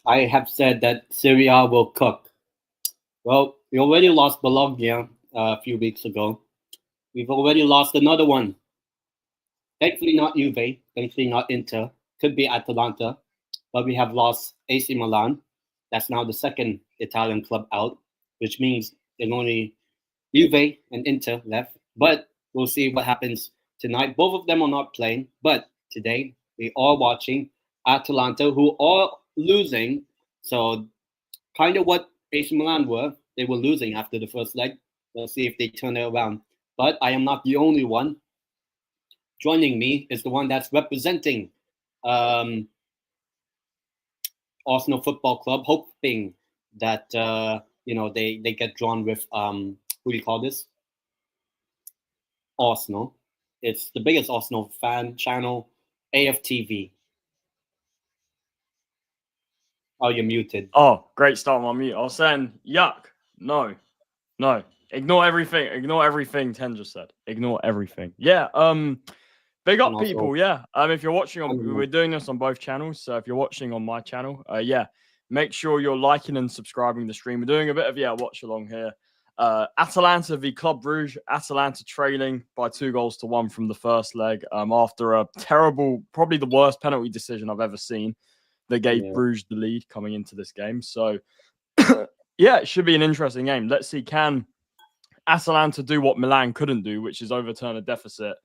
I have said that Syria will cook. Well, we already lost Bologna a few weeks ago. We've already lost another one. Thankfully, not Juve. Thankfully, not Inter. Could be Atalanta. But we have lost AC Milan. That's now the second Italian club out, which means there's only Juve and Inter left. But we'll see what happens tonight. Both of them are not playing. But today, we are watching Atalanta, who are losing. So, kind of what AC Milan were. They were losing after the first leg. We'll see if they turn it around. But I am not the only one. Joining me is the one that's representing Arsenal Football Club, hoping that they get drawn with who do you call this? Arsenal. It's the biggest Arsenal fan channel, AFTV. Oh, you're muted. Oh, great start on my mute. I was saying, yuck. No. Ignore everything Ten just said. Ignore everything. Yeah. Big up people. Yeah. If you're watching we're doing this on both channels. So if you're watching on my channel, make sure you're liking and subscribing the stream. We're doing a bit of watch along here. Atalanta v Club Brugge. Atalanta trailing by 2-1 from the first leg. After a terrible, probably the worst penalty decision I've ever seen. That gave Brugge the lead coming into this game. So, it should be an interesting game. Let's see, can Atalanta do what Milan couldn't do, which is overturn a deficit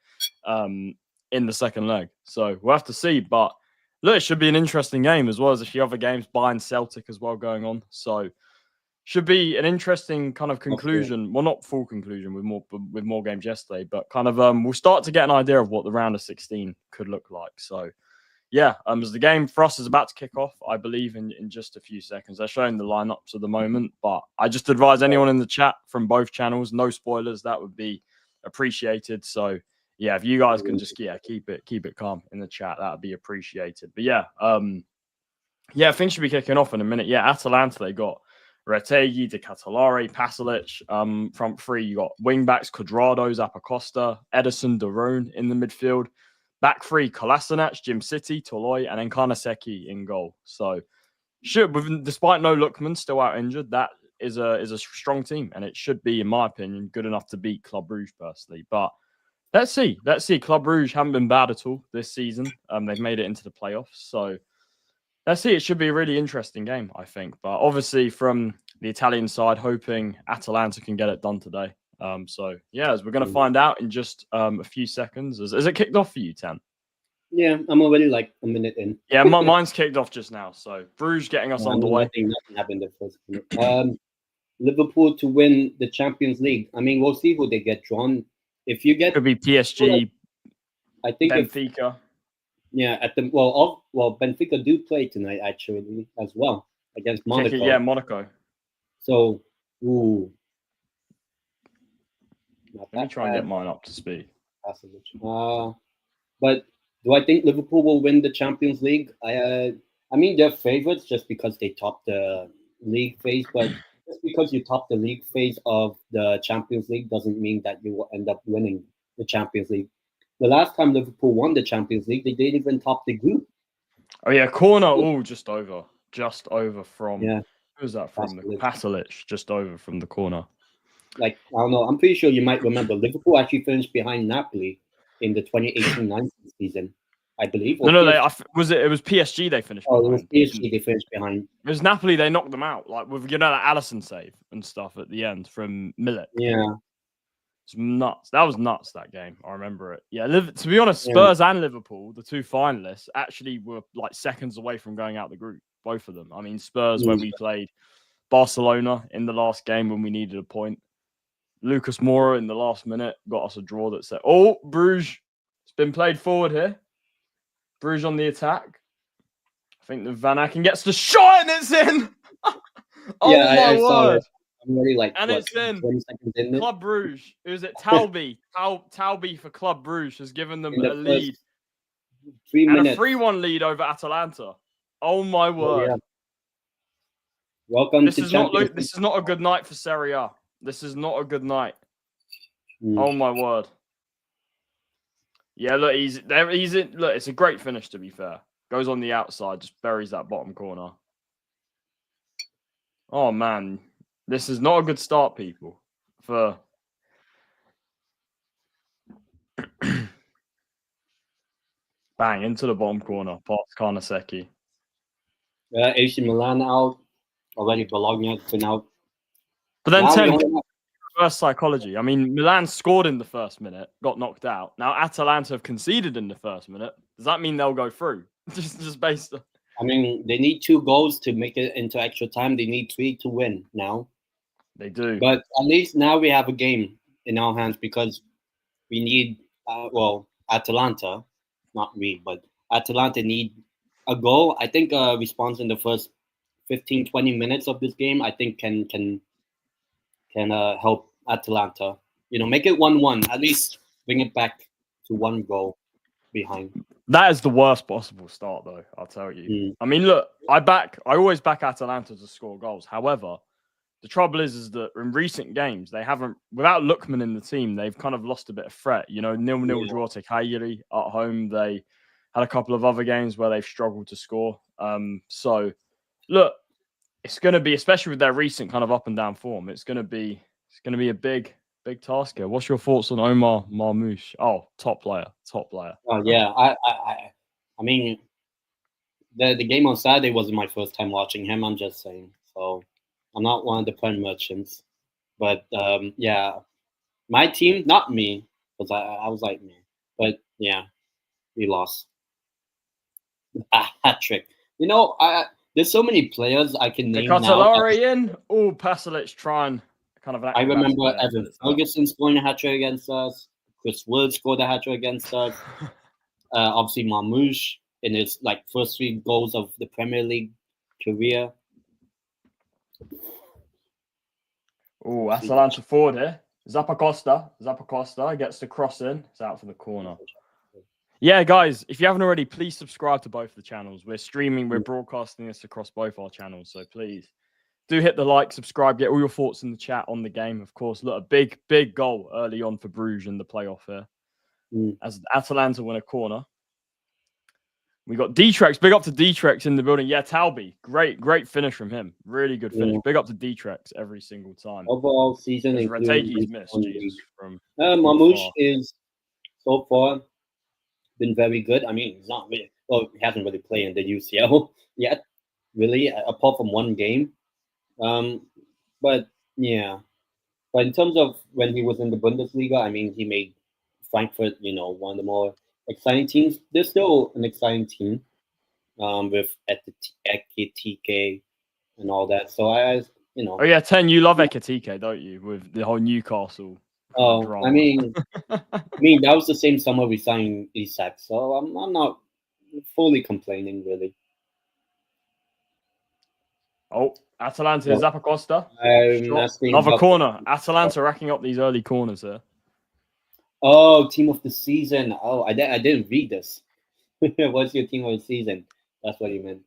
in the second leg? So, we'll have to see. But, look, it should be an interesting game, as well as a few other games, Bayern Celtic as well going on. So, should be an interesting kind of conclusion. Well, not full conclusion with more games yesterday, but kind of we'll start to get an idea of what the round of 16 could look like. So, as the game for us is about to kick off, I believe in just a few seconds. They're showing the lineups at the moment, but I just advise anyone in the chat from both channels, no spoilers. That would be appreciated. So, if you guys can just keep it calm in the chat, that would be appreciated. But things should be kicking off in a minute. Atalanta, they got Retegui, De Catalare, Pasalic. Front three, you got wing backs, Cuadrado, Zappacosta, Edison, Darone in the midfield. Back three, Kolasinac, Jim City, Toloi, and then Karnaseki in goal. So, despite no Lookman still out injured, that is a strong team, and it should be, in my opinion, good enough to beat Club Brugge personally. But let's see. Club Brugge haven't been bad at all this season. They've made it into the playoffs. So let's see. It should be a really interesting game, I think. But obviously, from the Italian side, hoping Atalanta can get it done today. As we're going to find out in just a few seconds. Is it kicked off for you, Ten? Yeah, I'm already like a minute in. Yeah, mine's kicked off just now. So Brugge getting us on the way. Nothing happened the first minute. Liverpool to win the Champions League. I mean, we'll see who they get drawn. If you get, could be PSG. I think Benfica. Benfica do play tonight actually as well against Monaco. Monaco. So, Let me try and get mine up to speed. But do I think Liverpool will win the Champions League? I mean, they're favorites just because they topped the league phase. But just because you top the league phase of the Champions League doesn't mean that you will end up winning the Champions League. The last time Liverpool won the Champions League, they didn't even top the group. Oh, yeah, corner. Oh, just over from... Yeah. Who was that from? Pasalic, just over from the corner. Like, I don't know. I'm pretty sure you might remember Liverpool actually finished behind Napoli in the 2018-19 season, I believe. No, it was PSG they finished behind. Oh, it was PSG they finished behind. It was Napoli, they knocked them out, like with, that Alisson save and stuff at the end from Milik. Yeah. It's nuts. That was nuts, that game. I remember it. Yeah, to be honest, Spurs and Liverpool, the two finalists, actually were like seconds away from going out the group, both of them. I mean, Spurs, when we played Barcelona in the last game when we needed a point. Lucas Moura in the last minute got us a draw that said, Brugge. It's been played forward here. Brugge on the attack. I think the Van Aken gets the shot and it's in. I saw it. I'm already it's in. 20 seconds in. Club Brugge. Who's it? Talby. Talby for Club Brugge has given them a lead. 3 minutes. And a 3-1 lead over Atalanta. Oh my word. Yeah. Welcome this is not a good night for Serie A. This is not a good night. Oh my word. Yeah, look, he's in. Look, it's a great finish to be fair. Goes on the outside, just buries that bottom corner. Oh man, this is not a good start, people. For bang into the bottom corner, past Karnaseki. AC Milan out already. Bologna has been out. But then Now we 10 only have- reverse psychology. I mean, Milan scored in the first minute, got knocked out. Now Atalanta have conceded in the first minute. Does that mean they'll go through? just based on... I mean, they need 2 goals to make it into extra time. They need 3 to win now. They do. But at least now we have a game in our hands because we need, Atalanta, not we, but Atalanta need a goal. I think a response in the first 15, 20 minutes of this game, I think can help Atalanta. Make it 1-1. At least bring it back to 1 goal behind. That is the worst possible start, though, I'll tell you. I mean, look, I always back Atalanta to score goals. However, the trouble is that in recent games, they haven't, without Lookman in the team, they've kind of lost a bit of threat. 0-0 draw to Cagliari at home. They had a couple of other games where they've struggled to score. So, look, it's going to be, especially with their recent kind of up and down form, it's going to be a big task here. What's your thoughts on Omar Marmoush? Oh, top player. Oh yeah, I mean, the game on Saturday wasn't my first time watching him. I'm just saying, so I'm not one of the prime merchants, but yeah, my team, not me, because I was like me, but yeah, we lost a hat trick. There's so many players I can name now. Catelari in. Oh, Pasalic trying kind of. I remember Evan Ferguson scoring a hat trick against us. Chris Wood scored a hat trick against us. Obviously, Marmoush in his first 3 goals of the Premier League career. Oh, Atalanta forward here. Zappacosta gets the cross in. It's out for the corner. Yeah, guys, if you haven't already, please subscribe to both the channels. We're broadcasting this across both our channels. So please do hit the like, subscribe, get all your thoughts in the chat on the game. Of course, look, a big goal early on for Brugge in the playoff here. As Atalanta win a corner. We got Dtrex. Big up to Dtrex in the building. Yeah, Talby. Great finish from him. Really good finish. Big up to Dtrex every single time. Overall season, Retegi's missed. From Marmoush is so far been very good. I mean, he's not really. Well, he hasn't really played in the UCL yet, really, apart from 1 game. But yeah. But in terms of when he was in the Bundesliga, I mean, he made Frankfurt, one of the more exciting teams. They're still an exciting team, with Ekitike and all that. So Oh yeah, 10. You love Ekitike, don't you? With the whole Newcastle. Drama. I mean, that was the same summer we signed Isak, so I'm not fully complaining, really. Oh, Atalanta, Zappacosta. Another corner. Atalanta racking up these early corners here. Oh, team of the season. Oh, I didn't read this. What's your team of the season? That's what you meant.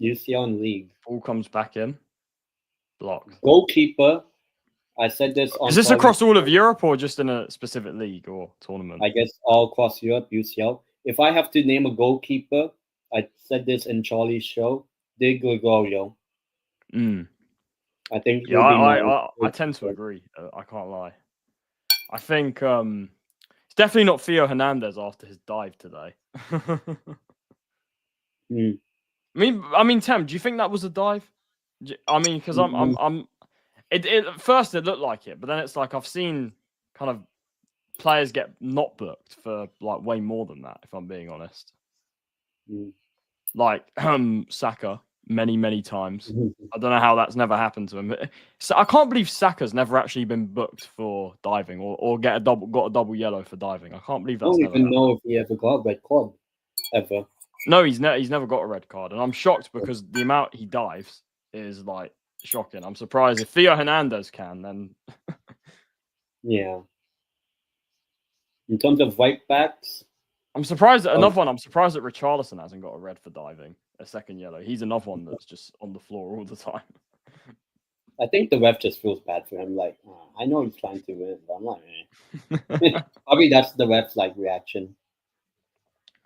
UCL and league. All comes back in. Blocked. Goalkeeper. I said this on. Is this across all of Europe or just in a specific league or tournament? I guess all across Europe, UCL. If I have to name a goalkeeper, I said this in Charlie's show, Di Gregorio. I think. Yeah, I tend to agree. I can't lie. I think it's definitely not Theo Hernandez after his dive today. I mean, Tem, do you think that was a dive? I mean, because at first it looked like it, but then it's like I've seen kind of players get not booked for way more than that, if I'm being honest. Like Saka many times. I don't know how that's never happened to him. So I can't believe Saka's never actually been booked for diving or got a double yellow for diving. I can't believe that's. I don't even know if he ever got a red card ever. No, he's never got a red card, and I'm shocked because the amount he dives is shocking. I'm surprised if Theo Hernandez can, then. Yeah. In terms of right backs, I'm surprised that I'm surprised that Richarlison hasn't got a red for diving, a second yellow. He's another one that's just on the floor all the time. I think the ref just feels bad for him. I know he's trying to win, but I'm like, Probably that's the ref's reaction.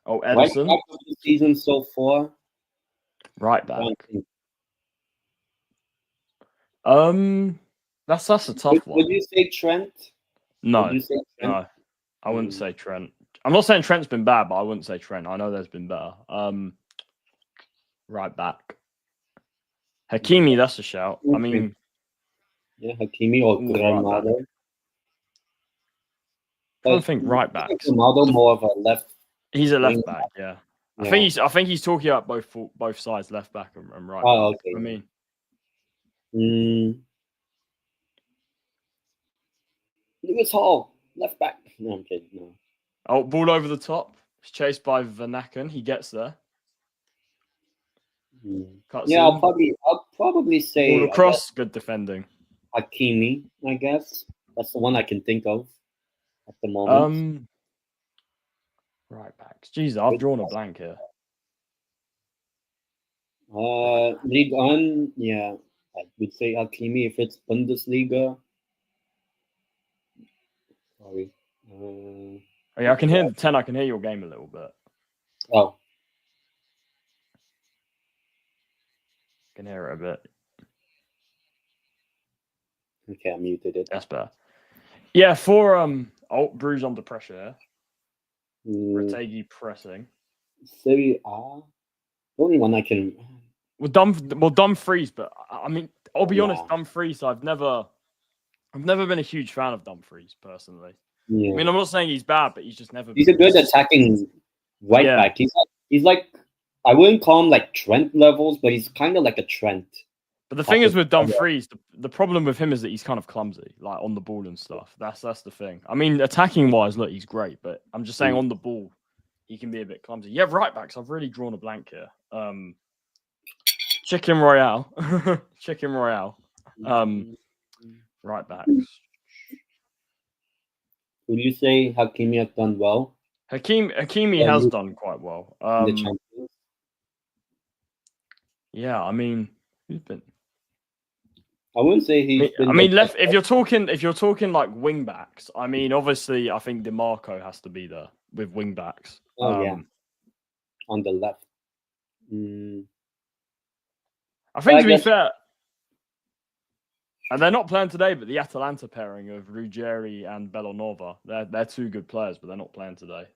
Oh, Edison. Right back of the season so far. Right back. That's a tough one. Would you say Trent? No, Would you say Trent? no, I wouldn't say Trent. I'm not saying Trent's been bad, but I wouldn't say Trent. I know there's been better. Right back. Hakimi, that's a shout. I mean, yeah, Hakimi or Granado. I don't think right backs. Granado more of a left. He's a left back, yeah. I think he's talking about both sides, left back and right back. Okay. I mean, Lewis Hall, left back. No, I'm kidding. No. Oh, ball over the top. It's chased by Vanaken. He gets there. Yeah, I'll probably say ball across. Good defending. Hakimi, I guess. That's the one I can think of at the moment. Right backs. Jeez, I've drawn a blank here. League 1, yeah. I would say Hakimi if it's Bundesliga. Sorry. Yeah, I can hear the 10. I can hear your game a little bit. Oh. I can hear it a bit. Okay, I muted it. That's better. Yeah, for Bruges under pressure. Retegui pressing. Serie A. The only one I can. Well, Dumfries, but I mean, I'll be honest, Dumfries. I've never been a huge fan of Dumfries personally. Yeah. I mean, I'm not saying he's bad, but he's just never. He's a good attacking right back. He's like I wouldn't call him like Trent levels, but he's kind of like a Trent. But the thing is with Dumfries, the problem with him is that he's kind of clumsy, like on the ball and stuff. That's the thing. I mean, attacking wise, look, he's great, but I'm just saying on the ball, he can be a bit clumsy. Yeah, right backs. I've really drawn a blank here. Chicken Royale. Chicken Royale. Right backs. Would you say Hakimi has done well? Hakimi has done quite well. Yeah, I mean, who's been? I wouldn't say he's been. I mean, left. If you're talking like wing backs, I mean, obviously, I think DeMarco has to be there with wing backs. Yeah, on the left. I think to be fair, and they're not playing today, but the Atalanta pairing of Ruggeri and Bellanova, they're two good players, but they're not playing today.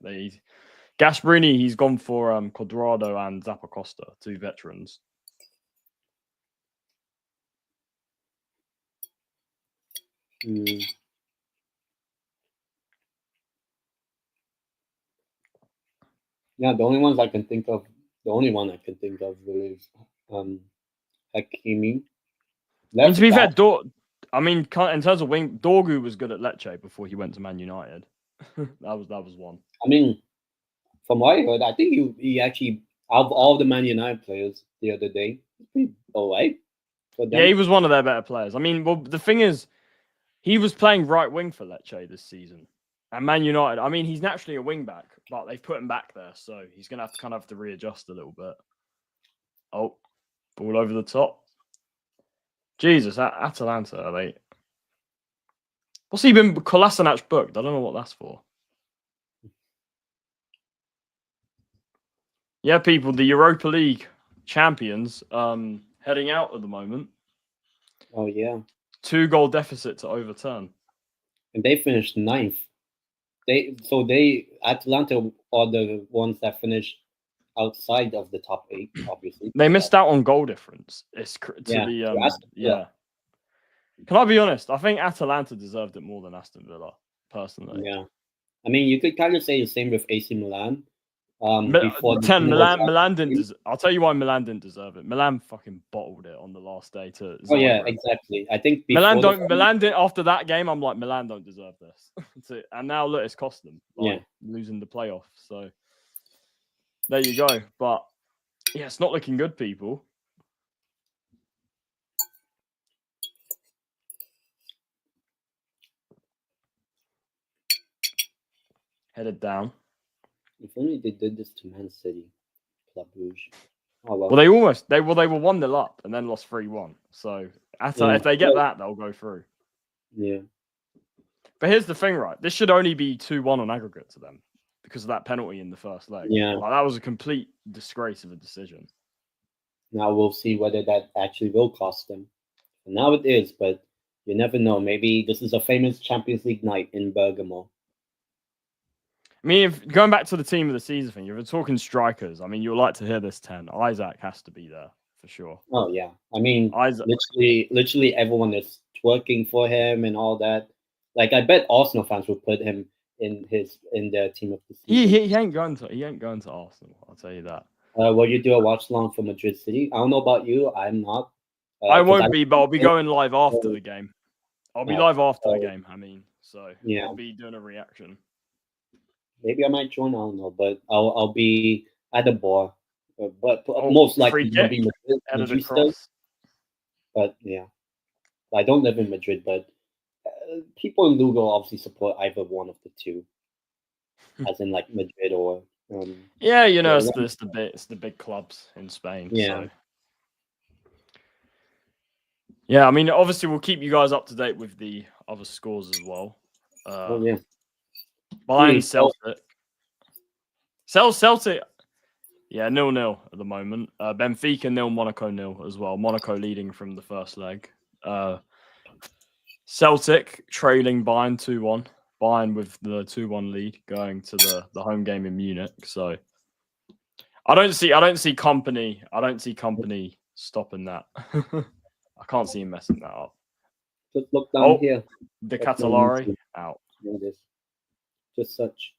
Gasperini, he's gone for Quadrado and Zappacosta, two veterans. Yeah, the only one I can think of really is Hakimi. And to be fair, I mean, in terms of wing, Dorgu was good at Lecce before he went to Man United. that was one. I mean, from what I heard, I think he actually, out of all the Man United players the other day, he's pretty alright. Yeah, he was one of their better players. I mean, well, the thing is, he was playing right wing for Lecce this season. And Man United, I mean, he's naturally a wing back, but they've put him back there, so he's going to have to readjust a little bit. Oh, ball over the top. Jesus, Atalanta, are they? What's he been Kolasinac booked? I don't know what that's for. Yeah, people, the Europa League champions heading out at the moment. Oh, yeah. 2-goal deficit to overturn. And they finished 9th. Atalanta are the ones that finished outside of the top 8, obviously. They missed out on goal difference. Can I be honest? I think Atalanta deserved it more than Aston Villa, personally. Yeah. I mean, you could kind of say the same with AC Milan. Milan didn't. I'll tell you why Milan didn't deserve it. Milan fucking bottled it on the last day to. Zagreb. Oh yeah, exactly. I think Milan did after that game. I'm like, Milan don't deserve this. And now look, it's cost them. Losing the playoff. So there you go. But yeah, it's not looking good, people. Headed down. If only they did this to Man City, Club Brugge. Oh, well. Well, they were 1-0 up and then lost 3-1. So if they get that, they'll go through. Yeah. But here's the thing, right? This should only be 2-1 on aggregate to them because of that penalty in the first leg. Yeah. Like, that was a complete disgrace of a decision. Now we'll see whether that actually will cost them. And now it is, but you never know. Maybe this is a famous Champions League night in Bergamo. I mean, if going back to the team of the season thing, if we're talking strikers, I mean, you'll like to hear this 10. Isaac has to be there for sure. Oh yeah, I mean, Isaac. literally everyone is twerking for him and all that. Like, I bet Arsenal fans would put him in their team of the season. He ain't going to Arsenal. I'll tell you that. Will you do a watch along for Madrid City? I don't know about you. I'm not. I won't be, but I'll be going live after the game. I'll be live after the game. I mean, so yeah, I'll be doing a reaction. Maybe I might join. I don't know, but I'll be at the bar. But most likely free be Madrid still. But yeah, I don't live in Madrid, but people in Lugo obviously support either one of the two, as in like Madrid or. Yeah, you know, it's the big clubs in Spain. Yeah. So. Yeah, I mean, obviously we'll keep you guys up to date with the other scores as well. Yeah. Bayern Celtic. Yeah, 0-0 at the moment. Benfica 0, Monaco 0 as well. Monaco leading from the first leg. Celtic trailing Bayern 2-1. Bayern with the 2-1 lead going to the home game in Munich. So I don't see company stopping that. I can't see him messing that up. Just look down here. De Catalari out. Just such.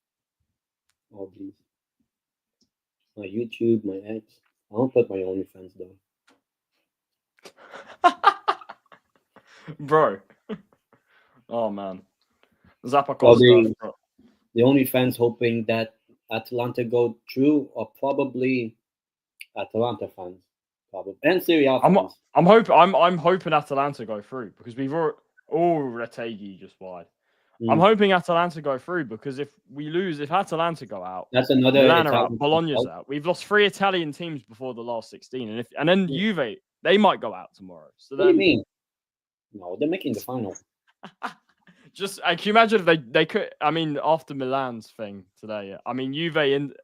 Oh, please. My YouTube, my X. I don't put my OnlyFans though. Bro. Oh man. Zappa Costa. The OnlyFans hoping that Atalanta go through, or probably Atalanta fans. Probably. And Serie A fans. I'm hoping Atalanta go through because we've already Retegui just wide. I'm hoping Atalanta go through because if Atalanta go out, that's another Milan are out, Bologna's out. We've lost 3 Italian teams before the last 16, and then Juve, they might go out tomorrow. So then, what do you mean? No, they're making the final. Just can you imagine if they could? I mean, after Milan's thing today, I mean, Juve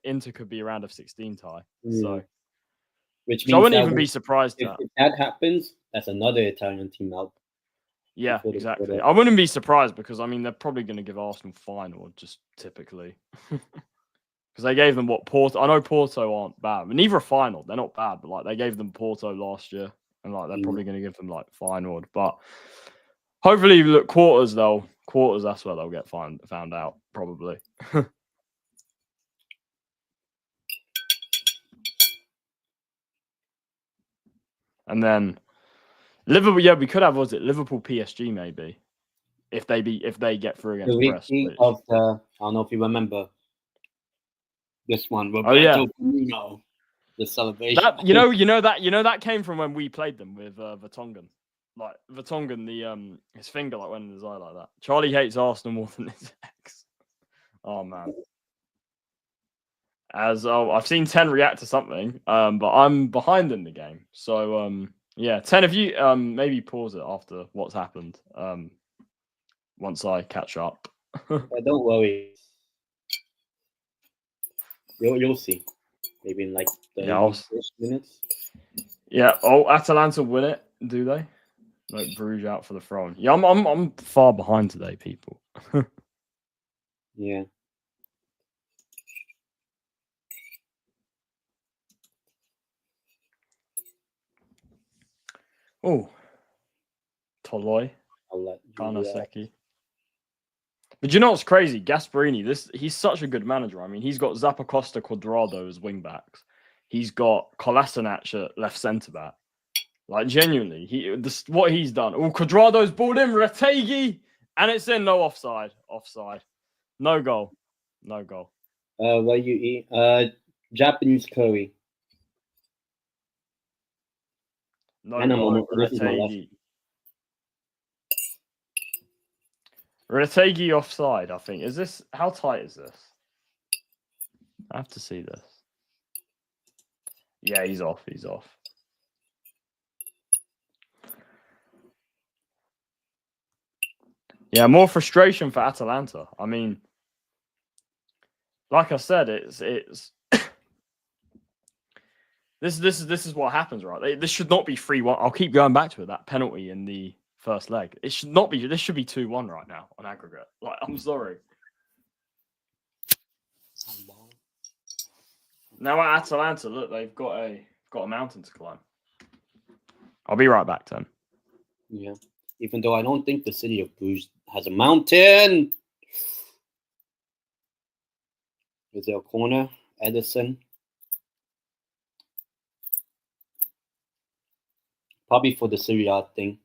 Inter could be a round of 16 tie. So, which means I wouldn't even be surprised if that happens. That's another Italian team out. Yeah, exactly. I wouldn't be surprised because I mean they're probably going to give Arsenal final just typically because they gave them Porto. I know Porto aren't bad, but neither are final. They're not bad, but like they gave them Porto last year, and like they're probably going to give them like final. But hopefully, look quarters. That's where they'll get found out probably. And then. Liverpool, yeah, we could have. Was it Liverpool PSG maybe? If they get through against Brest. Of the, I don't know if you remember this one. Roberto Firmino, the celebration. That that came from when we played them with Vertonghen. Like Vertonghen, his finger like went in his eye like that. Charlie hates Arsenal more than his ex. Oh man. I've seen 10 react to something, but I'm behind in the game, so yeah, 10 of you maybe pause it after what's happened. Once I catch up. Don't worry. You'll see. Maybe in like 30 minutes. Yeah. Oh, Atalanta win it, do they? Like Brugge out for the throne. Yeah, I'm far behind today, people. Yeah. Oh, Toloi, Kanaseki. But you know what's crazy? Gasperini, he's such a good manager. I mean, he's got Zappacosta, Cuadrado as wing backs. He's got Kolasinac at left centre back. Like genuinely, what he's done. Oh, Cuadrado's balled in, Retegui, and it's in. No offside. No goal. What you eat? Japanese curry. No goal. Retegui offside, I think. Is this how tight is this? I have to see this. Yeah, he's off. Yeah, more frustration for Atalanta. I mean, like I said, it's This is what happens, right? This should not be 3-1. I'll keep going back to it. That penalty in the first leg. It should not be. This should be 2-1 right now on aggregate. Like, I'm sorry. Now at Atalanta, look, they've got a mountain to climb. I'll be right back, then. Yeah. Even though I don't think the city of Brugge has a mountain. Is there a corner? Edison. Probably for the Serie A thing.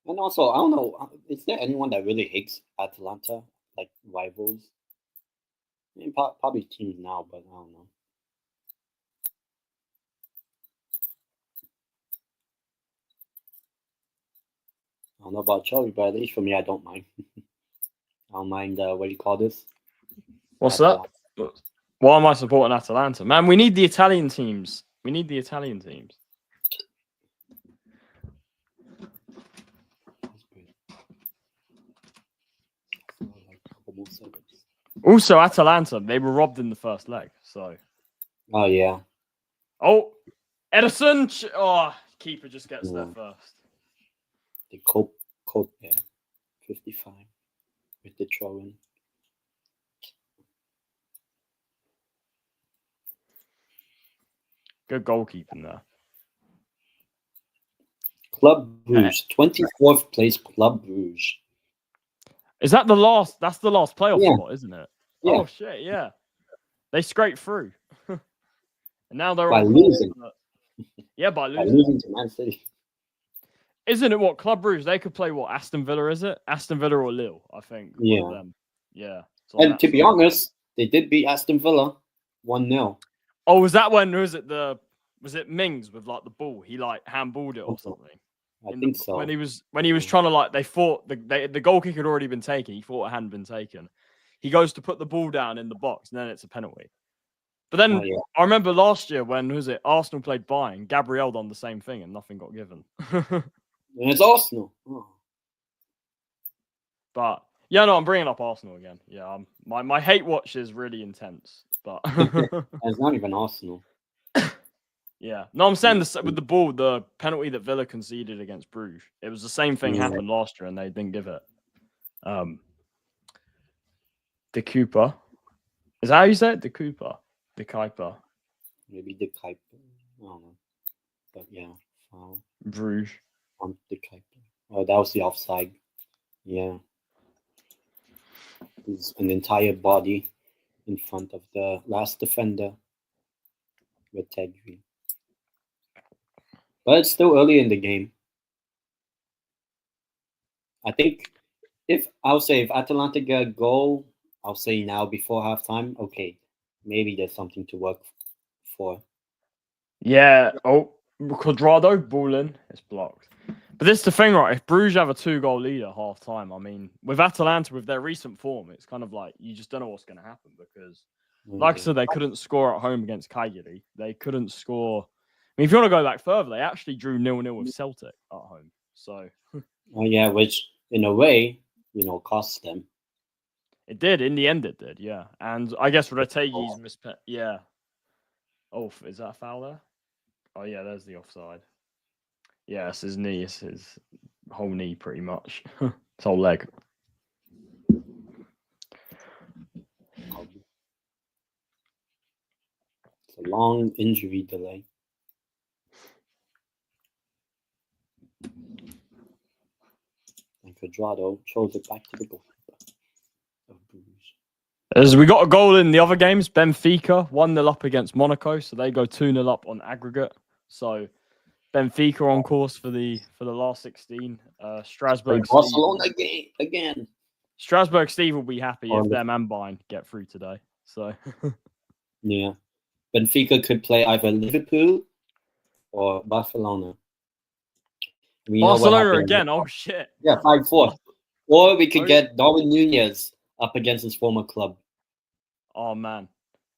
And also, I don't know, is there anyone that really hates Atalanta, like rivals? I mean, probably teams now, but I don't know. I don't know about Chelsea, but at least for me, I don't mind. I don't mind, what do you call this? What's Atalanta. That? Why am I supporting Atalanta? Man, we need the Italian teams. We need the Italian teams. Also, Atalanta, they were robbed in the first leg, so. Oh, yeah. Oh, Edison. Oh, keeper just gets there first. The cope, yeah. 55 with the throw-in. Good goalkeeping there. Club Brugge, 24th place Club Brugge. Is that the last? That's the last playoff spot, isn't it? Yeah. Oh shit! Yeah, they scraped through, and now they're by losing. Yeah, by losing. By losing to Man City. Isn't it what Club Brugge? They could play what Aston Villa is it? Aston Villa or Lille, I think. Yeah. Yeah. And to be honest, they did beat Aston Villa 1-0. Oh, was that when? Was it Mings with like the ball? He like handballed it or something. I think so. When he was trying to like, they thought the goal kick had already been taken. He thought it hadn't been taken. He goes to put the ball down in the box, and then it's a penalty. But then I remember last year when Arsenal played Bayern, Gabriel done the same thing and nothing got given. And it's Arsenal. Oh. But yeah, no, I'm bringing up Arsenal again. Yeah, my hate watch is really intense. But it's not even Arsenal. Yeah. No, I'm saying with the ball, the penalty that Villa conceded against Brugge, it was the same thing happened last year and they didn't give it. De Cooper. Is that how you say it? De Cooper. De Kuiper. Maybe De Kuiper. I don't know. But yeah. Brugge. De Kuiper. Oh, that was the offside. Yeah. It's an entire body in front of the last defender with Tedri. But it's still early in the game. I think if Atalanta get a goal, I'll say now before halftime, okay, maybe there's something to work for. Yeah. Oh, Quadrado, ball in, it's blocked. But this is the thing, right? If Brugge have a 2-goal lead at halftime, I mean, with Atalanta, with their recent form, it's kind of like you just don't know what's going to happen because, like I said, they couldn't score at home against Cagliari. They couldn't score. I mean, if you want to go back further, they actually drew 0-0 with Celtic at home. So, yeah, which in a way, cost them. It did. In the end, it did. Yeah, and I guess Retegi's yeah. Oh, is that a foul there? Oh yeah, there's the offside. Yeah, it's his knee. It's his whole knee, pretty much. His whole leg. It's a long injury delay. And Quadrado throws it back to the goalkeeper. As we got a goal in the other games, Benfica 1-0 up against Monaco, so they go 2-0 up on aggregate. So Benfica on course for the last 16. Strasbourg. Barcelona again. Strasbourg Steve will be happy if them and Bayern get through today. So yeah, Benfica could play either Liverpool or Barcelona. Barcelona again. Oh shit. Yeah, 5-4. Or we could get Darwin Nunez up against his former club. Oh man,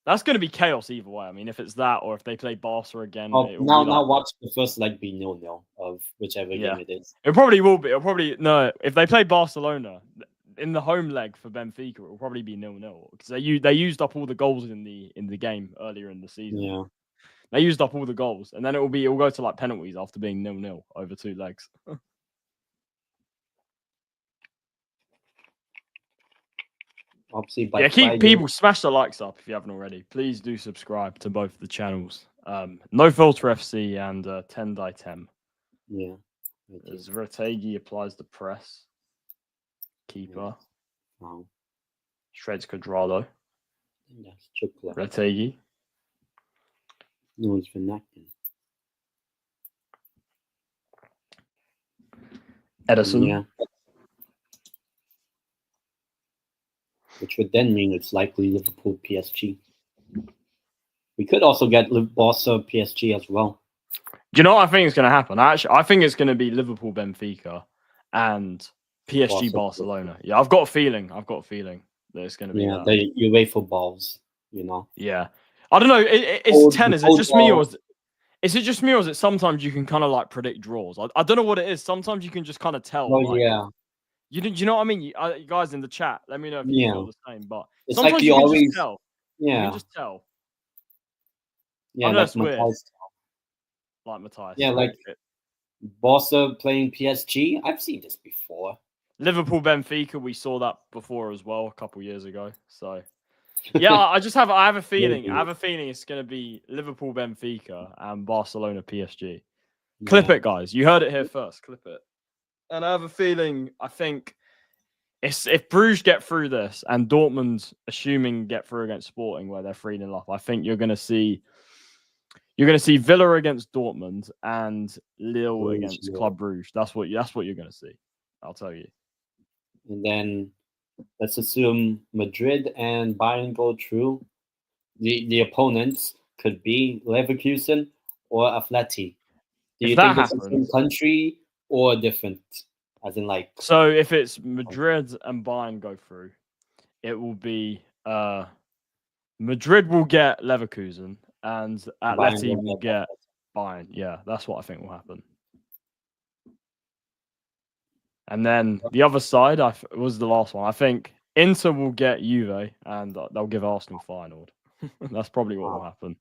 that's going to be chaos either way. I mean, if it's that or if they play Barca again. Now watch the first leg be 0-0 of whichever game it is. It probably will be. If they play Barcelona, in the home leg for Benfica, it will probably be 0-0 because they used up all the goals in the game earlier in the season. Yeah. They used up all the goals, and then it will go to like penalties after being 0-0 over 2 legs. Obviously, by yeah, keep Friday, people smash the likes up if you haven't already. Please do subscribe to both the channels. No Filter FC and Tendeitem. Yeah. As Retegi applies the press. Keeper. Wow. Shreds Quadrado. That's chocolate. Retegi. No, it's Vanaken. Edison. Yeah. Which would then mean it's likely Liverpool PSG. We could also get Barca PSG as well. Do you know what I think is going to happen? Actually, I think it's going to be Liverpool Benfica and PSG Barcelona. Yeah, I've got a feeling that it's going to be that. The UEFA balls, you know. Yeah. I don't know. It's 10. Is it just me or is it just me or is it sometimes you can kind of like predict draws? I don't know what it is. Sometimes you can just kind of tell. Oh, yeah. You know what I mean? You guys in the chat, let me know if you feel the same. But it's sometimes like you can always, just tell. Yeah. You can just tell. Yeah, that's like weird. Like Matthias. Yeah, like Barca playing PSG. I've seen this before. Liverpool Benfica, we saw that before as well a couple years ago. So yeah, I have a feeling. I have a feeling it's going to be Liverpool Benfica and Barcelona PSG. Clip it, guys. You heard it here first. Clip it. And I have a feeling. I think if Bruges get through this and Dortmund, assuming get through against Sporting, where they're 3-0 up, I think you're going to see Villa against Dortmund and Lille against Club Brugge. That's what you're going to see. I'll tell you. And then let's assume Madrid and Bayern go through. The opponents could be Leverkusen or Atleti. Do you think it's the same country or different? As in, like, so if it's Madrid and Bayern go through, it will be Madrid will get Leverkusen and Atleti will get Bayern. Yeah, that's what I think will happen. And then the other side was the last one. I think Inter will get Juve and they'll give Arsenal Feyenoord. That's probably what will happen.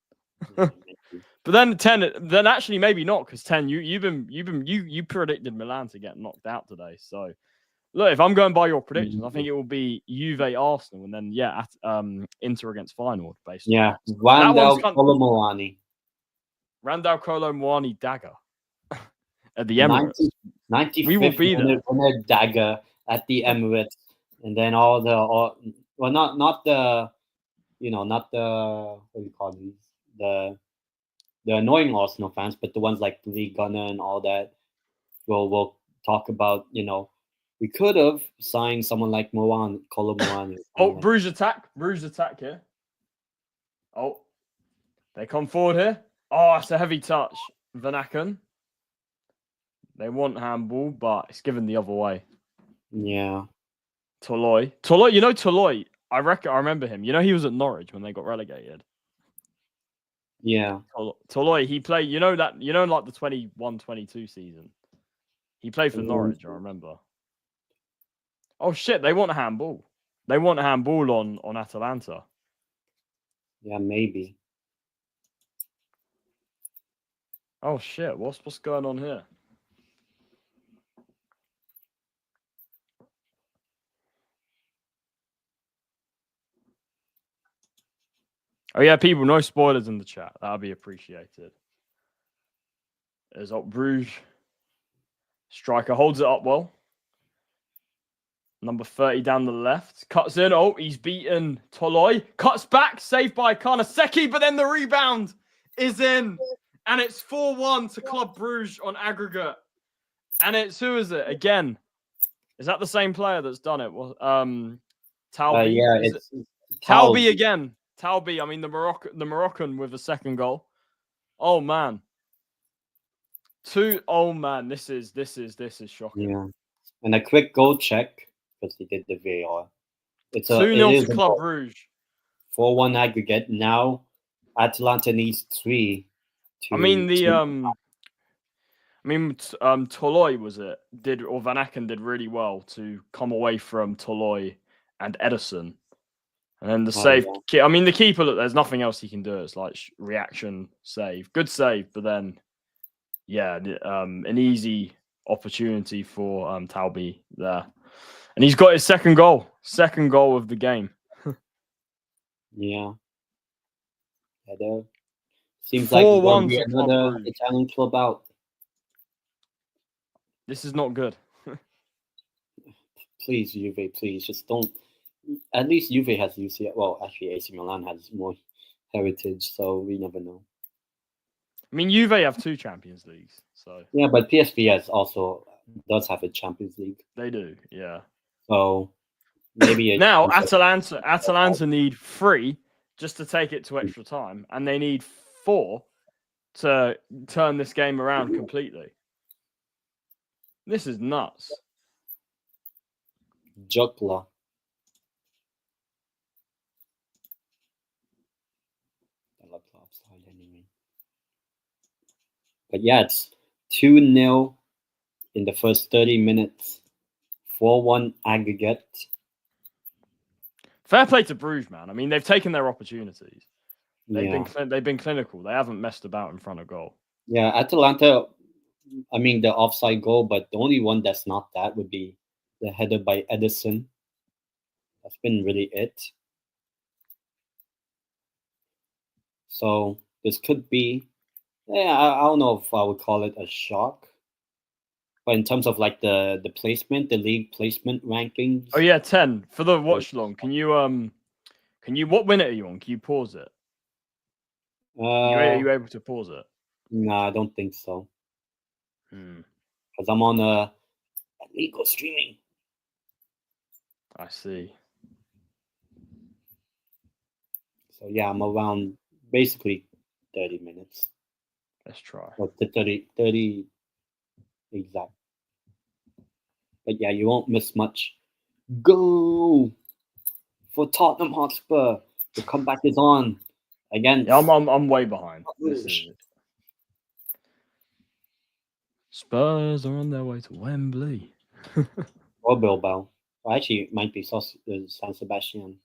But then 10, then actually maybe not, because 10, you predicted Milan to get knocked out today. So look, if I'm going by your predictions, I think it will be Juve Arsenal and then Inter against Feyenoord basically. Yeah, Randall Colomwani. Randall Colomwani dagger at the Emirates. 95th we will be there. Winner dagger at the Emirates, and then not the what do you call these, the annoying Arsenal fans, but the ones like Lee Gunner and all that. We'll talk about, we could have signed someone like Colomwani. Oh, Bruges attack here. Oh, they come forward here. Oh, it's a heavy touch. Vanaken. They want handball, but it's given the other way. Yeah. Toloi, Toloi. I remember him. He was at Norwich when they got relegated. Yeah. Toloi, he played, like the 21-22 season. He played for Norwich, I remember. Oh shit, they want a handball. They want a handball on Atalanta. Yeah, maybe. Oh shit, what's going on here? Oh yeah, people, no spoilers in the chat. That'll be appreciated. There's Bruges. Striker holds it up well. Number 30 down the left. Cuts in. Oh, he's beaten Toloi. Cuts back. Saved by Karnaseki. But then the rebound is in. And it's 4-1 to Club Brugge on aggregate. And who is it? Again. Is that the same player that's done it? Talbi. Yeah, it's Talbi again. Talbi, I mean the Moroccan with a second goal. Oh man. Oh man, this is shocking. Yeah. And a quick goal check, because he did the VAR. It's 2-0 to Club Brugge. 4-1 aggregate. Now Atalanta needs 3. I mean I mean, Toloi or Van Aken did really well to come away from Toloi and Edison. And then the save. Yeah. I mean, the keeper, look, there's nothing else he can do. It's like reaction save. Good save, but then, yeah, an easy opportunity for Talby there. And he's got his second goal of the game. Yeah. Seems like it's going to be Club another Brugge. Italian club out. This is not good. Please, Juve, please, just don't. At least Juve has UCL. Well, actually, AC Milan has more heritage, so we never know. I mean, Juve have 2 Champions Leagues, so yeah, but PSV does have a Champions League. They do, yeah. So maybe now Atalanta need 3 just to take it to extra time, and they need 4 to turn this game around completely. This is nuts. Jokla. Anyway. But yeah, it's 2-0 in the first 30 minutes. 4-1 aggregate. Fair play to Brugge, man. I mean, they've taken their opportunities. They've been clinical. They haven't messed about in front of goal. Yeah, Atalanta, I mean, the offside goal, but the only one that's not that would be the header by Edison. That's been really it. So this could be, I don't know if I would call it a shock. But in terms of like the placement, the league placement rankings. Oh yeah, 10 for the watch long. Can you what minute are you on? Can you pause it? Are you able to pause it? No, I don't think so. Because I'm on illegal streaming. I see. So yeah, I'm around basically 30 minutes. Let's try. Well, 30 exact. But yeah, you won't miss much. Go for Tottenham Hotspur. The comeback is on. Again, yeah, I'm way behind. Spurs are on their way to Wembley. or Bilbao. Well, actually, it might be San Sebastian.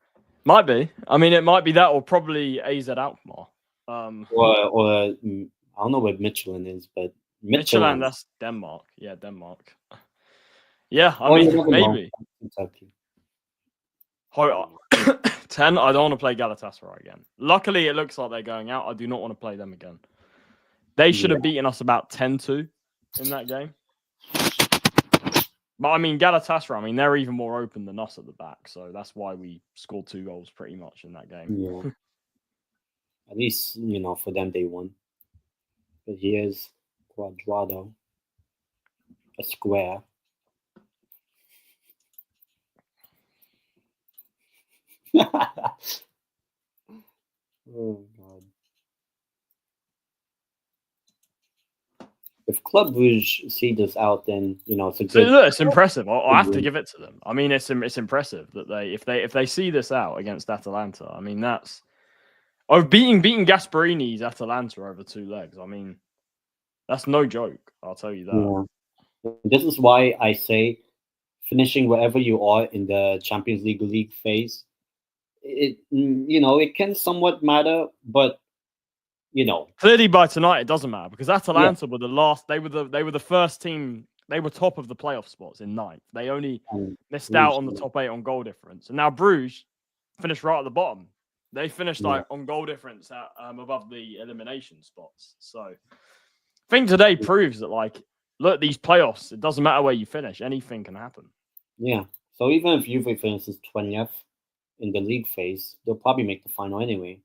Might be. I mean, it might be that, or probably AZ Alkmaar. Or I don't know where Michelin is, but Michelin, that's Denmark. Yeah, Denmark. Yeah, I mean, maybe. Exactly. 10, I don't want to play Galatasaray again. Luckily, it looks like they're going out. I do not want to play them again. They should have beaten us about 10-2 in that game. But I mean, Galatasaray, I mean, they're even more open than us at the back. So that's why we scored 2 goals pretty much in that game. Yeah. At least, for them, they won. But here's Quadrado. A square. Oh, God. If Club Brugge see this out, then it's a good. Look, it's impressive. I have to give it to them. I mean, it's impressive that if they see this out against Atalanta. I mean, that's beating Gasparini's Atalanta over 2 legs. I mean, that's no joke. I'll tell you that. Yeah. This is why I say finishing wherever you are in the Champions League phase, it can somewhat matter, but clearly by tonight it doesn't matter because Atalanta were the last. They were the first team. They were top of the playoff spots in 9th. They only missed out on the top 8 on goal difference, and now Bruges finished right at the bottom. They finished on goal difference above the elimination spots. So I think today proves that look, these playoffs, it doesn't matter where you finish, anything can happen. Yeah. So even if Juve finishes 20th in the league phase, they'll probably make the final anyway.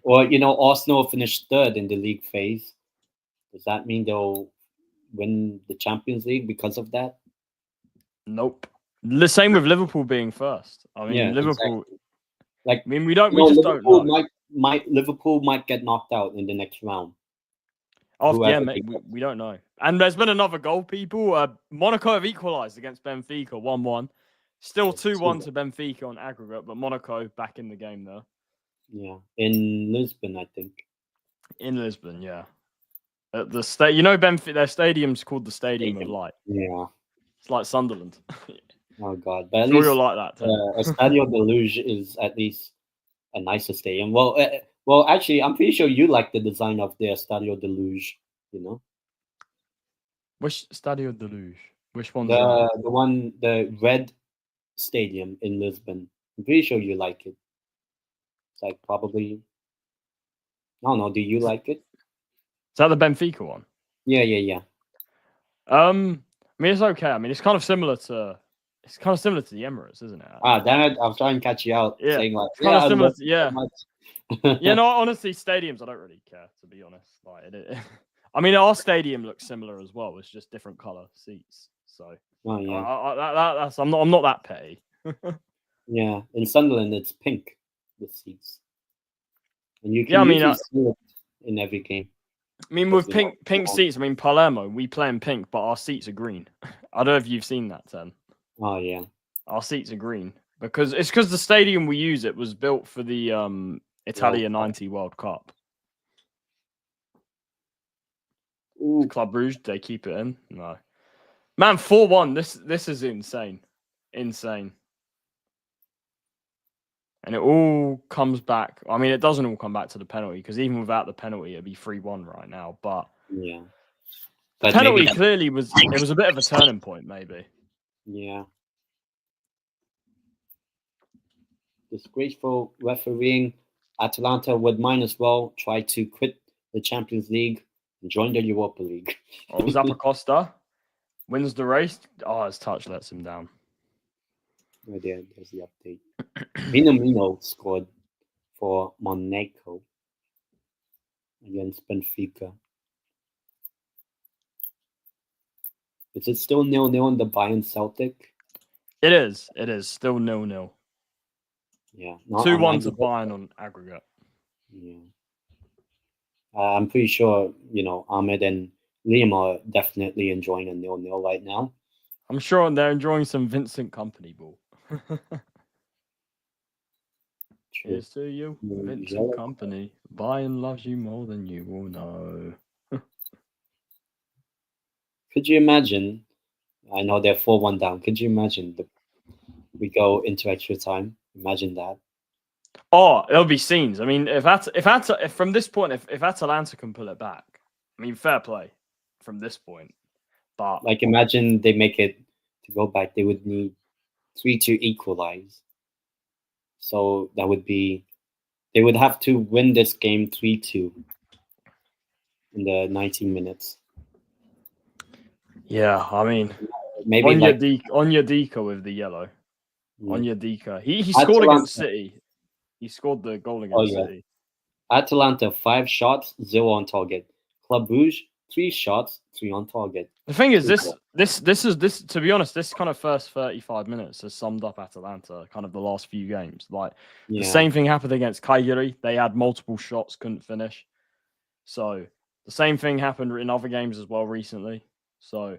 Or Arsenal finished 3rd in the league phase. Does that mean they'll win the Champions League because of that? Nope. The same with Liverpool being 1st. I mean, Liverpool. Exactly. I mean, we just don't know. Liverpool might get knocked out in the next round. Mate, we don't know. And there's been another goal, people. Monaco have equalised against Benfica 1-1. Still 2-1 to Benfica on aggregate, but Monaco back in the game there. Yeah, in Lisbon, I think. In Lisbon, yeah. At the state, you know, their stadium's called the Stadium of Light. Yeah. It's like Sunderland. Oh God, but at Sure least you'll like that. Estadio de Luz is at least a nicer stadium. Well, actually, I'm pretty sure you like the design of the Estadio de Luz. You know, Which Stadio de Luz? Which one's that? the red stadium in Lisbon. I'm pretty sure you like it. It's like probably. I don't know. Do you like it? Is that the Benfica one? Yeah. I mean, it's okay. I mean, it's kind of similar to the Emirates, isn't it? Ah, damn it! I was trying to catch you out, Yeah, saying like, it's kind of similar. To, so yeah, much. yeah. No, honestly, stadiums I don't really care, to be honest. Like, I mean, our stadium looks similar as well. It's just different color seats. So, Oh yeah, that's I'm not that petty. yeah. In Sunderland, it's pink, the seats, and you can Yeah, I mean, usually see it in every game. I mean, with pink seats, I mean, Palermo, we play in pink, but our seats are green. I don't know if you've seen that, Ten. Oh yeah, our seats are green because the stadium we use it was built for the Italia '90 World Cup. Club Brugge, they keep it in. No, man, 4-1. This is insane. And it all comes back. I mean, it doesn't all come back to the penalty because even without the penalty, it'd be 3-1 right now. But yeah, the penalty clearly was a bit of a turning point, maybe. Yeah. Disgraceful refereeing. Atalanta would might as well try to quit the Champions League and join the Europa League. Zappacosta wins the race. Oh, his touch lets him down. Oh, there's the update. Minamino scored for Monaco against Benfica. Is it still 0-0 in the Bayern Celtic? It is still 0-0. Yeah. 2-1 to Bayern on aggregate. Yeah. I'm pretty sure, Ahmed and Liam are definitely enjoying a 0-0 right now. I'm sure they're enjoying some Vincent Company ball. Cheers to you, Vincent Company. Bayern loves you more than you will know. Could you imagine? I know they're 4-1 down. Could you imagine we go into extra time? Imagine that. Oh, there'll be scenes. I mean, if from this point, if Atalanta can pull it back, I mean, fair play from this point. But like, imagine they make it to go back. They would need 3 to equalize. So that would be, they would have to win this game 3-2 in the 19 minutes. Yeah, I mean, maybe Onyedika with the yellow. Yeah. Onyedika. He scored against City. He scored the goal against City. Atalanta 5 shots, 0 on target. Club Brugge 3 shots, 3 on target. The thing is, this to be honest, this kind of first 35 minutes has summed up Atalanta, kind of the last few games. Like the same thing happened against Cagliari. They had multiple shots, couldn't finish. So the same thing happened in other games as well recently. So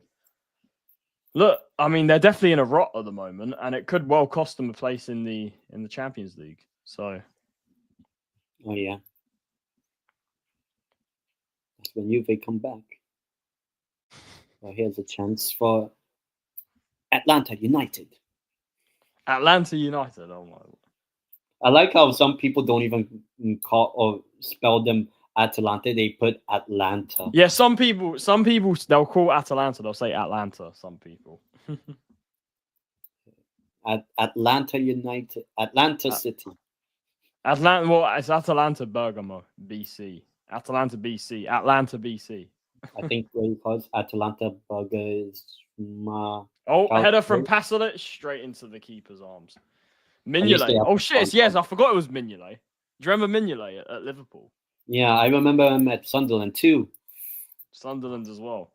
look, I mean, they're definitely in a rot at the moment, and it could well cost them a place in the Champions League. So, oh yeah, that's when Juve come back. Well, here's a chance for Atlanta United. Atlanta United, oh my! I like how some people don't even call or spell them Atalanta. They put Atlanta. Yeah, some people they'll call Atalanta. They'll say Atlanta. Some people. Atlanta United, Atlanta City. Atlanta. Well, it's Atalanta Bergamo, BC. Atlanta, BC. Atlanta, BC. I think what it calls Atalanta Bergamo is. Header from Pasalic straight into the keeper's arms. Mignolet. Oh shit! Yes, I forgot it was Mignolet. Do you remember Mignolet at Liverpool? Yeah, I remember him at Sunderland too. Sunderland as well.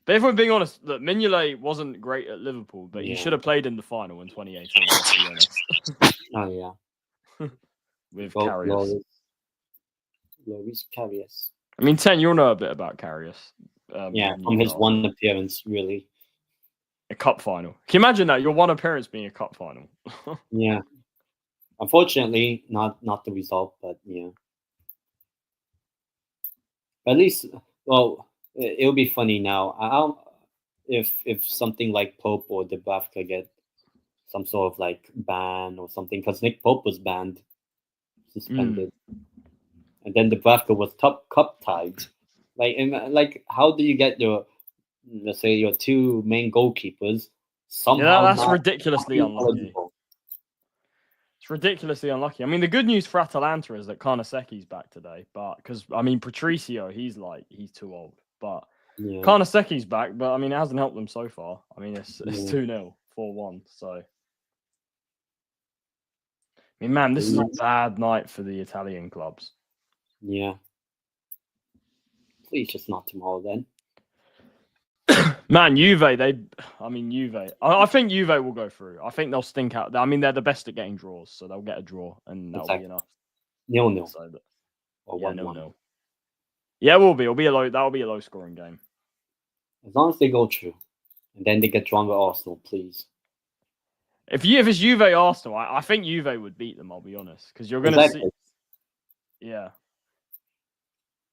But if we're being honest, look, Mignolet wasn't great at Liverpool, but he should have played in the final in 2018. Let's be honest. Oh yeah. With Karius. Loris Karius. I mean, Ten, you'll know a bit about Karius. From his one appearance, really. A cup final. Can you imagine that? Your one appearance being a cup final. Yeah. Unfortunately, not the result, but yeah. At least, well, it'll be funny now. If something like Pope or Dubravka get some sort of like ban or something, because Nick Pope was banned, suspended, and then Dubravka was top cup tied. Like how do you get your, let's say, your two main goalkeepers somehow that's not ridiculously unlucky. eligible? It's ridiculously unlucky. I mean, the good news for Atalanta is that Karnaseki's back today, but because I mean Patricio, he's too old, but Yeah. Karnaseki's back, but I mean it hasn't helped them so far. I mean it's 2-0, 4-1. So I mean, man, this is a bad night for the Italian clubs. Yeah. Please just not tomorrow then. Man, Juve, Juve. I think Juve will go through. I think they'll stink out. I mean, they're the best at getting draws, so they'll get a draw, and that'll be enough. 0-0. So, Or yeah, 1-1. 0-0. Yeah, it will be. That'll be a low scoring game. As long as they go through, and then they get drawn with Arsenal, please. If it's Juve Arsenal, I think Juve would beat them. I'll be honest, because you're going to see. Yeah.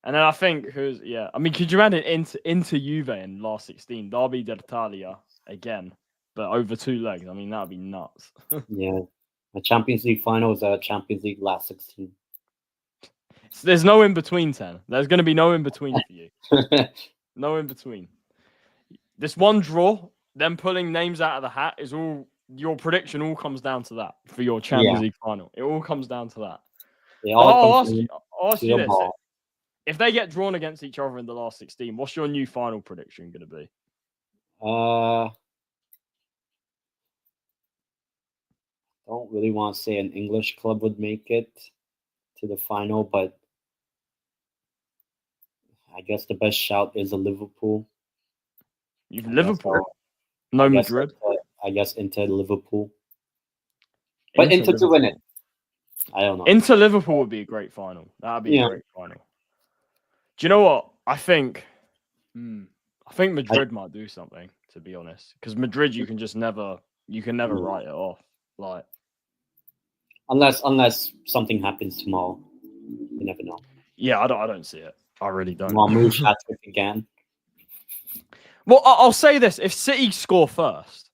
And then I think I mean, could you imagine into Juve in last 16, Derby d'Italia again, but over 2 legs? I mean, that'd be nuts. Yeah, the Champions League finals are Champions League last 16. So there's no in between 10. There's going to be no in between for you. No in between. This one draw, them pulling names out of the hat is all your prediction. All comes down to that for your Champions League final. It all comes down to that. I'll ask you this. If they get drawn against each other in the last 16, what's your new final prediction going to be? Don't really want to say an English club would make it to the final, but I guess the best shout is a Liverpool. Liverpool? No, Madrid? I guess Inter Liverpool. But Inter to win it. I don't know. Inter Liverpool would be a great final. That would be a great final. Do you know what? I think Madrid might do something, to be honest. Because Madrid, you can never write it off. Like, unless something happens tomorrow, you never know. Yeah, I don't see it. I really don't. Marmouche hat-trick again. Well, I'll say this: if City score first,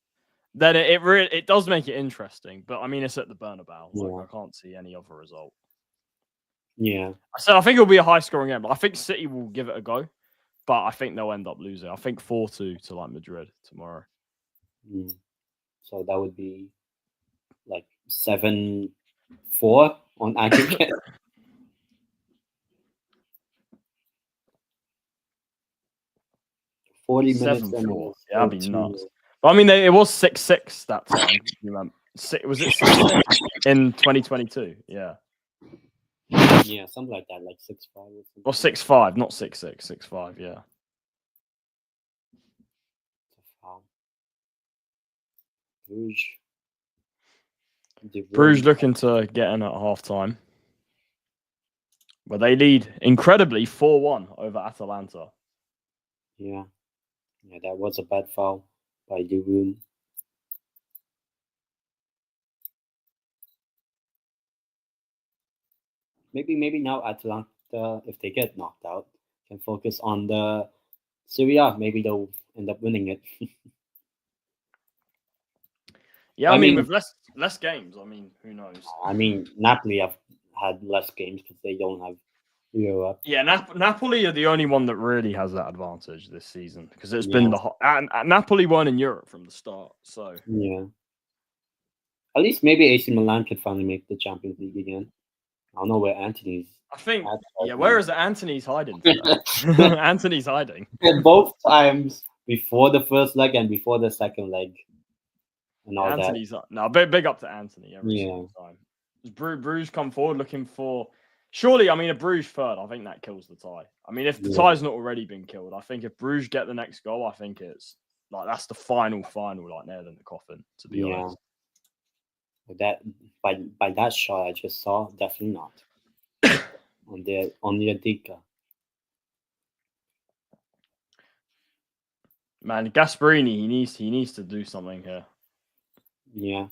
then it does make it interesting. But I mean, it's at the Bernabeu. Like, I can't see any other result. Yeah. So I think it'll be a high-scoring game. I think City will give it a go, but I think they'll end up losing. I think 4-2 to like Madrid tomorrow. So that would be like 7-4 on aggregate. 40 minutes. 7-4. Yeah, that'd be nuts. But I mean, it was 6-6 that time. You remember? Was it 6-6 in 2022? Yeah. Yeah, something like that, like 6-5 or 6-5, not 6-6, 6-5. Yeah. Brugge looking to get in at half time. But they lead incredibly 4-1 over Atalanta. Yeah. Yeah, that was a bad foul by Leroon. Maybe now Atalanta, if they get knocked out, can focus on the Serie A. Maybe they'll end up winning it. Yeah, I mean with less games, I mean, who knows? I mean, Napoli have had less games because they don't have Europe. Yeah, Napoli are the only one that really has that advantage this season because it's been and Napoli won in Europe from the start. So yeah, at least maybe AC Milan could finally make the Champions League again. I don't know where Anthony's. I think where is Anthony's hiding? Anthony's hiding. And both times before the first leg and before the second leg. And all Anthony's that. No, big up to Anthony every single time. Bruges come forward looking for. Surely, I mean, a Bruges third, I think that kills the tie. I mean, if the tie's not already been killed, I think if Bruges get the next goal, I think it's like that's the final, like nail in the coffin, to be honest. But that by that shot I just saw, definitely not. on the Dika. Man, Gasperini, he needs to do something here. Yeah.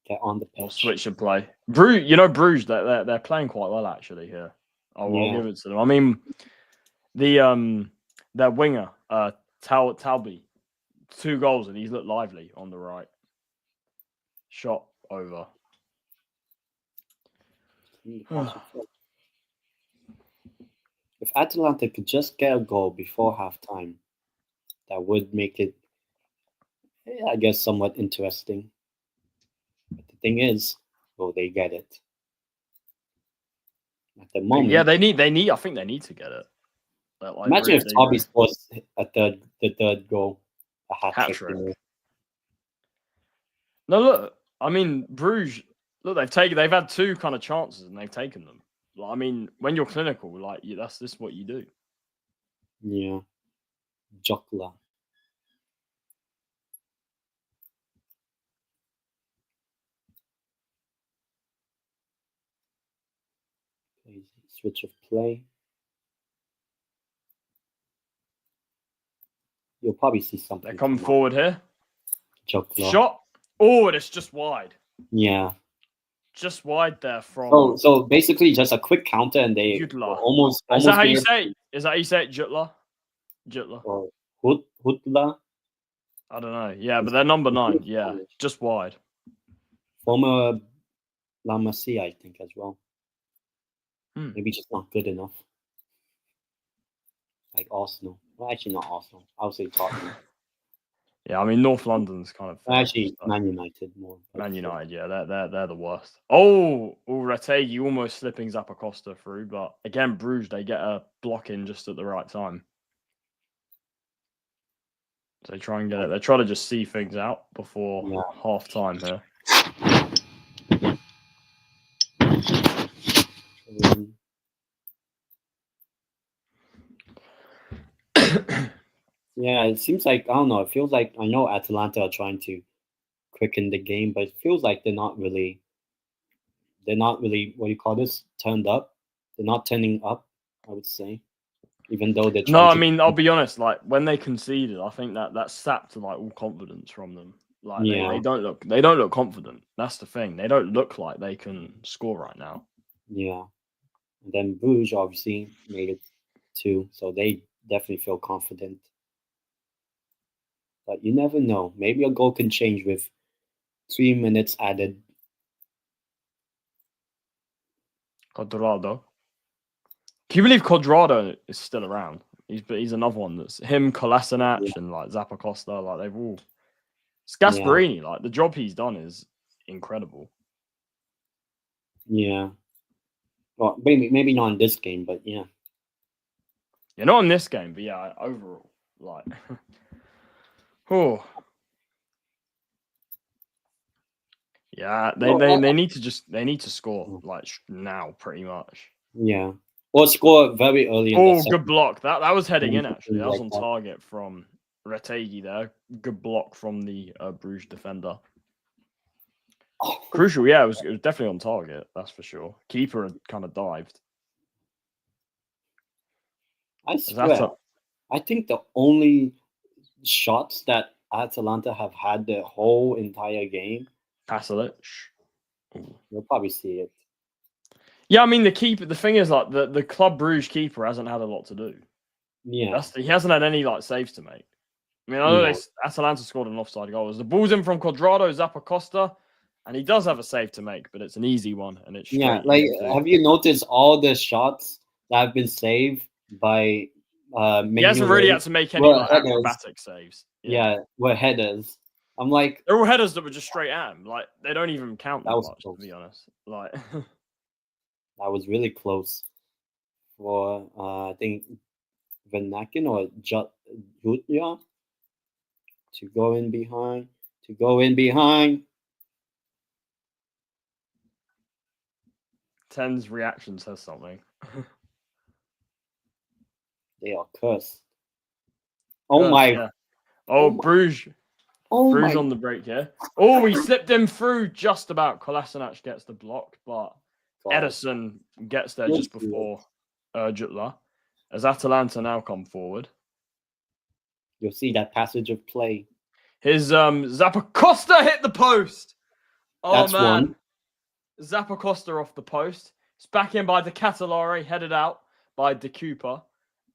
Get on the pitch. Or switch and play. Bruges, they're playing quite well actually here. I'll give it to them. I mean, their winger, Talby, 2 goals, and he's looked lively on the right. Shot over. If Atalanta could just get a goal before halftime, that would make it, I guess, somewhat interesting. But the thing is, will they get it? At the moment, yeah, they need. I think they need to get it. Like, imagine if Talby scores the third goal, a hat trick. No, look. I mean, Brugge. Look, they've had 2 kind of chances and they've taken them. Like, I mean, when you're clinical, like that's this what you do. Yeah, Jokla. Switch of play. You'll probably see something. They're coming forward here. Jokla. Shot. Oh, it's just wide. Yeah. Just wide there from. So basically, just a quick counter, and they almost. Is that how you say it? Is that how you say it, Jutla? Jutla. Or Hutla. I don't know. Yeah, but they're number 9. Yeah, just wide. Former La Masia, I think, as well. Maybe just not good enough. Like Arsenal. Well, actually, not Arsenal. I would say Tottenham. Yeah, I mean North London's kind of actually Man United more. Man United, yeah, they're the worst. Oh, Retegui almost slipping Zappacosta through, but again, Brugge, they get a block in just at the right time. So they try and get it. They try to just see things out before half time here. Yeah, it seems like, I don't know, it feels like, I know Atalanta are trying to quicken the game, but it feels like they're not really, what do you call this, turned up. They're not turning up, I would say, even though they're trying No, I mean, I'll be honest, like, when they conceded, I think that sapped, like, all confidence from them. Like, they don't look confident. That's the thing. They don't look like they can score right now. Yeah. And then Brugge obviously made it 2, so they definitely feel confident. But you never know. Maybe a goal can change with 3 minutes added. Quadrado. Can you believe Quadrado is still around? He's another one that's him, Kolasinac, and like Zappacosta. Like they've all. It's Gasparini. Like the job he's done is incredible. Yeah. Well, maybe not in this game, but yeah. Yeah, not in this game, but yeah, overall, like. Oh. Yeah, they need to score like now pretty much. Yeah. Or score very early. Oh, good block. That was heading in actually. That was on target from Retegui there. Good block from the Brugge defender. Crucial, yeah, it was definitely on target, that's for sure. Keeper had kind of dived. I swear, I think the only shots that Atalanta have had the whole entire game. Pasalic. You'll probably see it. Yeah, I mean the keeper. The thing is, like the Club Brugge keeper hasn't had a lot to do. Yeah, he hasn't had any like saves to make. I mean, I know Atalanta scored an offside goal. The ball's in from Quadrado Zappacosta, and he does have a save to make, but it's an easy one, and it's like have you noticed all the shots that have been saved by? He hasn't really had to make any acrobatic saves. Yeah, were headers. I'm like, they're all headers that were just straight at him. Like they don't even count that much, to be honest. Like that was really close for I think Vernaken or Jutlia to go in behind. Ten's reaction says something. They are cursed. Oh my! Yeah. Oh, Brugge. Brugge on the break here. Oh, he slipped him through just about. Kolasinac gets the block, but Ederson gets there just before Jutla. As Atalanta now come forward. You'll see that passage of play. His Zappacosta hit the post. Oh, that's man. One. Zappacosta off the post. It's back in by De Catalare, headed out by De Cooper.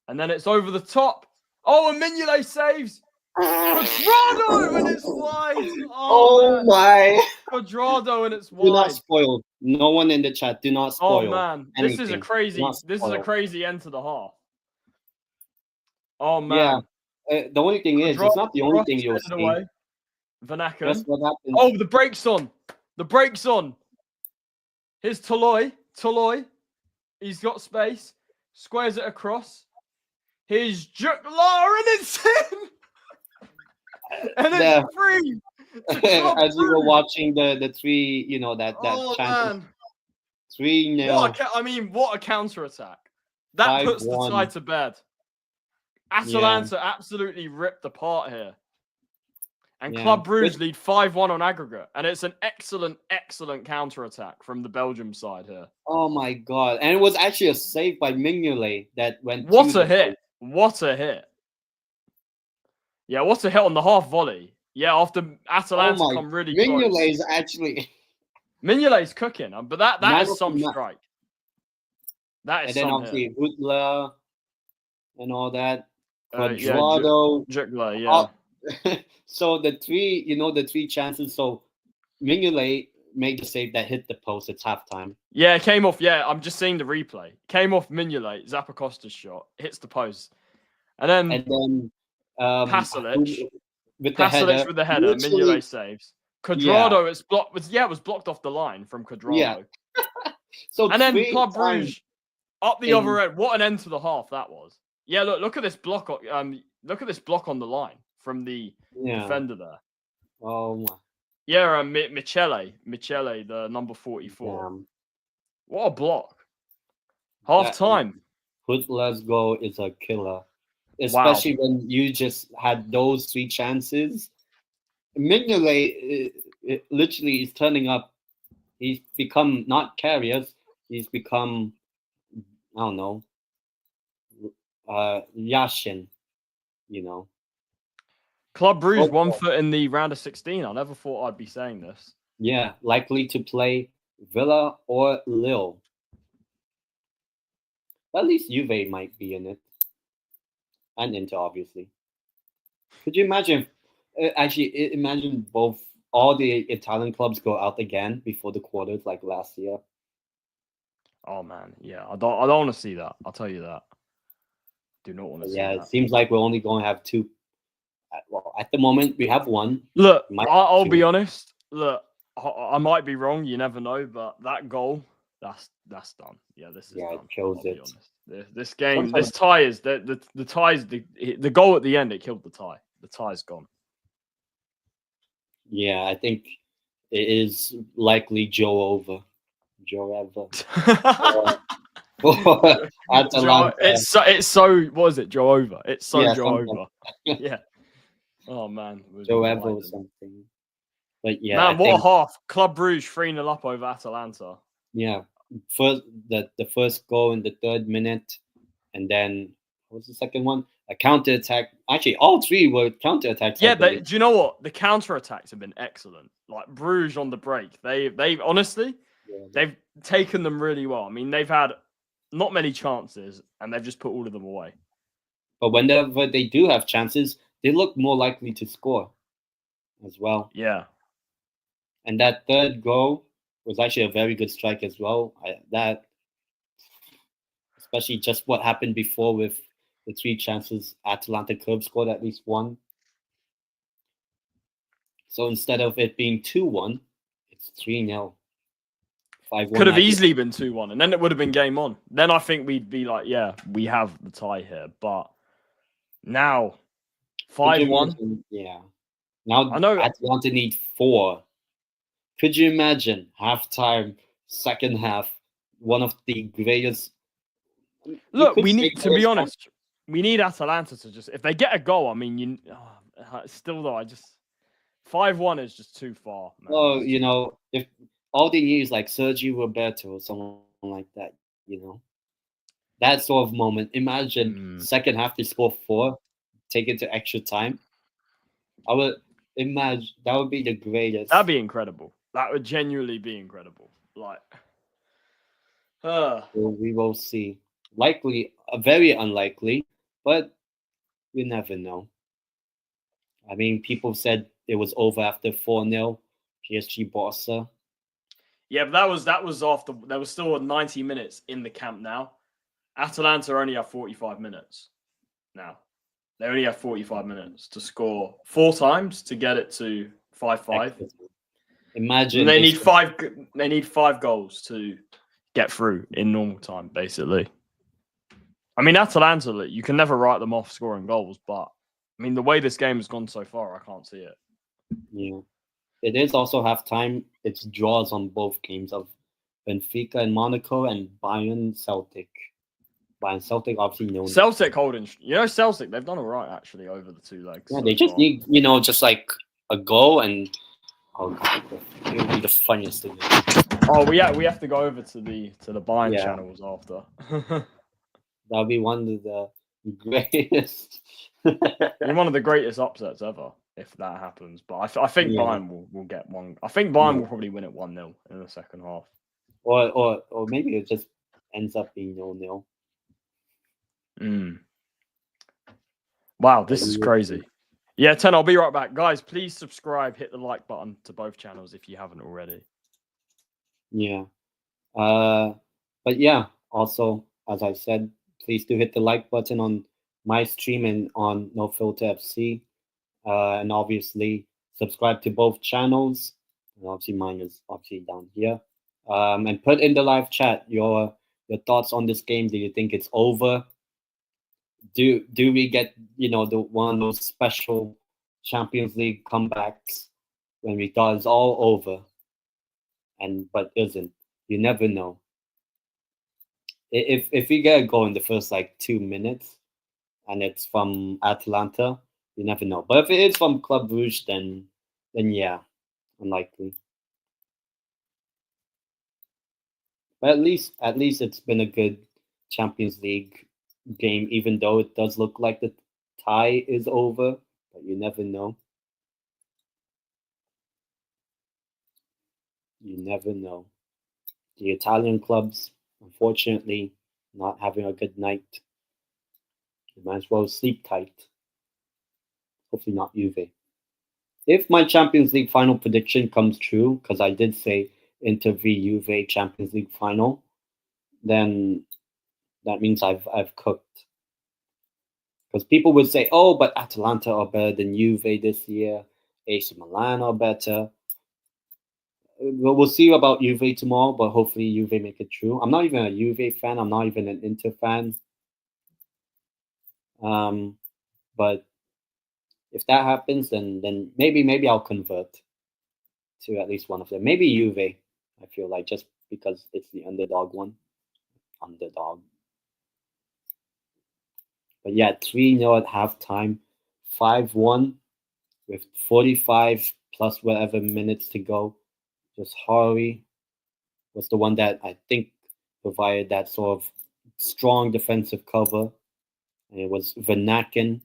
And then it's over the top Oh, and Mignolet saves. Quadrado and it's wide. Oh my! Quadrado and it's Do not wide. spoil. No one in the chat. Do not spoil. Oh man, anything. this is a crazy end to the half. Oh Yeah. man. The only thing is, it's not the only thing you'll see. Away. Vanaken. Guess what happens? Oh, the brakes on. The brakes on. Here's Toloi. Toloi. He's got space. Squares it across. Here's Jukla and it's in. And it's free. As you were watching the three, you know, that chance. 3-0. I mean, what a counter attack. That puts the tie to bed. Atalanta absolutely ripped apart here. And Club Brugge lead 5-1 on aggregate. And it's an excellent, excellent counter-attack from the Belgium side here. Oh, my God. And it was actually a save by Mignolet that went What a hit. What a hit. Yeah, what a hit on the half volley. Yeah, after Atalanta come really close. Mignolet is actually... Mignolet's cooking. But that is some strike. That is some And then obviously Hutler and all that. Quadrado. Jukla, yeah. So the three chances. So Mignolet made the save that hit the post. It's halftime. Yeah, it came off. Yeah, I'm just seeing the replay. Came off Mignolet, Zappacosta's shot, hits the post, and then Pasalic with the header. Mignolet saves. Quadrado, it's blocked. Was blocked off the line from Quadrado. Yeah. So and then Club Brugge up the other end. What an end to the half that was. Yeah, look at this block. Look at this block on the line from the defender there. Oh my. Yeah, Michele, the number 44. Damn. What a block. Half time. Hutler's goal is a killer. Especially when you just had those three chances. Mignolet literally is turning up. He's become not Karius. He's become, I don't know, Yashin, you know. Club Brugge 1 foot in the round of 16. I never thought I'd be saying this. Yeah, likely to play Villa or Lille. At least Juve might be in it. And Inter, obviously. Could you imagine? Imagine all the Italian clubs go out again before the quarters like last year. Oh man, yeah, I don't want to see that. I'll tell you that. Do not want to see that. Yeah, it seems like we're only going to have two. Well, at the moment we have one. Look, I'll be honest. Look, I might be wrong. You never know, but that goal, that's done. Yeah, this is done. It kills it. This game, this tie is the ties. The goal at the end, it killed the tie. The tie's gone. Yeah, I think it is likely Joe over. Atalanta. It's so what is it? Joe over. It's so Joe over. Yeah. Oh man. Joe Ever or something. But yeah. Man, what a half. Club Brugge 3-0 up over Atalanta. Yeah. First the first goal in the 3rd minute, and then what was the second one? A counter attack. Actually, all three were counter attacks. Yeah, do you know what? The counter attacks have been excellent. Like Bruges on the break. They've honestly they've taken them really well. I mean, they've had not many chances and they've just put all of them away. But whenever they do have chances, they look more likely to score as well. Yeah. And that 3rd goal was actually a very good strike as well. Especially just what happened before with the 3 chances, Atalanta could have scored at least one. So instead of it being 2-1, it's 3-0. 5-1. Could have easily been 2-1, and then it would have been game on. Then I think we'd be like, yeah, we have the tie here. But now, 5-1. Yeah. Now I know Atalanta need 4. Could you imagine halftime, second half, one of the greatest? Look, we need to be honest. We need Atalanta to just, if they get a goal, I mean, still though, 5-1 is just too far. Man. Oh, you know, if all they need is like Sergio Roberto or someone like that, you know, that sort of moment. Imagine second half they score 4, take it to extra time. I would imagine that would be the greatest. That'd be incredible. That would genuinely be incredible. Like, we will see. Likely, very unlikely, but You never know. I mean, people said it was over after 4-0 PSG Barca. Yeah, but that was after there was still 90 minutes in the camp now. Atalanta only have 45 minutes now. They only have 45 minutes to score 4 times to get it to 5-5. Imagine and they need 5. They need 5 goals to get through in normal time, basically. I mean, Atalanta, you can never write them off scoring goals, but I mean, the way this game has gone so far, I can't see it. Yeah. It is also halftime. It's draws on both games of Benfica and Monaco and Bayern Celtic. Bayern Celtic obviously known. Celtic holding, Celtic, they've done all right actually over the 2 legs. Yeah, they just need, just like a goal and it would be the funniest thing. Oh, we have to go over to the Bayern channels after. That'll be one of the greatest. One of the greatest upsets ever if that happens. But I think Bayern will get one. I think Bayern will probably win it 1-0 in the second half. Or maybe it just ends up being 0-0. Wow, this is crazy. Yeah, 10, I'll be right back. Guys, please subscribe, hit the like button to both channels if you haven't already. Yeah. But yeah, also, as I said, please do hit the like button on my stream and on No Filter FC. And obviously, subscribe to both channels. And obviously, mine is obviously down here. And put in the live chat your thoughts on this game. Do you think it's over? Do we get the one of those special Champions League comebacks when we thought it's all over, but isn't? You never know. If we get a goal in the first 2 minutes, and it's from Atalanta, you never know. But if it is from Club Brugge, then yeah, unlikely. But at least it's been a good Champions League game, even though it does look like the tie is over, but you never know. You never know. The Italian clubs, unfortunately, not having a good night. You might as well sleep tight. Hopefully not Juve. If my Champions League final prediction comes true, because I did say Inter v Juve Champions League final, then that means I've cooked. Because people would say, oh, but Atalanta are better than Juve this year. AC Milan are better. We'll see about Juve tomorrow, but hopefully Juve make it true. I'm not even a Juve fan. I'm not even an Inter fan. But if that happens, then maybe I'll convert to at least one of them. Maybe Juve, I feel like, just because it's the underdog one. Underdog. But yeah, 3-0 at halftime, 5-1 with 45 plus whatever minutes to go. Just Hari was the one that I think provided that sort of strong defensive cover. And it was Vanaken.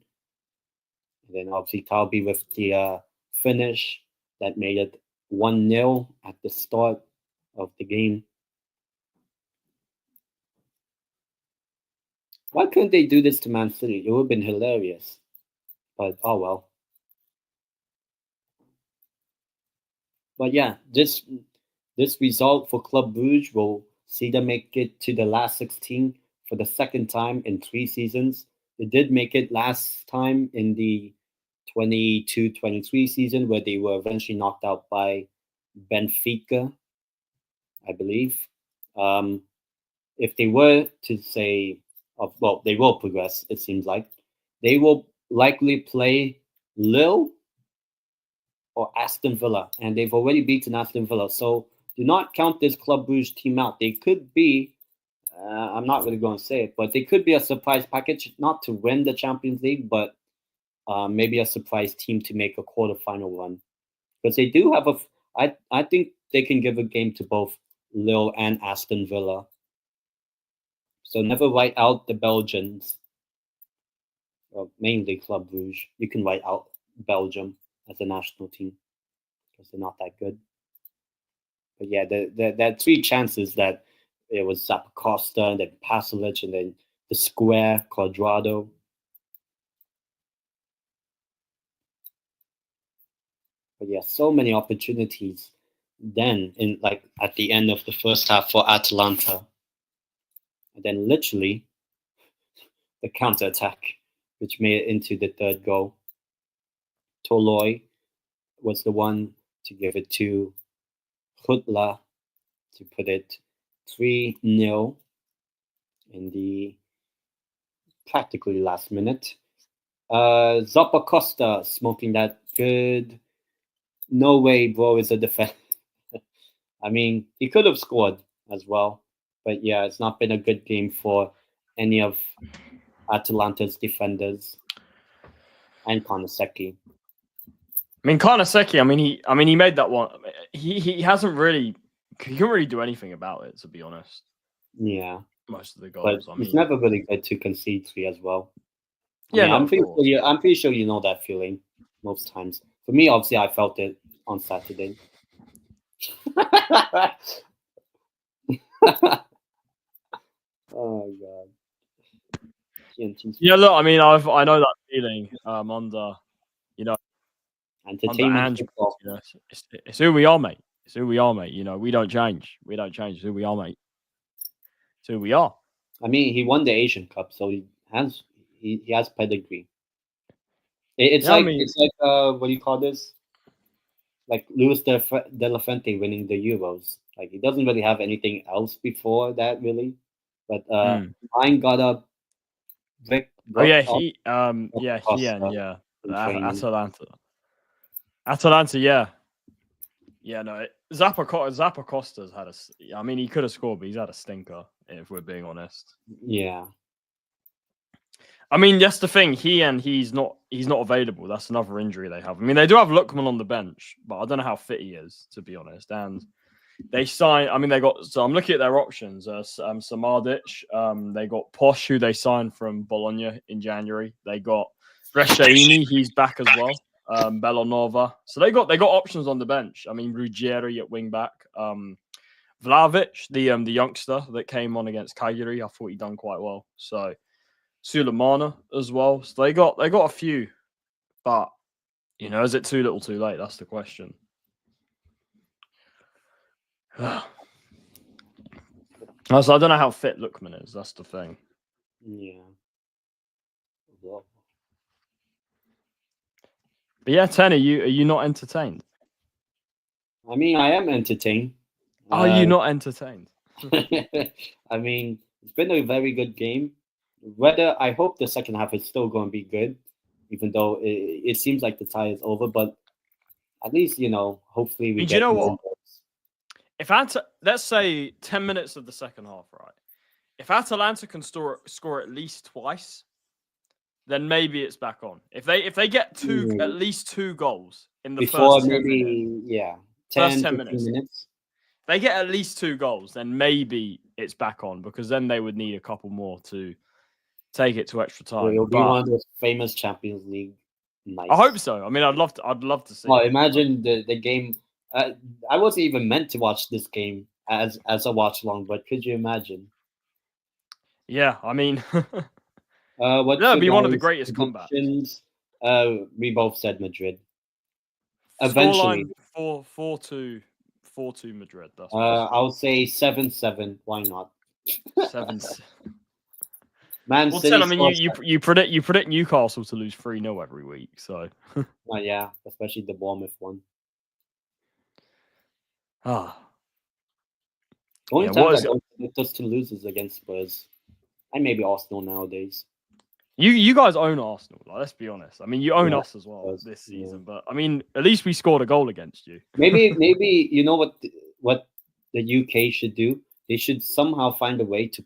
And then obviously Talbi with the finish that made it 1-0 at the start of the game. Why couldn't they do this to Man City? It would have been hilarious. But oh well. But yeah, this result for Club Brugge will see them make it to the last 16 for the second time in 3 seasons. They did make it last time in the 22-23 season, where they were eventually knocked out by Benfica, I believe. If they were to say, well, they will progress, it seems like. They will likely play Lille or Aston Villa, and they've already beaten Aston Villa. So do not count this Club Brugge team out. They could be, I'm not really going to say it, but they could be a surprise package, not to win the Champions League, but maybe a surprise team to make a quarterfinal run. Because they do have I think they can give a game to both Lille and Aston Villa. So never write out the Belgians, well, mainly Club Brugge. You can write out Belgium as a national team because they're not that good. But yeah, there are 3 chances that it was Zappacosta, and then Pasalic, and then the square Quadrado. But yeah, so many opportunities then in like at the end of the first half for Atalanta. And then literally the counter attack, which made it into the third goal. Toloi was the one to give it to Hutla to put it 3-0 in the practically last minute. Zappacosta smoking that good. No way, bro, is a defense. I mean, he could have scored as well. But yeah, it's not been a good game for any of Atalanta's defenders. And Konoseki. I mean, Karnaseki, he made that one. He hasn't really, he can't really do anything about it, to be honest. Yeah. Most of the goals. But it's never really good to concede 3 as well. I'm pretty sure you know that feeling most times. For me, obviously, I felt it on Saturday. Oh god. Yeah, look, I mean, I know that feeling under, you know, entertainment. You know, it's who we are, mate. It's who we are, mate. You know, we don't change. We don't change. It's who we are, mate. It's who we are. I mean, he won the Asian Cup, so he has pedigree. It's like what do you call this? Like Luis de la Fuente winning the Euros. Like he doesn't really have anything else before that, really. But mine got a Atalanta, yeah. Yeah, no, Zappacosta's had a. I mean, he could have scored, but he's had a stinker. If we're being honest. Yeah. I mean, that's the thing. He's not available. That's another injury they have. I mean, they do have Lookman on the bench, but I don't know how fit he is, to be honest. And they signed. I mean, they got. So I'm looking at their options. Samardic. They got Posh, who they signed from Bologna in January. They got Bresciani. He's back as well. Bellanova. So they got options on the bench. I mean, Ruggieri at wing back. Vlahovic, the youngster that came on against Cagliari. I thought he done quite well. So Sulemana as well. So they got a few, but you know, is it too little, too late? That's the question. So I don't know how fit Lookman is. That's the thing. Yeah. Well. But yeah, Ten, are you not entertained? I mean, I am entertained. Are you not entertained? I mean, it's been a very good game. Whether I hope the second half is still going to be good, even though it seems like the tie is over. But at least, you know, hopefully we get. You know what? If let's say 10 minutes of the second half, right? If Atalanta can score at least twice, then maybe it's back on. If they get at least 2 goals in the first 10 minutes, 10 minutes. If they get at least 2 goals, then maybe it's back on, because then they would need a couple more to take it to extra time. It'll be one of those famous Champions League nights. I hope so. I mean, I'd love to see. Well, imagine the game. I wasn't even meant to watch this game as a watch along, but could you imagine? Yeah, I mean, that'd be one of the greatest comebacks. We both said Madrid. Eventually, 4-2 Madrid. That's I'll say 7-7. Why not? 7. Man City. I mean, you predict Newcastle to lose 3-0 every week, so. Yeah, especially the Bournemouth one. Only time I predict us to lose is against Spurs, and maybe Arsenal nowadays. You guys own Arsenal. Like, let's be honest. I mean, you own us as well this season, but I mean, at least we scored a goal against you. maybe you know what the UK should do? They should somehow find a way to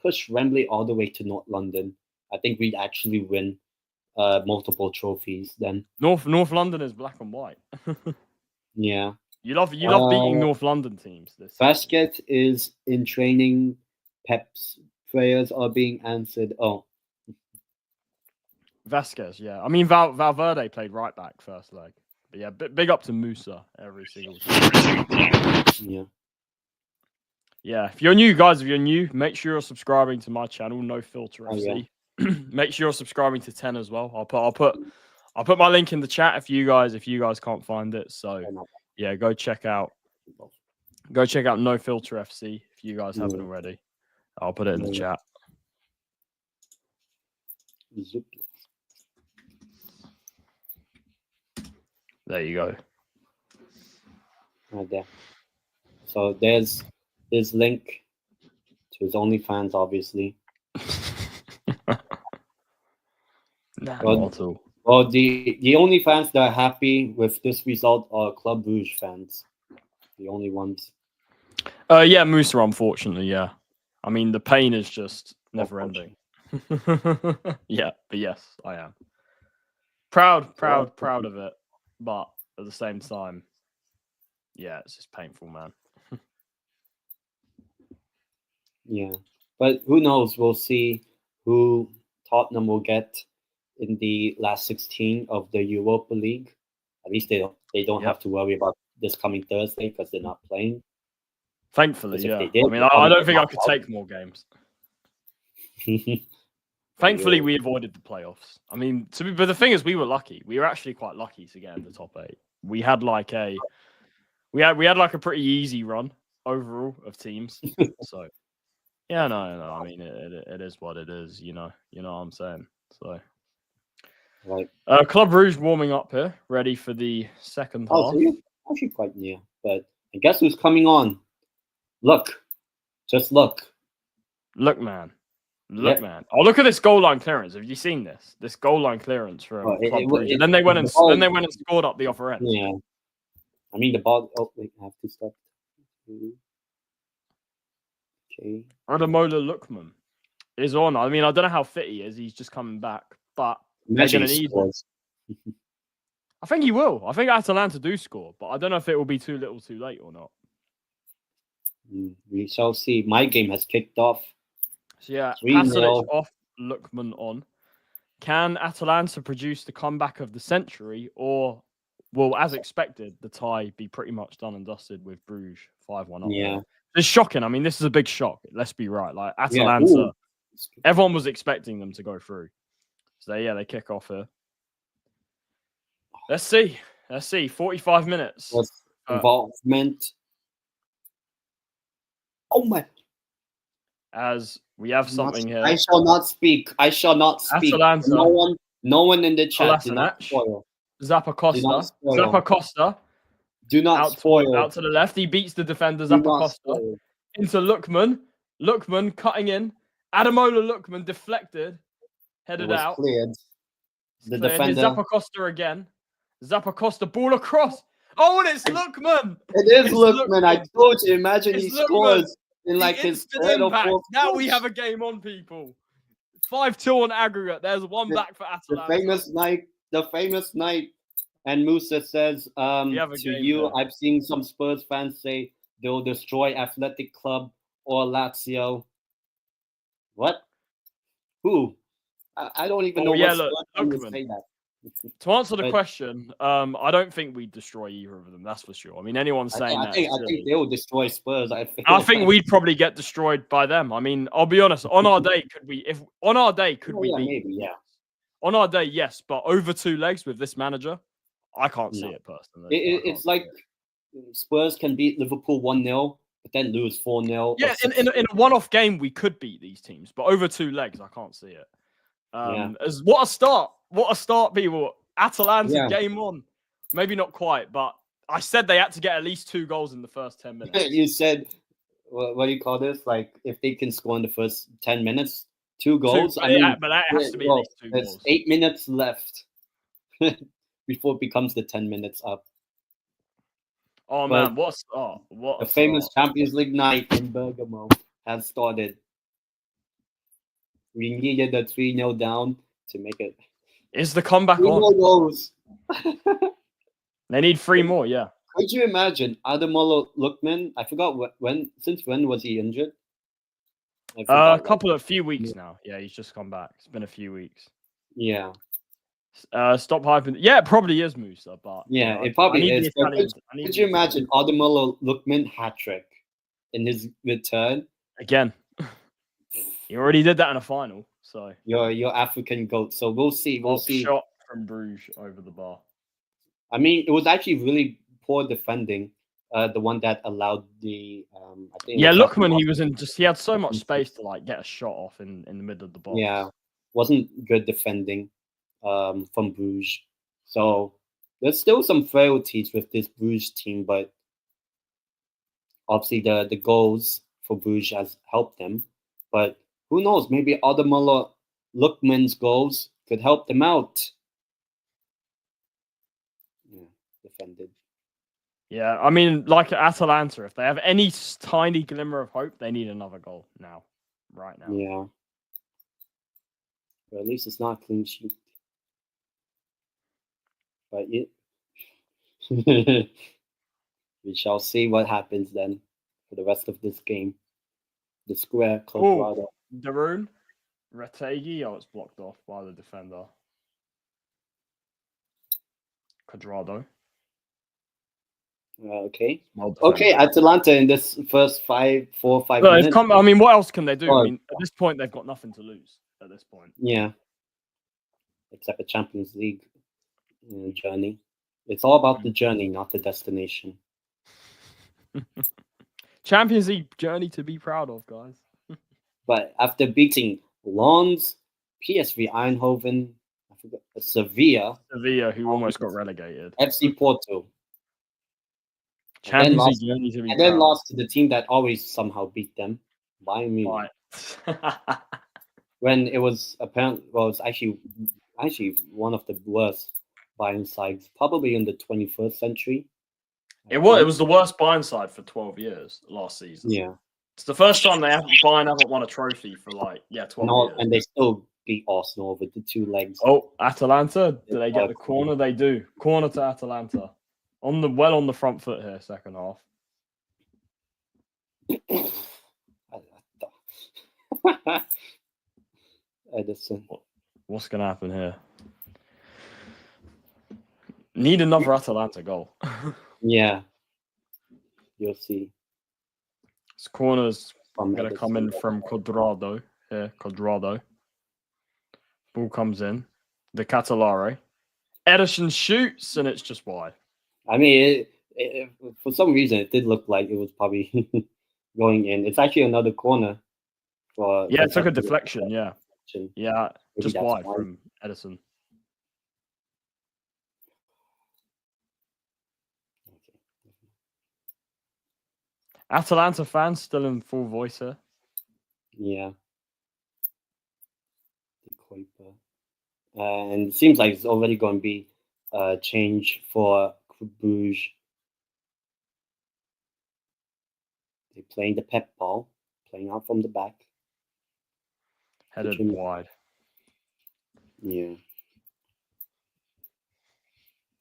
push Wembley all the way to North London. I think we'd actually win multiple trophies then. North London is black and white. Yeah. You love beating North London teams. Basket is in training. Pep's prayers are being answered. Oh. Vasquez, yeah. I mean, Valverde played right back first leg. But yeah, big up to Musa every single time. Yeah. Yeah, if you're new, make sure you're subscribing to my channel, No Filter FC. Make sure you're subscribing to 10 as well. I'll put my link in the chat if you guys can't find it. So yeah, go check out No Filter FC if you guys haven't already. I'll put it in the chat. There you go. Right there. So there's his link to his OnlyFans, obviously. Not at all. Well, the only fans that are happy with this result are Club Brugge fans. The only ones. Yeah, Musa, unfortunately, yeah. I mean, the pain is just never ending. Yeah, but yes, I am. Proud of it. But at the same time, yeah, it's just painful, man. Yeah. But who knows? We'll see who Tottenham will get in the last 16 of the Europa League. At least they don't have to worry about this coming Thursday because they're not playing. Thankfully, yeah. I mean, I don't think I could take more games. Thankfully, we avoided the playoffs. I mean, but the thing is, we were lucky. We were actually quite lucky to get in the top 8. We had like a pretty easy run overall of teams. So yeah, no. I mean, it is what it is. You know what I'm saying. So. Right. Club Brugge warming up here, ready for the second half. So you're actually quite near, but I guess who's coming on? Look, just look. Look, man. Man. Oh, look at this goal line clearance. Have you seen this? This goal line clearance from Club Brugge. And then they went and scored up the upper end. Yeah. I mean the ball. Oh, wait, I have to stop. Okay. Ademola Lookman is on. I mean, I don't know how fit he is. He's just coming back, but they're going to need him. I think he will. I think Atalanta do score, but I don't know if it will be too little too late or not. We shall see. My game has kicked off. So yeah, Pasalic off, Lookman on. Can Atalanta produce the comeback of the century, or will, as expected, the tie be pretty much done and dusted with Bruges 5-1 up? Yeah. It's shocking. I mean, this is a big shock. Let's be right. Like Atalanta, everyone was expecting them to go through. So they kick off here. Let's see. 45 minutes. Involvement. Oh my! As we have something here. I shall not speak. Atalanta. No one in the chat. Do not spoil. Zappacosta. Do not spoil. Out to the left. He beats the defender, Zappacosta. Into Lookman. Lookman cutting in. Ademola Lookman deflected. Headed out. Cleared. The defender. Zappacosta again. Zappacosta ball across. Oh, and it's Lookman. It is Lookman. I told you. Imagine he scores in like his third or fourth. Now we have a game on, people. 5-2 on aggregate. There's one back for Atalanta. The famous night. And Musa says to you, there. I've seen some Spurs fans say they'll destroy Athletic Club or Lazio. What? Who? I don't even know what Spurs fans would say that. To answer the question, I don't think we'd destroy either of them. That's for sure. I mean, anyone saying I think they will destroy Spurs. I think we'd probably get destroyed by them. I mean, I'll be honest. On our day, could we? On our day, On our day, yes. But over 2 legs with this manager, I can't see it personally. It's like Spurs can beat Liverpool 1-0, but then lose 4-0. Yeah, in a one-off game, we could beat these teams, but over 2 legs, I can't see it. What a start! What a start, people. Atalanta game on. Maybe not quite, but I said they had to get at least 2 goals in the first 10 minutes. You said, what do you call this? Like, if they can score in the first 10 minutes, 2 goals. But that has to be at least 2 goals. There's 8 minutes left before it becomes the 10 minutes up. Oh, man, what a start. The famous Champions League night in Bergamo has started. We needed a 3-0 down to make it. Is the comeback 3 more goals. They need 3 more, yeah. Could you imagine Ademola Lookman? I forgot since when was he injured? A few weeks now. Yeah, he's just come back. It's been a few weeks. Yeah. Stop hyping. Yeah, it probably is Musa, but yeah, it probably is. Could you imagine Ademola Lookman hat-trick in his return? Again. He already did that in a final. So your African goat. So we'll see. Shot from Brugge over the bar. I mean, it was actually really poor defending. The one that allowed the I think. Yeah, Lookman, he had so much space to like get a shot off in the middle of the box. Yeah, wasn't good defending from Bruges. So there's still some frailties with this Bruges team, but obviously the goals for Bruges has helped them. But who knows? Maybe Ademola Lookman's goals could help them out. Yeah, defended. Yeah, I mean, like Atalanta, if they have any tiny glimmer of hope, they need another goal now, right now. Yeah. But at least it's not a clean sheet. But it, we shall see what happens then for the rest of this game. The square quadrado. Darun, Retegi. Oh, it's blocked off by the defender. Quadrado. Okay. Okay, Atalanta in this first 4 or 5 minutes. I mean, what else can they do? I mean, at this point, they've got nothing to lose. At this point. Yeah. Except a Champions League journey. It's all about the journey, not the destination. Champions League journey to be proud of, guys. But after beating Lens, PSV Eindhoven, I forgot, Sevilla, who almost got relegated, FC Porto, Champions League journey to be proud. And then lost to the team that always somehow beat them, Bayern Munich. When it was apparent, well, it's actually one of the worst Bayern sides, probably in the 21st century. It was the worst Bayern side for 12 years last season. Yeah. It's the first time Bayern haven't won a trophy for 12 years. And they still beat Arsenal with the 2 legs. Oh, Atalanta, do they get the corner? They do. Corner to Atalanta. On the front foot here, second half. Edison. What's going to happen here? Need another Atalanta goal. Yeah. You'll see. This corner's going to come in from Quadrado. Here, Quadrado. Ball comes in. The Catalare. Edison shoots, and it's just wide. I mean, for some reason, it did look like it was probably going in. It's actually another corner. It took a deflection, yeah. Yeah, Maybe just wide from Edison. Atalanta fans still in full voice here. Yeah. And it seems like it's already going to be a change for Bruges. They're playing the pep ball, playing out from the back. Headed wide. Yeah.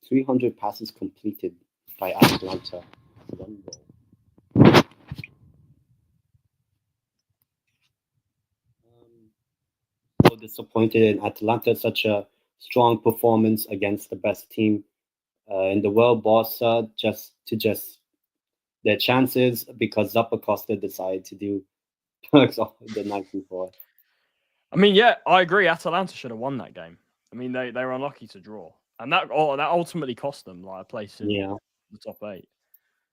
300 passes completed by Atalanta. 1 goal. So disappointed in Atalanta. Such a strong performance against the best team in the world. Barca just their chances because Zappacosta decided to do perks of the night before. I mean, yeah, I agree. Atalanta should have won that game. I mean, they were unlucky to draw, and that ultimately cost them like a place in the top 8.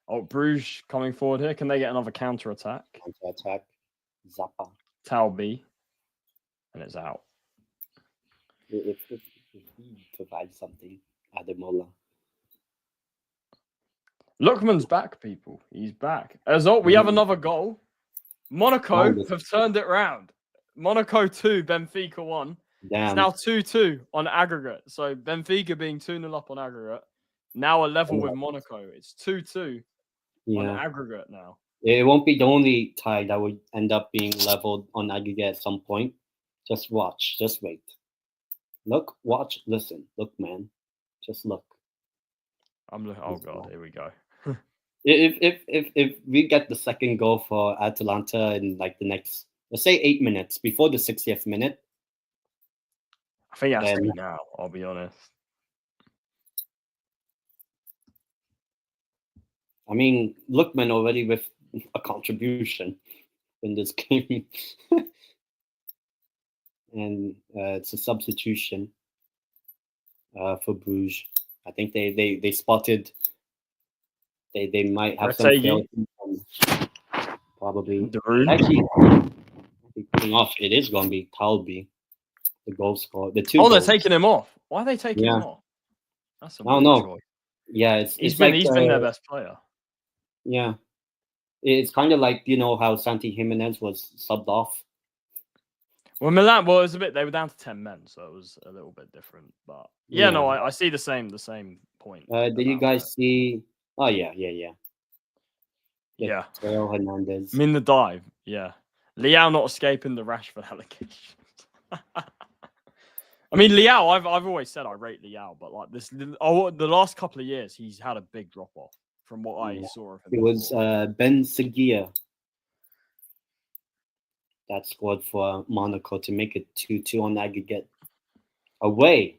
Oh, Bruges coming forward here. Can they get another counter attack? Zappa. Talbi, and it's out. If he provides something, Ademola. Lookman's back, people. He's back. We have another goal. Monaco have turned it round. Monaco 2, Benfica 1. Damn. It's now 2-2 on aggregate. So Benfica being 2-0 up on aggregate. Now a level with Monaco. It's 2-2 on aggregate now. It won't be the only tie that would end up being leveled on aggregate at some point. Just watch. Just wait. Look, watch, listen. Look, man. Just look. I'm looking. Oh, God. Here we go. If we get the second goal for Atalanta in like the next, let's say 8 minutes before the 60th minute, I think it has to be now. I'll be honest. I mean, Lookman already with a contribution in this game, and it's a substitution. for Bruges. I think they spotted they might have some Retegi. failure. Probably. De Bruyne. Actually, putting off, it is going to be Talby, the goal scorer. The two Oh, they're goals. taking him off. Why are they taking him off? That's a weird choice. Yeah, he's been their best player. Yeah. It's kind of like, how Santi Jimenez was subbed off. Well, Milan, it was they were down to 10 men, so it was a little bit different. But no, I see the same point. Did you guys see? Oh, yeah. Yeah. Teo Hernandez. I mean, the dive, yeah. Leao not escaping the Rashford allegation. I mean, Leao, I've always said I rate Leao, but like the last couple of years, he's had a big drop off from what I saw of him. It was Ben Seguia that scored for Monaco to make it 2-2 on aggregate away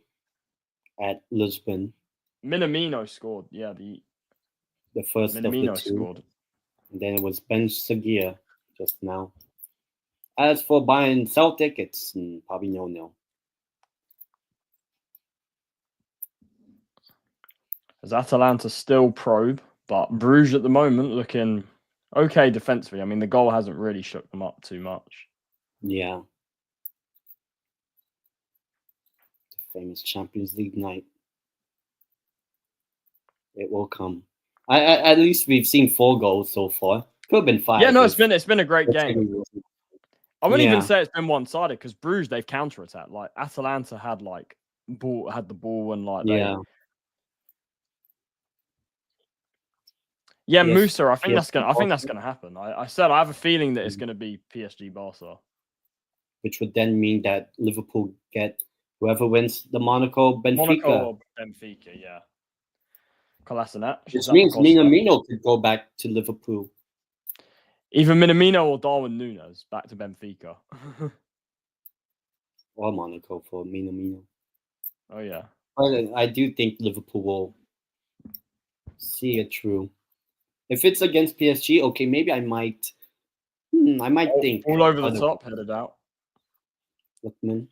at Lisbon. Minamino scored, yeah. The first Minamino of the two. scored. And then it was Ben Seguia just now. As for Bayern Celtic, it's probably 0-0. As Atalanta still probe, but Bruges at the moment looking okay defensively. I mean, the goal hasn't really shook them up too much. Yeah. The famous Champions League night. It will come. At least we've seen 4 goals so far. Could have been 5. Yeah, no, it's been a great game. I wouldn't even say it's been one-sided because Bruges, they've counter-attacked. Like Atalanta had the ball and like Yeah, Musa. I think that's gonna happen. I said I have a feeling that it's gonna be PSG Barca, which would then mean that Liverpool get whoever wins the Monaco or Benfica, yeah. Kolasinac. Which means Minamino could go back to Liverpool. Either Minamino or Darwin Núñez back to Benfica. Or Monaco for Minamino. Oh yeah. I do think Liverpool will see it through. If it's against PSG, okay, maybe I might think. All over the top, headed out. Lookman.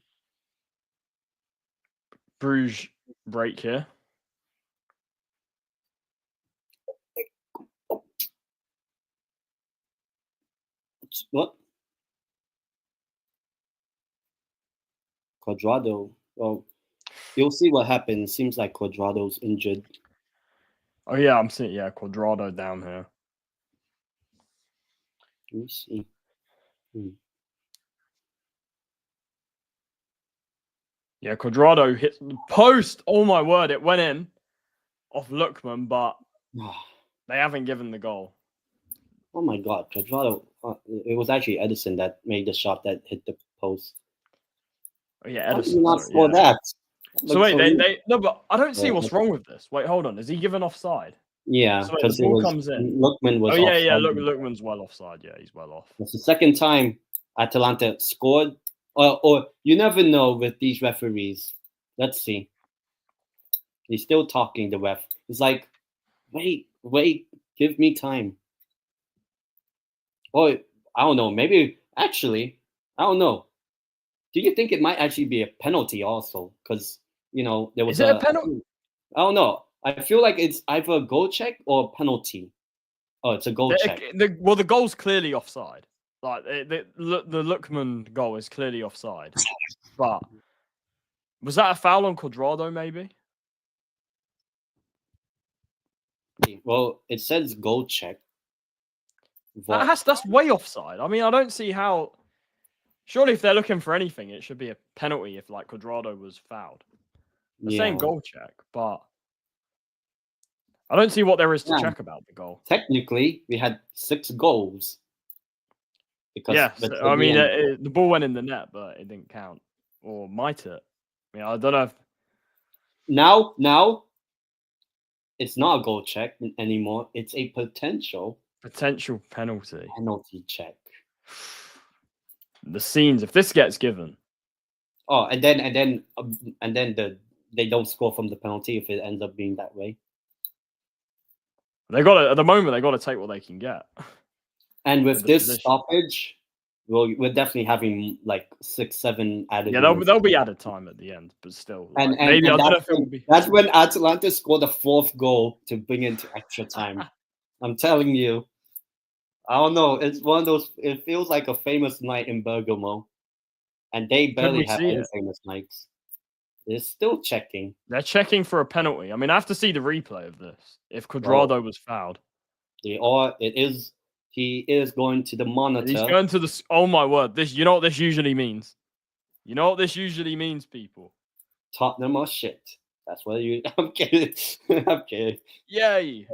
Bruges break here. What? Cuadrado. Well, you'll see what happens. Seems like Cuadrado's injured. Oh yeah, I'm seeing Cuadrado down here. Let me see. Yeah, Cuadrado hit the post. Oh my word, it went in off Lookman, but they haven't given the goal. Oh my God, Cuadrado! It was actually Edison that made the shot that hit the post. Oh yeah, Edison. Not for that. So wait, they no, but I don't see what's wrong with this. Wait, hold on. Is he given offside? Yeah, because the ball comes in. Lookman was. Oh yeah. Lookman's well offside. Yeah, he's well off. It's the second time Atalanta scored, or you never know with these referees. Let's see. He's still talking. The ref. He's like, wait, give me time. Or I don't know. Maybe actually, I don't know. Do you think it might actually be a penalty also? Because there was a penalty. I don't know. I feel like it's either a goal check or a penalty. Oh, it's a goal check. The goal's clearly offside. Like the Lookman goal is clearly offside. But was that a foul on Cuadrado? Maybe. Well, it says goal check. That's way offside. I mean, I don't see how. Surely, if they're looking for anything, it should be a penalty if like Cuadrado was fouled. They're saying goal check, but I don't see what there is to check about the goal. Technically, we had 6 goals. Because the ball went in the net, but it didn't count. Or might it? I mean, I don't know if... Now, it's not a goal check anymore. It's a potential penalty. Penalty check. The scenes, if this gets given. Oh, and then they don't score from the penalty if it ends up being that way. At the moment, they got to take what they can get. And with this stoppage, we're definitely having like 6, 7 added. Yeah, minutes. there'll be added time at the end, but still, like, And maybe I don't know that's if it will be. that's when Atalanta scored the 4th goal to bring it to extra time. I'm telling you. I don't know. It's one of those. It feels like a famous night in Bergamo, and they Could barely we have see any it? famous nights. They're still checking. They're checking for a penalty. I mean, I have to see the replay of this. If Cuadrado was fouled, They are. It is. He is going to the and he's monitor. going to the. Oh my word! This. You know what this usually means. You know what this usually means, people. Tottenham are shit. That's what you. I'm kidding. I'm kidding. Yay!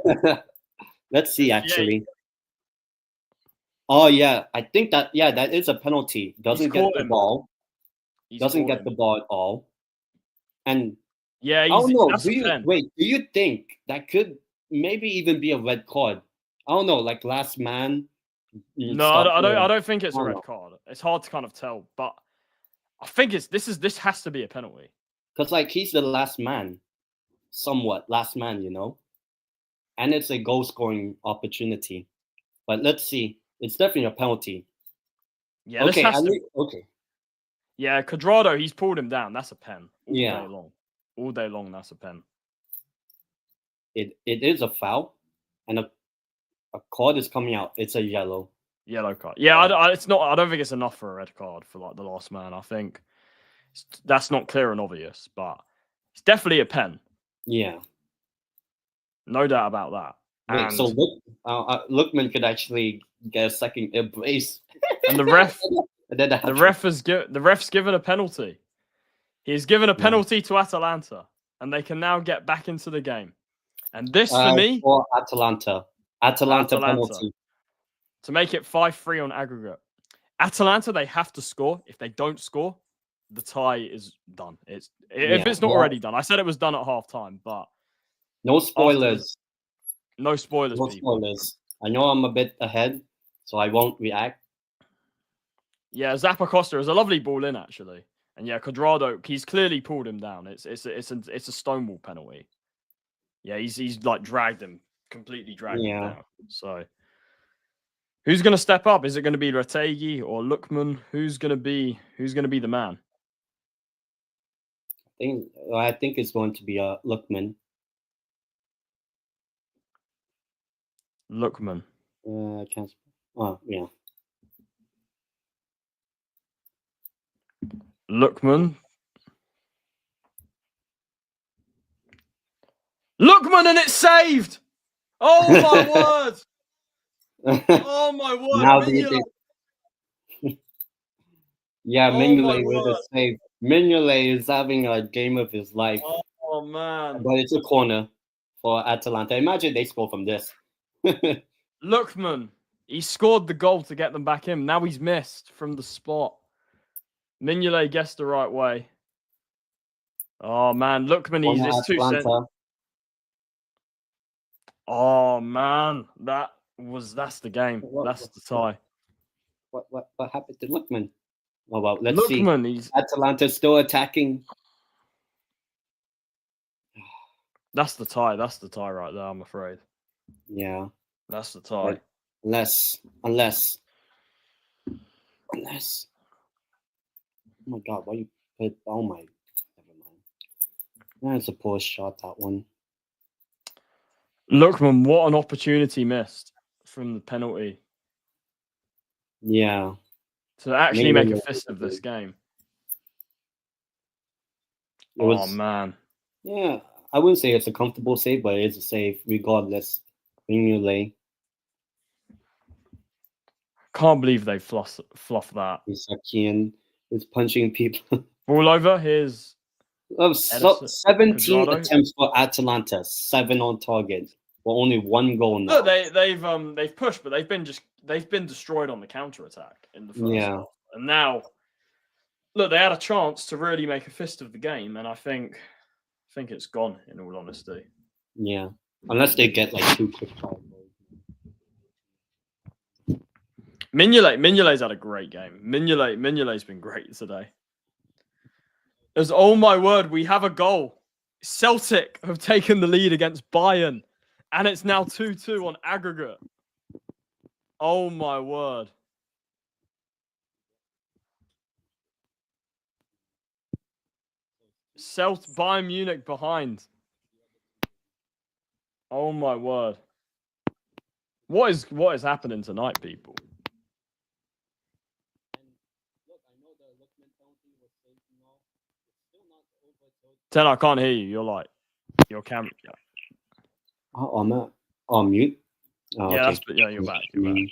Let's see. Yay. Actually. Oh yeah, I think that that is a penalty. Doesn't get the ball. Doesn't get the ball at all. And yeah, I don't know. that's a pen. Do you think that could maybe even be a red card? I don't know, like last man. No, I don't think it's a red card. It's hard to kind of tell, but I think this has to be a penalty. Because like he's the last man, somewhat last man, you know, and it's a goal scoring opportunity. But let's see. It's definitely a penalty. Yeah, okay, okay. Yeah, Cuadrado, he's pulled him down. That's a pen. All day long, that's a pen. It is a foul, and a card is coming out. It's a yellow card. Yeah, it's not. I don't think it's enough for a red card for like the last man. I think that's not clear and obvious, but it's definitely a pen. Yeah, no doubt about that. Wait, so Lookman could actually get a second brace, and the ref, the ref's given a penalty. He's given a penalty to Atalanta, and they can now get back into the game. And this, for me, for Atalanta penalty to make it 5-3 on aggregate. Atalanta, they have to score. If they don't score, the tie is done. If it's not already done. I said it was done at halftime, but no spoilers. No spoilers. No spoilers. I know I'm a bit ahead, so I won't react. Yeah, Zappacosta is a lovely ball in actually, and yeah, Cuadrado, he's clearly pulled him down. It's a stonewall penalty. Yeah, he's like completely dragged him down. So, who's going to step up? Is it going to be Retegui or Lookman? Who's going to be the man? I think it's going to be Lookman. Lookman. I can't. Oh yeah. Lookman, and it's saved. Oh my word! Oh my word! Now yeah, Mignolet with a save. Mignolet is having a game of his life. Oh man! But it's a corner for Atalanta. Imagine they score from this. Lookman, he scored the goal to get them back in. Now he's missed from the spot. Mignolet guessed the right way. Oh man, Lookman, he's 2 cents. Oh man, that's the game. That's the tie. What happened to Lookman? Oh well, let's Lookman, see. Atalanta's still attacking. That's the tie. That's the tie right there, I'm afraid. Yeah. That's the tie. Unless. Oh my god, why you put never mind. That's a poor shot, that one. Lookman, what an opportunity missed from the penalty. Yeah. To actually make a fist of this game. Oh man. Yeah. I wouldn't say it's a comfortable save, but it is a save regardless. Mignolet. Can't believe they fluffed that. Isakian is punching people. Ball over. Here's 17 Cuadrado. attempts for Atalanta, 7 on target, but only 1 goal now. No, they've pushed, but they've been destroyed on the counter attack in the first half. And now, look, they had a chance to really make a fist of the game, and I think it's gone. In all honesty. Yeah, unless they get like 2 quick goals. Mignolet's had a great game. Mignolet's been great today. Oh my word, we have a goal. Celtic have taken the lead against Bayern, and it's now 2-2 on aggregate. Oh my word. Bayern Munich behind. Oh my word! What is happening tonight, people? Ten, I can't hear you. You're like your camera. Yeah. Oh, I'm on mute. Oh, Yeah, okay. you're back. You're back.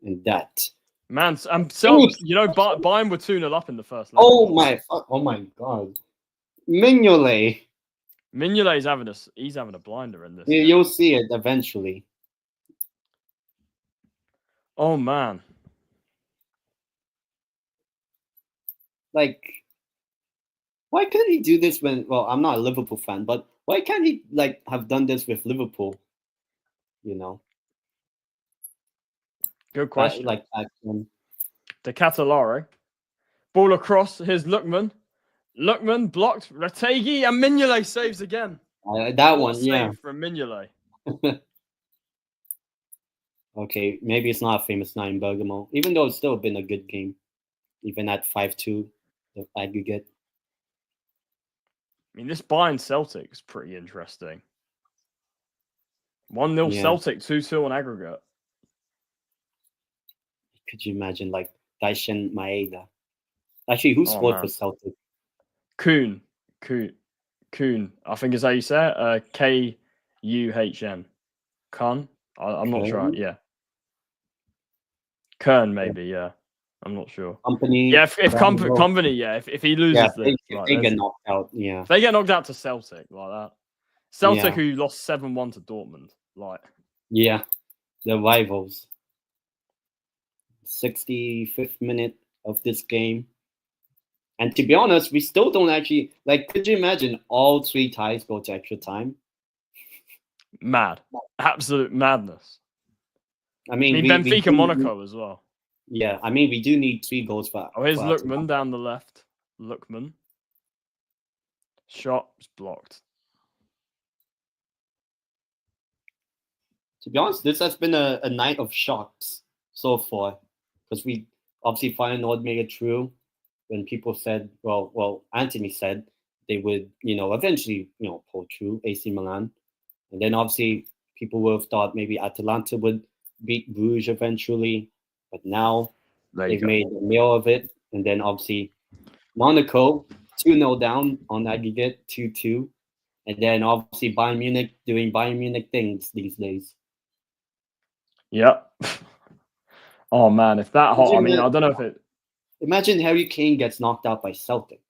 And that. Man, I'm so Bayern were 2-0 up in the first leg. Oh my god. Mignolet. Mignolet's he's having a blinder in this. You'll see it eventually. Oh man. Like, why couldn't he do this when? Well, I'm not a Liverpool fan, but why can't he have done this with Liverpool? You know. Good question. The Catalare. Ball across. Here's Lookman. Lookman blocked. Retegui and Mignolet saves again. That one, yeah. Save from Mignolet. Okay, maybe it's not a famous night in Bergamo, even though it's still been a good game, even at 5-2, the aggregate. I mean, this Bayern Celtic is pretty interesting. 1-0 Celtic, 2-2 on aggregate. Could you imagine, Daishin Maeda? Actually, who scored for Celtic? Kuhn. I think is how you say it. Kuhn. Kuhn? I'm not sure. Yeah. Kern, maybe. Yeah. I'm not sure. Company. Yeah, if Company, yeah. If he loses, if they get knocked out, yeah. If they get knocked out to Celtic like that. Celtic, who lost 7-1 to Dortmund, Yeah, the rivals. 65th minute of this game. And to be honest, we still don't actually could you imagine all 3 ties go to extra time? Mad. Absolute madness. I mean Benfica Monaco as well. Yeah, I mean we do need 3 goals for. Oh, here's Lookman down the left. Lookman. Shot was blocked. To be honest, this has been a night of shocks so far. Because we obviously Feyenoord made it through when people said, well, Anthony said they would, eventually, pull through AC Milan. And then obviously people would have thought maybe Atalanta would beat Brugge eventually. But now they've made a meal of it. And then obviously Monaco, 2-0 down on aggregate, 2-2. And then obviously Bayern Munich doing Bayern Munich things these days. Yep. Oh man, if that hot, I don't know if it. Imagine Harry Kane gets knocked out by Celtic.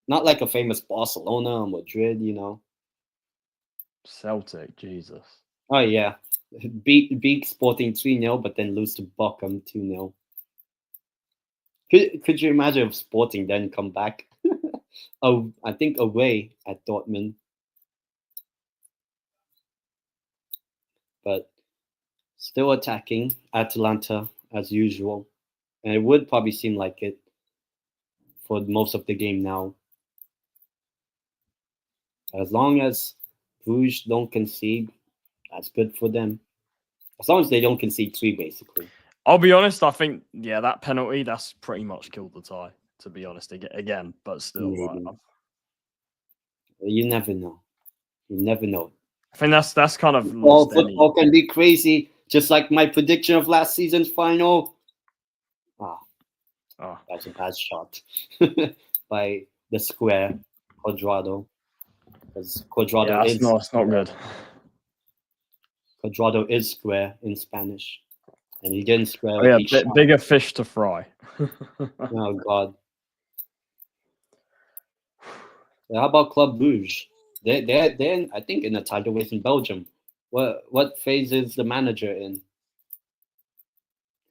Not like a famous Barcelona or Madrid, Celtic, Jesus. Oh yeah, beat Sporting 3-0, but then lose to Bochum 2-0. Could you imagine if Sporting then come back? Oh, I think away at Dortmund. But still attacking Atalanta as usual. And it would probably seem like it for most of the game now. As long as Brugge don't concede, that's good for them. As long as they don't concede 3, basically. I'll be honest, I think, that penalty, that's pretty much killed the tie, to be honest, again. But still, you never know. You never know. I think that's kind of football can be crazy, just like my prediction of last season's final. That's a bad shot by the square Cuadrado. Because Cuadrado is it's not good. Cuadrado is square in Spanish, and he didn't square. Bigger fish to fry. Oh God. How about Club Brugge? They're I think in a title race in Belgium. What phase is the manager in?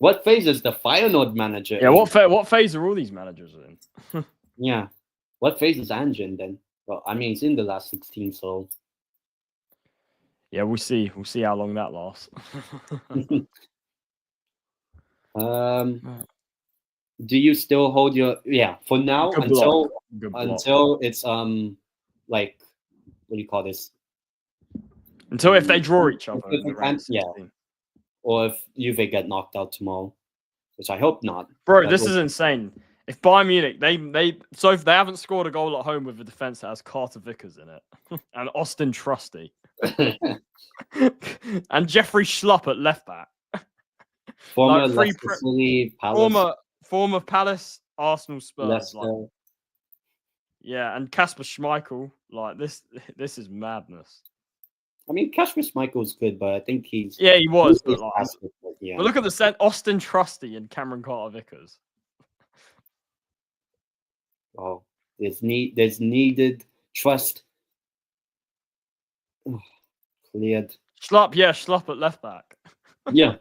What phase is the Feyenoord manager in? What phase are all these managers in? Yeah. What phase is Ange in then? Well, I mean, it's in the last 16, so. Yeah, we'll see. We'll see how long that lasts. Do you still hold your for now until it's what do you call this? Until if they draw each other. Or if Juve get knocked out tomorrow, which I hope not. Bro, this is insane. If Bayern Munich, so if they haven't scored a goal at home with a defense that has Carter Vickers in it and Austin Trusty and Jeffrey Schlupp at left back, Former like Leicester City, Palace, former Palace, Arsenal, Spurs, Leicester. like, yeah, and Kasper Schmeichel, like this is madness. I mean, Kasper Schmeichel's good, but I think he was. But look at the set: Austin Trusty and Cameron Carter Vickers. Oh, there's needed trust. Cleared. Schlupp at left back. Yeah.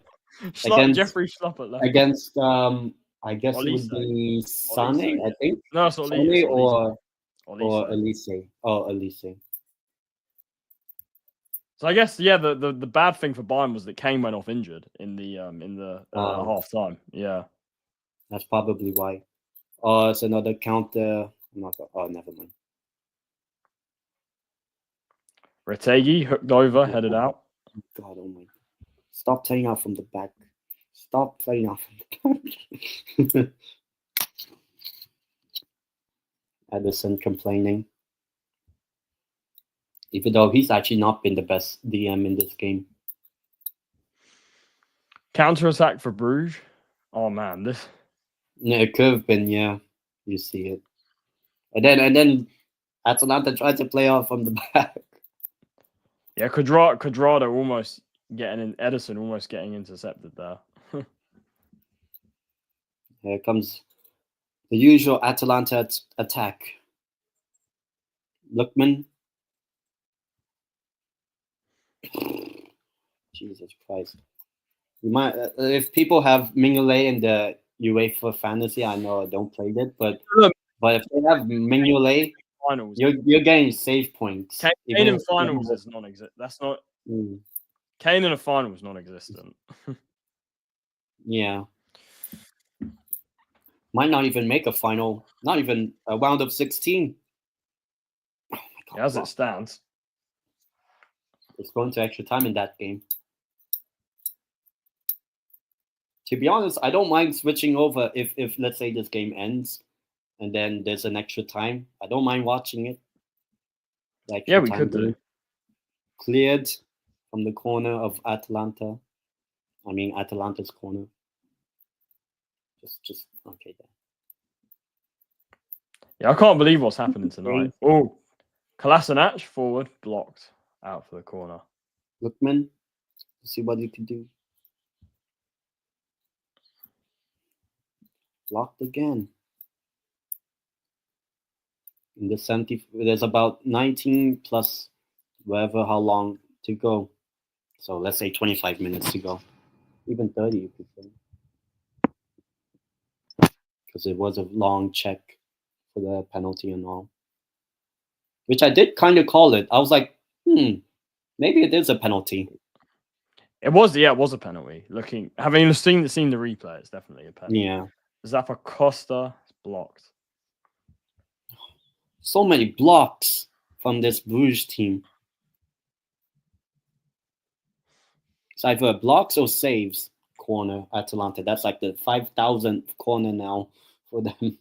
Jeffrey Schlupp at left against I guess Olise. it would be Sane, I think. No, it's Olise. Or Elise. Oh, Elise. So I guess the bad thing for Bayern was that Kane went off injured in the half time. Yeah. That's probably why. Oh, it's another counter. Never mind. Retegi hooked over, headed out. God, oh my! Stop playing out from the back. Stop playing out from the back. Edison complaining, even though he's actually not been the best DM in this game. Counter attack for Brugge. Oh man, this. Yeah, it could have been. Yeah, you see it, and then Atalanta tried to play off from the back. Yeah, Quadrado almost getting in. Edison almost getting intercepted there. Here comes the usual Atalanta attack. Lookman. Jesus Christ. You might if people have Mignolet in the UEFA fantasy, I know I don't play it, but if they have Mignolet, finals, you're getting save points. Kane in finals is non-existent. That's not. Kane in a final is non-existent. Yeah. Might not even make a final. Not even a round of 16. Oh my God, as it stands. It's going to extra time in that game. To be honest, I don't mind switching over if let's say this game ends and then there's an extra time. I don't mind watching it. Yeah, we could do. Cleared from the corner of Atalanta. I mean Atalanta's corner. Just okay there. Yeah, I can't believe what's happening tonight. Oh, Kolasinac forward blocked out for the corner. Lookman, see what he can do. Blocked again. In the 70, there's about 19 plus whatever how long to go. So let's say 25 minutes to go. Even 30 you could say. Because it was a long check for the penalty and all. Which I did kind of call it. I was like, maybe it is a penalty. It was a penalty. Having seen the replay, it's definitely a penalty. Yeah. Zappacosta is blocked. So many blocks from this Brugge team. It's either blocks or saves. Corner Atalanta. That's like the 5,000th corner now for them.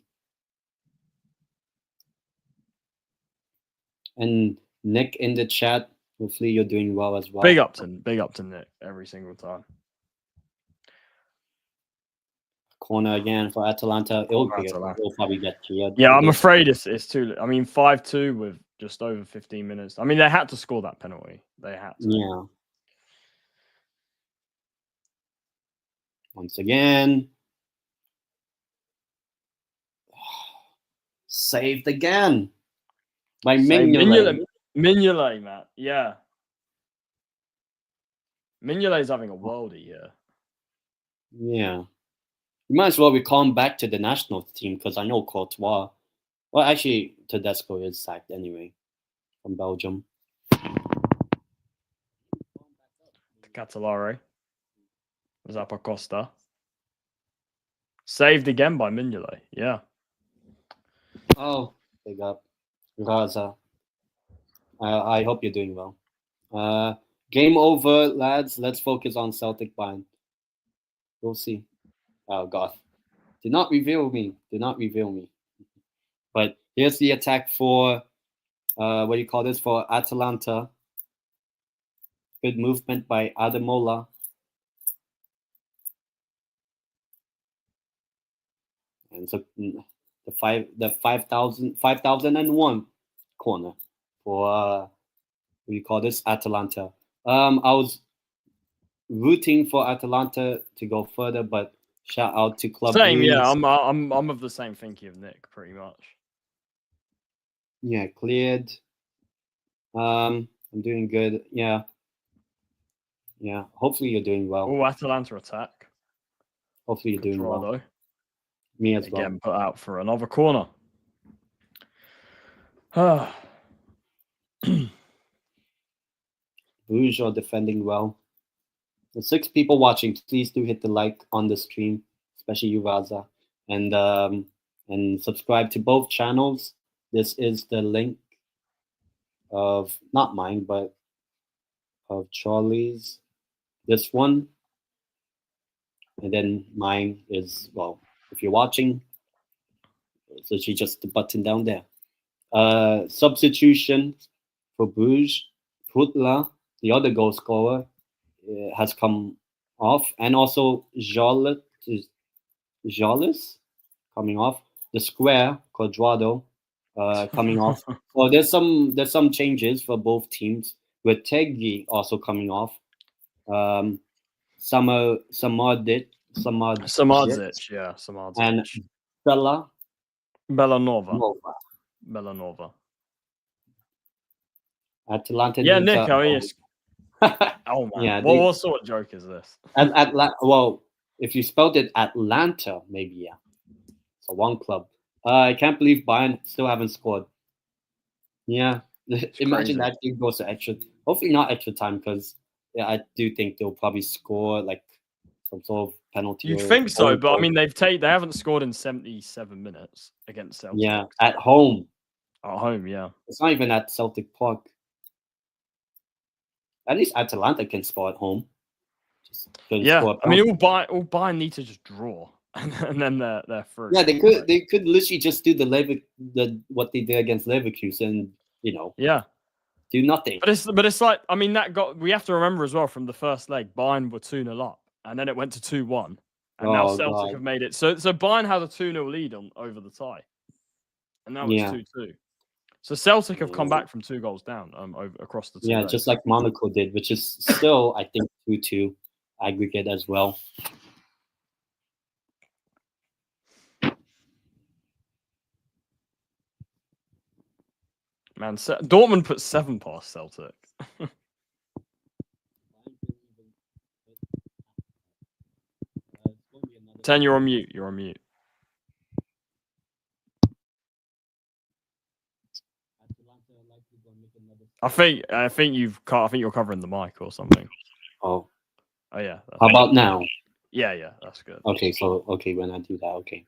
And Nick in the chat. Hopefully you're doing well as well. Big up to Nick every single time. Corner again for Atalanta. It'll probably get cleared. Yeah, I'm afraid it's too. I mean, 5-2 with just over 15 minutes. I mean, they had to score that penalty. They had to. Yeah. Once again. Saved again. By Mignolet. Mignolet, man. Yeah. Mignolet's having a worldie here. Yeah. You might as well recall him back to the national team because I know Courtois. Well, actually, Tedesco is sacked anyway from Belgium. Catalare. Zappacosta. Saved again by Mignolet. Yeah. Oh, big up. Gaza. I hope you're doing well. Game over, lads. Let's focus on Celtic Bayern. We'll see. Oh, God. Do not reveal me. Do not reveal me. But here's the attack for what do you call this, for Atalanta. Good movement by Ademola. And so the 5001 corner for what do you call this, Atalanta. I was rooting for Atalanta to go further, but shout out to Club Same, Brugge. yeah. I'm of the same thinking of Nick, pretty much. Yeah, cleared. I'm doing good. Yeah. Yeah. Hopefully you're doing well. Oh, Atalanta attack. Hopefully you're doing well. Though. Me as Again, well. put out for another corner. Bruges are defending well. The 6 people watching, please do hit the like on the stream, especially you, Raza, and subscribe to both channels. This is the link of not mine, but of Charlie's. This one, and then mine is, well, if you're watching, it's literally just the button down there. Substitution for Bruges. Putla, the other goal scorer, has come off, and also Jolis coming off. The square Quadrado coming off. So there's some changes for both teams, with Tegui also coming off. Samardzic, yeah, Samardzic. and Bellanova. Atalanta. Yeah, Nick, how are you? Oh man, yeah. What sort of joke is this? Well, if you spelled it Atlanta, maybe, yeah. So one club. I can't believe Bayern still haven't scored. Yeah, imagine that game goes to extra. Hopefully not extra time, because yeah, I do think they'll probably score like some sort of penalty. You'd think so, but I mean they haven't scored in 77 minutes against Celtic. Yeah, at home. At home, yeah. It's not even at Celtic Park. At least Atalanta can score at home. Yeah, I mean, all Bayern need to just draw, and then they're through. Yeah, they could literally just do what they did against Leverkusen, Yeah, do nothing. But it's like, I mean, we have to remember as well, from the first leg, Bayern were 2-0 up, and then it went to 2-1, and now Celtic have made it. So Bayern had a 2-0 lead over the tie, and now it's 2-2. So Celtic have come back from 2 goals down across the 2 legs. Just like Monaco did, which is still, I think, 2-2 aggregate as well. Man, Dortmund put 7 past Celtic. 10, you're on mute. You're on mute. I think you're covering the mic or something. Oh yeah. How about now? Yeah, that's good. Okay, when I do that, okay.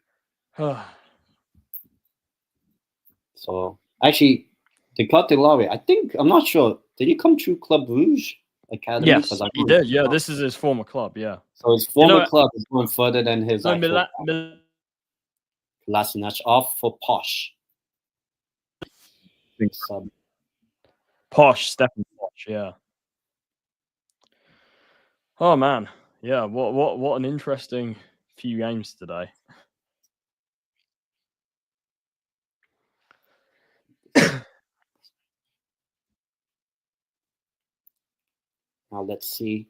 So actually, the Catelari, I'm not sure. Did he come through Club Brugge Academy? Yes, he did. Yeah, this is his former club. Yeah. So his former club is going further than his actual Kolasinac, off for Posh. Stephen Posh, yeah. Oh man, yeah. What an interesting few games today. Now let's see.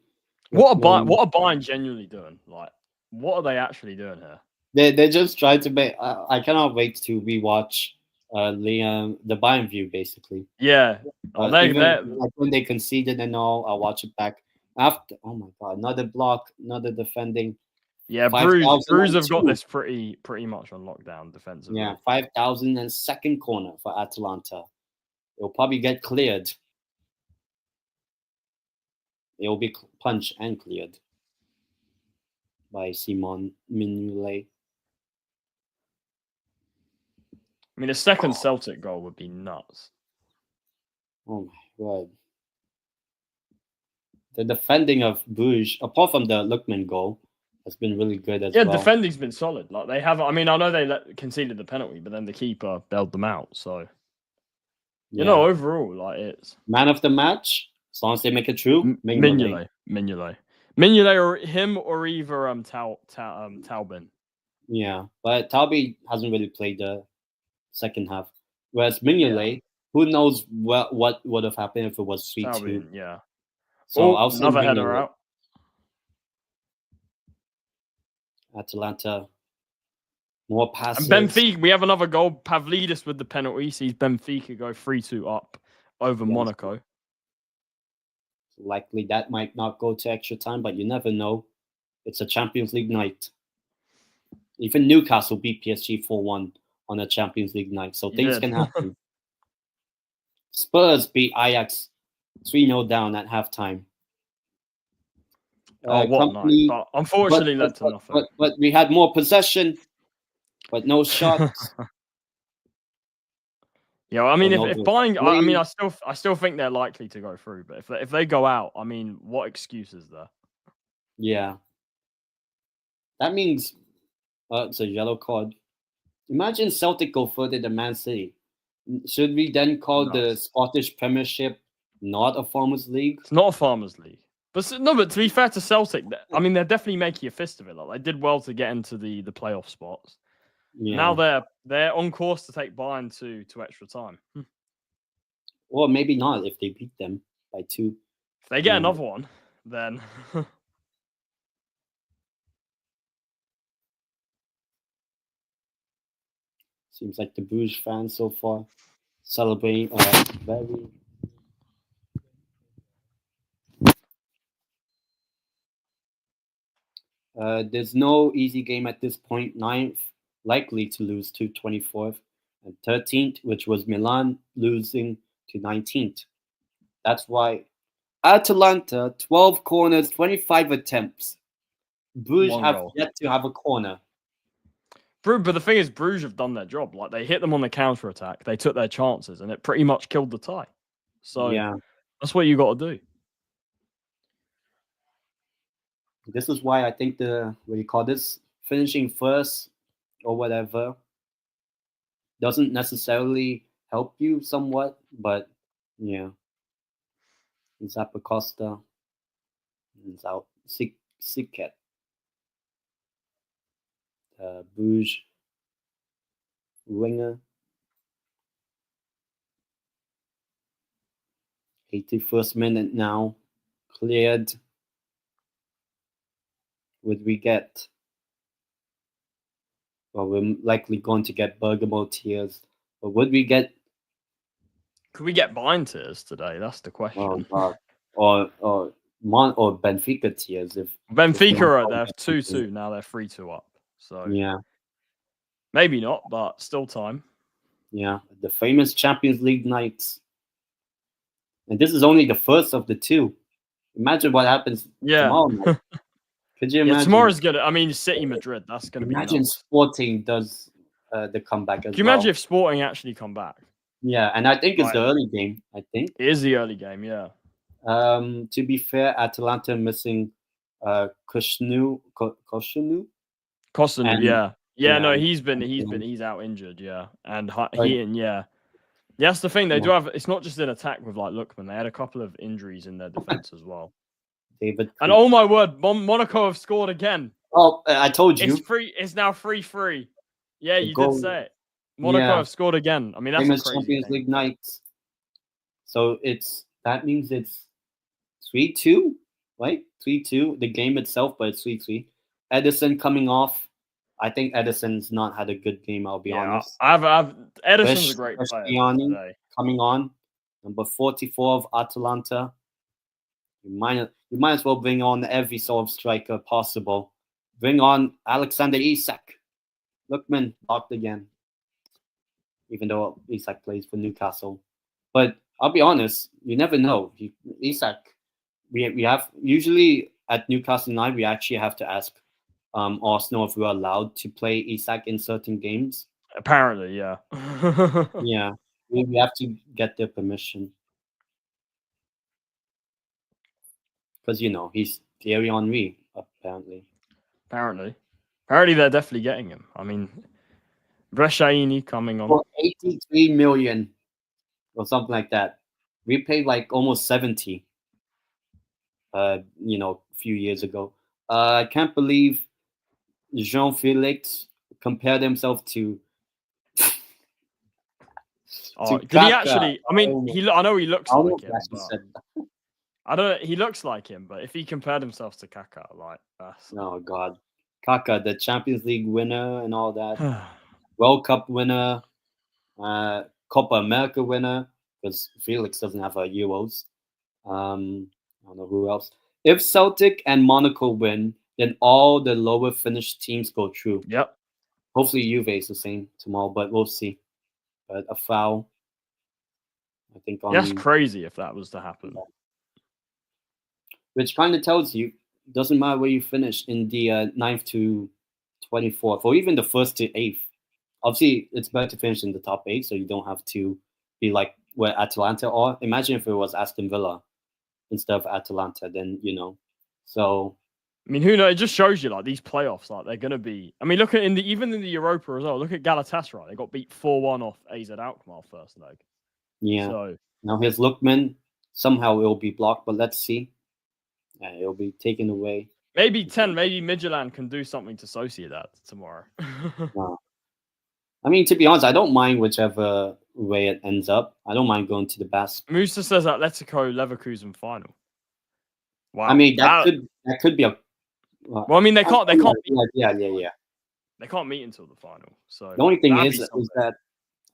What are Bayern genuinely doing? Like, what are they actually doing here? They're just trying to make. I cannot wait to rewatch the Bayern view, basically. Yeah. When they conceded and all, I'll watch it back after. Oh my god, another block, another defending. Yeah, Brugge have got this pretty much on lockdown defensively. Yeah, 5,002nd corner for Atalanta. It'll probably get cleared. It will be punched and cleared by Simon Mignolet. I mean, a second Celtic goal would be nuts. Oh my god. The defending of Bruges, apart from the Lookman goal, has been really good as Yeah, well. defending's been solid. Like they have. I mean, I know they conceded the penalty, but then the keeper bailed them out. So you know, overall, like it's man of the match. As long as they make it true, Mignolet, or him, or either Taubin. Yeah, but Taubin hasn't really played the second half. Whereas Mignolet, who knows what would have happened if it was 3-2. Yeah. So I'll say another header out. Atalanta, more passes. And Benfica, we have another goal. Pavlidis with the penalty sees Benfica go 3-2 up over Monaco. Likely that might not go to extra time, but you never know. It's a Champions League night. Even Newcastle beat PSG 4-1 on a Champions League night, so things can happen. Spurs beat Ajax 3-0 down at halftime. What night? But unfortunately, led to nothing. But we had more possession, but no shots. Yeah, I mean, if buying, I mean, I still think they're likely to go through. But if they go out, I mean, what excuse is there? Yeah, that means it's a yellow card. Imagine Celtic go further than Man City. Should we then call the Scottish Premiership not a Farmers League? It's not a Farmers League. But to be fair to Celtic, I mean, they're definitely making a fist of it. Like, they did well to get into the playoff spots. Yeah. Now they're on course to take Bayern to extra time. Or maybe not if they beat them by 2. If they get another one, then... Seems like the Brugge fans so far celebrating very... there's no easy game at this point. 9th, likely to lose to 24th, and 13th, which was Milan, losing to 19th. That's why Atalanta, 12 corners, 25 attempts. Brugge have yet to have a corner. But the thing is, Brugge have done their job. Like, they hit them on the counter-attack. They took their chances, and it pretty much killed the tie. So that's what you got to do. This is why I think finishing first or whatever doesn't necessarily help you somewhat, but yeah. Zappacosta is out. Siket. Brugge winger. 81st minute now. Cleared. Would we get? Well, we're likely going to get Bergamo tears. But would we get? Could we get Bayern tears today? That's the question. Or Benfica tears. If Benfica are they're 2-2 now, they're 3-2 up. So yeah, maybe not, but still time. Yeah, the famous Champions League nights, and this is only the first of the 2. Imagine what happens tomorrow night. Could you imagine? Tomorrow's gonna. I mean, City Madrid. That's gonna be. Imagine Sporting does the comeback as well. Can you imagine if Sporting actually come back? Yeah, and I think it's the early game. I think it is the early game. Yeah. To be fair, Atalanta missing Koshnu. No, he's out injured. Yeah, and that's the thing. They do have. It's not just an attack with like Lookman. They had a couple of injuries in their defense as well. David, and oh my word, Monaco have scored again. Oh, I told you. It's now 3-3. Yeah, you did say it. Monaco have scored again. I mean, that's famous Champions League nights. So that means it's 3-2, right? 3-2. The game itself, but it's 3-3. Edison coming off. I think Edison's not had a good game. I'll be honest. Edison's a great player today. Coming on, number 44 of Atalanta. You might as well bring on every sort of striker possible. Bring on Alexander Isak. Lookman blocked again, even though Isak plays for Newcastle. But I'll be honest, you never know. Isak, we have usually at Newcastle United, we actually have to ask Arsenal if we're allowed to play Isak in certain games. Apparently, yeah. Yeah, we have to get their permission. Because, he's Thierry Henry, apparently. Apparently they're definitely getting him. I mean, Bresciani coming on for 83 million or something like that. We paid like almost 70. A few years ago. I can't believe Jean Felix compared himself to did Kaká. he actually? I mean, I know he looks like him, Actually but said that. I don't. He looks like him, but if he compared himself to Kaká, like that's Oh God, Kaká, the Champions League winner and all that, World Cup winner, Copa America winner, because Felix doesn't have a Euros. I don't know who else. If Celtic and Monaco win, then all the lower finished teams go through. Yep. Hopefully Juve is the same tomorrow, but we'll see. But a foul, I think, on That's crazy if that was to happen. Which kind of tells you doesn't matter where you finish in the 9th to 24th, or even the 1st to 8th. Obviously, it's better to finish in the top 8, so you don't have to be like where Atalanta are. Imagine if it was Aston Villa instead of Atalanta, then So I mean, who knows? It just shows you like these playoffs, like they're gonna be. I mean, look at even in the Europa as well. Look at Galatasaray; they got beat 4-1 off AZ Alkmaar first leg. Yeah. So now here's Lookman. Somehow it will be blocked, but let's see. It'll be taken away. Maybe Midtjylland can do something to Sociedad tomorrow. I mean, to be honest, I don't mind whichever way it ends up. I don't mind going to the best. Musa says Atletico Leverkusen final. Wow. I mean, that could be a. Well, I mean, they can't. Yeah. They can't meet until the final. So the only thing is that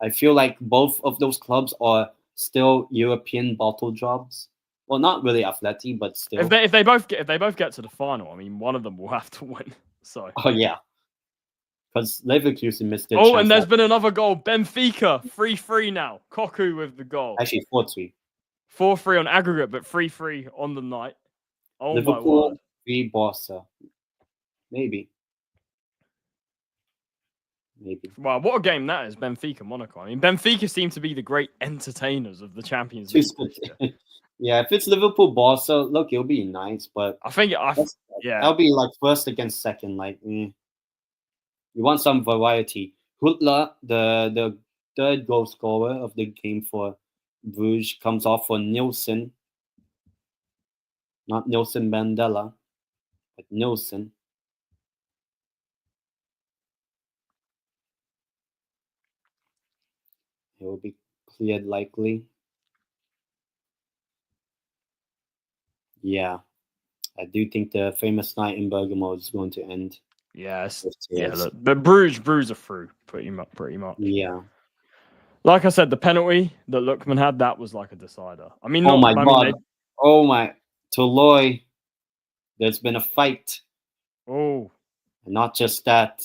I feel like both of those clubs are still European bottle jobs. Well, not really Atleti, but still. If they both get to the final, I mean, one of them will have to win. So. Oh yeah. Because Leverkusen missed it. Oh, and there's been another goal. Benfica 3-3 now. Koku with the goal. Actually, 4-3. 4-3 on aggregate, but 3-3 on the night. Oh Liverpool, my word. 3 Barca. Maybe. Wow, what a game that is, Benfica Monaco. I mean, Benfica seem to be the great entertainers of the Champions League. Yeah, if it's Liverpool Barca, look, it'll be nice, but I think that'll be like first against second. Like, you want some variety. Hutler, the third goal scorer of the game for Brugge, comes off for Nielsen. Not Nelson Mandela, but Nielsen. It will be cleared likely. Yeah, I do think the famous night in Bergamo is going to end. Yes. Yeah, look, but Bruges are through pretty much. Yeah. Like I said, the penalty that Lookman had, that was like a decider. I mean, Toloi, there's been a fight. Oh. And not just that.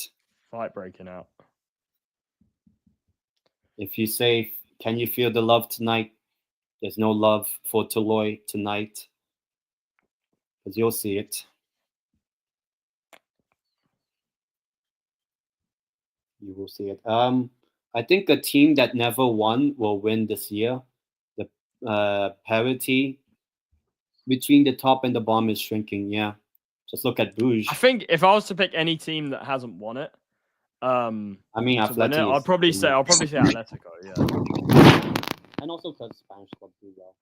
Fight breaking out. If you say, can you feel the love tonight? There's no love for Toloi tonight. Because you'll see it. You will see it. I think a team that never won will win this year. The parity between the top and the bottom is shrinking. Yeah, just look at Brugge. I think if I was to pick any team that hasn't won it, I mean, Atleti. I'll probably say Atletico. Yeah. And also because Spanish clubs do well.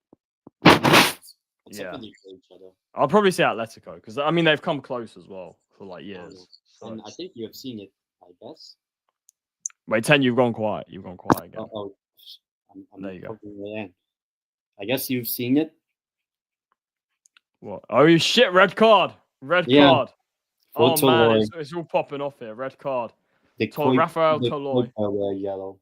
Yeah. I'll probably say Atletico because I mean they've come close as well for like years. And I think you have seen it, I guess. Wait, 10, you've gone quiet. You've gone quiet again. There you go. I guess you've seen it. What? Oh, shit, red card. Red card. Oh, man, it's all popping off here. Red card. Rafael Toloi. Yellow.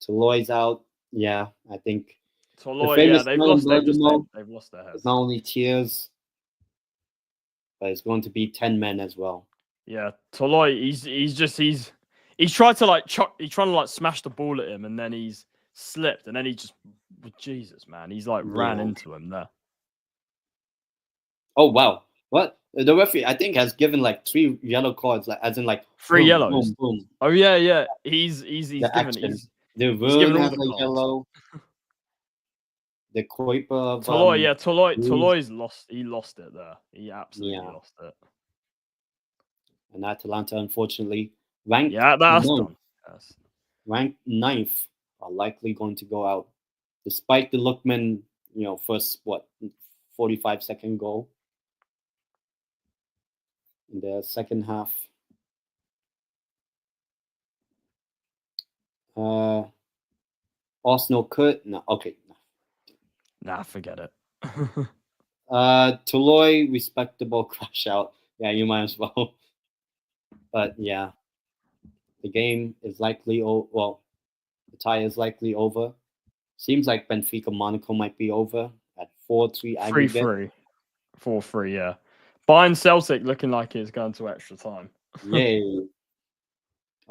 Toloi's out. Yeah, I think. Toloi, they've lost their heads. It's not only tears, but it's going to be 10 men as well. Yeah, Toloi, he's tried to like smash the ball at him, and then he's slipped, and then he just, Jesus, man, he's like ran into him there. Oh wow, what the referee I think has given like 3 yellow cards, like as in like 3 yellows. Boom. Oh yeah, he's given. The Vern has a yellow. The Kuiper of Toloi's lost. He lost it there. He absolutely lost it. And Atalanta, unfortunately, ranked Yeah, that's ninth, done. Yes. ranked ninth, are likely going to go out, despite the Lookman, first 45-second goal in the second half. Arsenal could no, okay. Nah, forget it. Toloi, respectable crash out. Yeah, you might as well. But yeah, the game is likely the tie is likely over. Seems like Benfica Monaco might be over at 4-3 aggregate. 3-3. 4-3, yeah. Bayern Celtic looking like it's going to extra time. Yay.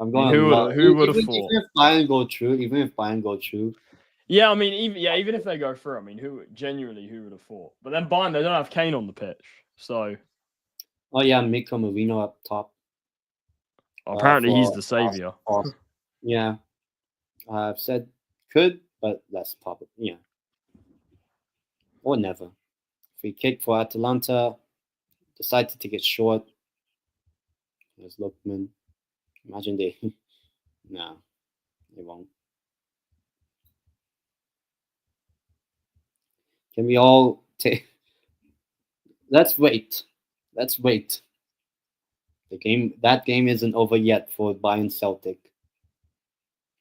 I'm I mean, going to love who would have even thought? if Bayern go through. Yeah, I mean, even if they go through, I mean, who would have thought? But then Bayern, they don't have Kane on the pitch, so. Oh yeah, Miko Marino up top. Apparently, he's the savior. Yeah, I've said could, but that's probably or never. Free kick for Atalanta. Decide to take it short. There's Lookman. Imagine they. Nah, they won't. Can we all take? Let's wait. Let's wait. That game isn't over yet for Bayern Celtic.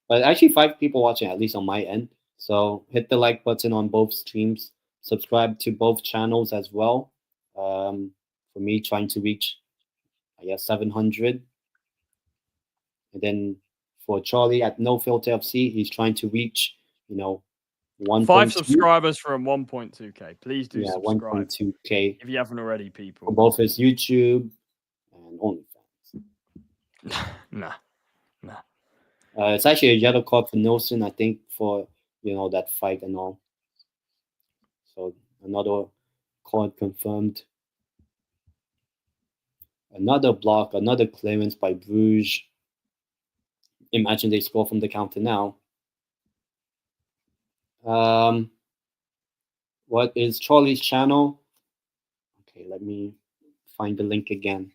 But actually, 5 people watching, at least on my end. So hit the like button on both streams. Subscribe to both channels as well. For me, trying to reach, 700. And then for Charlie at No Filter FC, he's trying to reach, 1. 5 subscribers from 1.2k. Please do subscribe. 1.2k. If you haven't already, people. For both his YouTube and OnlyFans. Nah. It's actually a yellow card for Nelson, I think, for that fight and all. So another card confirmed. Another block, another clearance by Brugge. Imagine they score from the counter now. What is Charlie's channel? Okay, let me find the link again.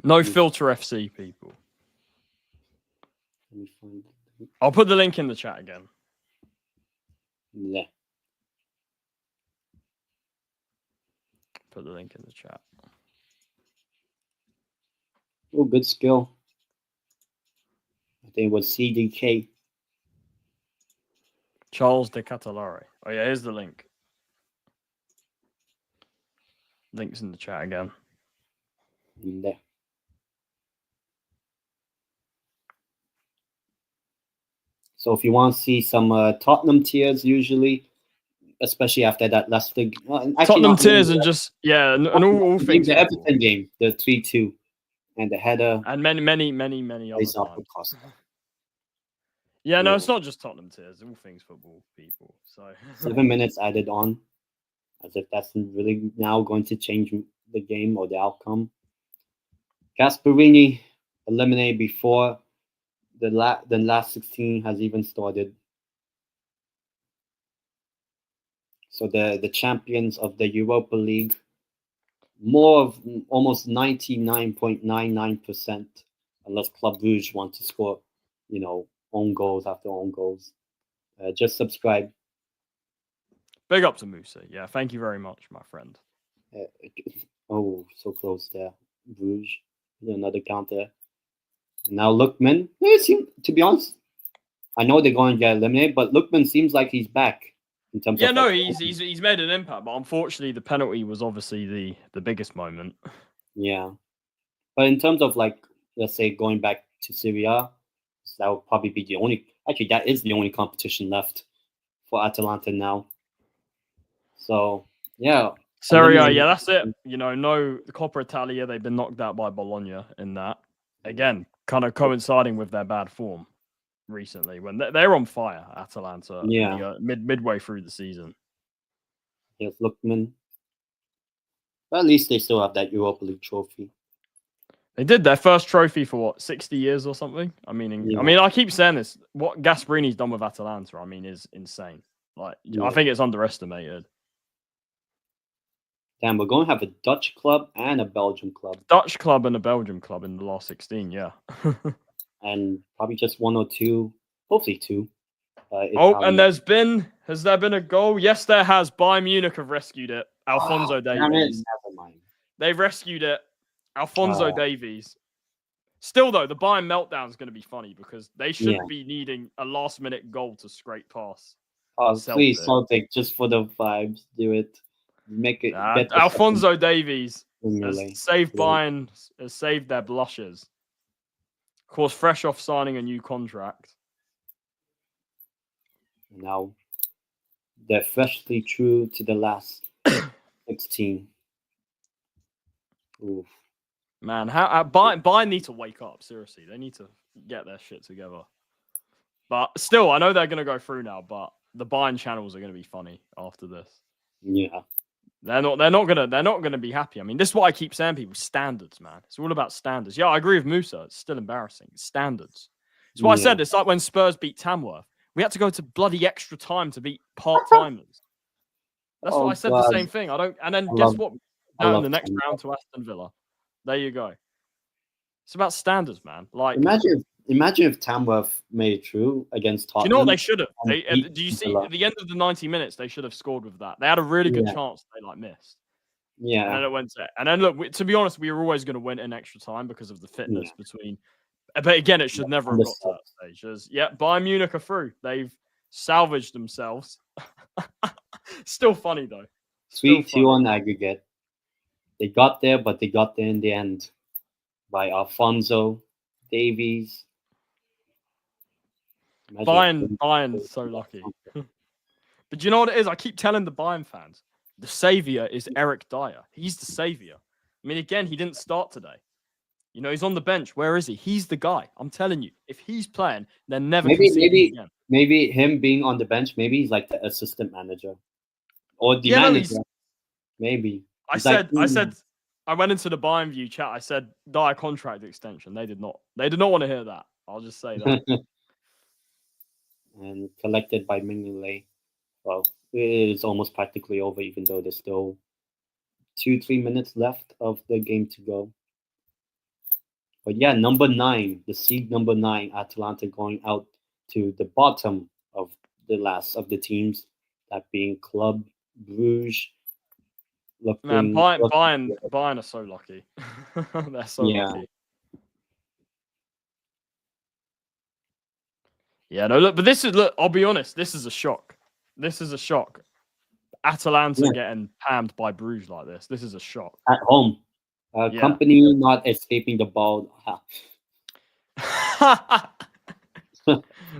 No Filter FC, people. Let me find it. I'll put the link in the chat again. Yeah. Put the link in the chat. Oh, good skill. I think it was CDK. Charles de Catalare. Oh, yeah, here's the link. Link's in the chat again. There. So if you want to see some Tottenham tears, usually, especially after that Leicester, Tottenham tears and just and all things. The Everton game, the 3-2, and the header, and many other times. Yeah, no, it's not just Tottenham tears. All things football, people. So 7 minutes added on, as if that's really now going to change the game or the outcome. Gasperini eliminated before the last 16 has even started. So the champions of the Europa League, more of almost 99.99%, unless Club Brugge want to score, own goals after own goals. Just subscribe. Big up to Musa. Yeah, thank you very much, my friend. So close there. Brugge. Another counter. Now Lookman. To be honest, I know they're going to get eliminated, but Lookman seems like he's back. In terms of he's made an impact, but unfortunately the penalty was obviously the biggest moment. Yeah. But in terms of let's say going back to Serie A, that would probably be that is the only competition left for Atalanta now. So, yeah. Serie A, yeah, that's it. No Coppa Italia, they've been knocked out by Bologna in that. Again, kind of coinciding with their bad form recently when they're on fire, Atalanta. Yeah. Midway through the season. Yes, Lookman. But at least they still have that Europa League trophy. They did their first trophy for 60 years or something. I mean, I keep saying this. What Gasperini's done with Atalanta, is insane. I think it's underestimated. Damn, we're going to have a Dutch club and a Belgian club. Dutch club and a Belgian club in the last 16, yeah. And probably just one or two, hopefully two. And has there been a goal? Yes, there has. Bayern Munich have rescued it. Alphonso Davies. Never mind. They've rescued it. Alphonso Davies. Still, though, the Bayern meltdown is going to be funny because they shouldn't be needing a last-minute goal to scrape past. Oh, please, Celtic, just for the vibes, do it. Make it. Alphonso Davies has saved Bayern, has saved their blushes. Of course, fresh off signing a new contract. Now, they're freshly true to the last 16. Oof. Man, Bayern need to wake up. Seriously, they need to get their shit together. But still, I know they're going to go through now. But the Bayern channels are going to be funny after this. Yeah, they're not gonna be happy. I mean, this is what I keep saying, people. Standards, man. It's all about standards. Yeah, I agree with Musa. It's still embarrassing. It's standards. It's what I said. It's like when Spurs beat Tamworth. We had to go to bloody extra time to beat part-timers. That's what I said. The same thing. And then guess what? Down in the next round to Aston Villa. There you go. It's about standards, man. Like imagine if Tamworth made it through against Tottenham. Do you know what they should have? Do you see at the end of the 90 minutes they should have scored with that? They had a really good chance. They missed. Yeah. And then it went to. And then look, to be honest, we were always going to win in extra time because of the fitness between. But again, it should never have got to that stage. Bayern Munich are through. They've salvaged themselves. Still funny though. 3-2 on aggregate. They got there, but they got there in the end by Alphonso Davies. Bayern so lucky. But do you know what it is? I keep telling the Bayern fans, the savior is Eric Dyer. He's the savior. I mean, again, he didn't start today. You know, he's on the bench. Where is he? He's the guy. I'm telling you, if he's playing, then never. Maybe him being on the bench. Maybe he's like the assistant manager or the manager. Maybe. I went into the Bayern View chat. I said Dyer contract extension. They did not want to hear that. I'll just say that. And collected by Mignolet. Well, it is almost practically over, even though there's still 2-3 minutes left of the game to go. But yeah, number 9, the seed number 9, Atalanta going out to the bottom of the last of the teams, that being Club Brugge. Man, Bayern are so lucky. They're so lucky. Yeah, no, look, but I'll be honest, this is a shock. Atalanta getting pammed by Bruges like this. This is a shock. At home. Company not escaping the ball.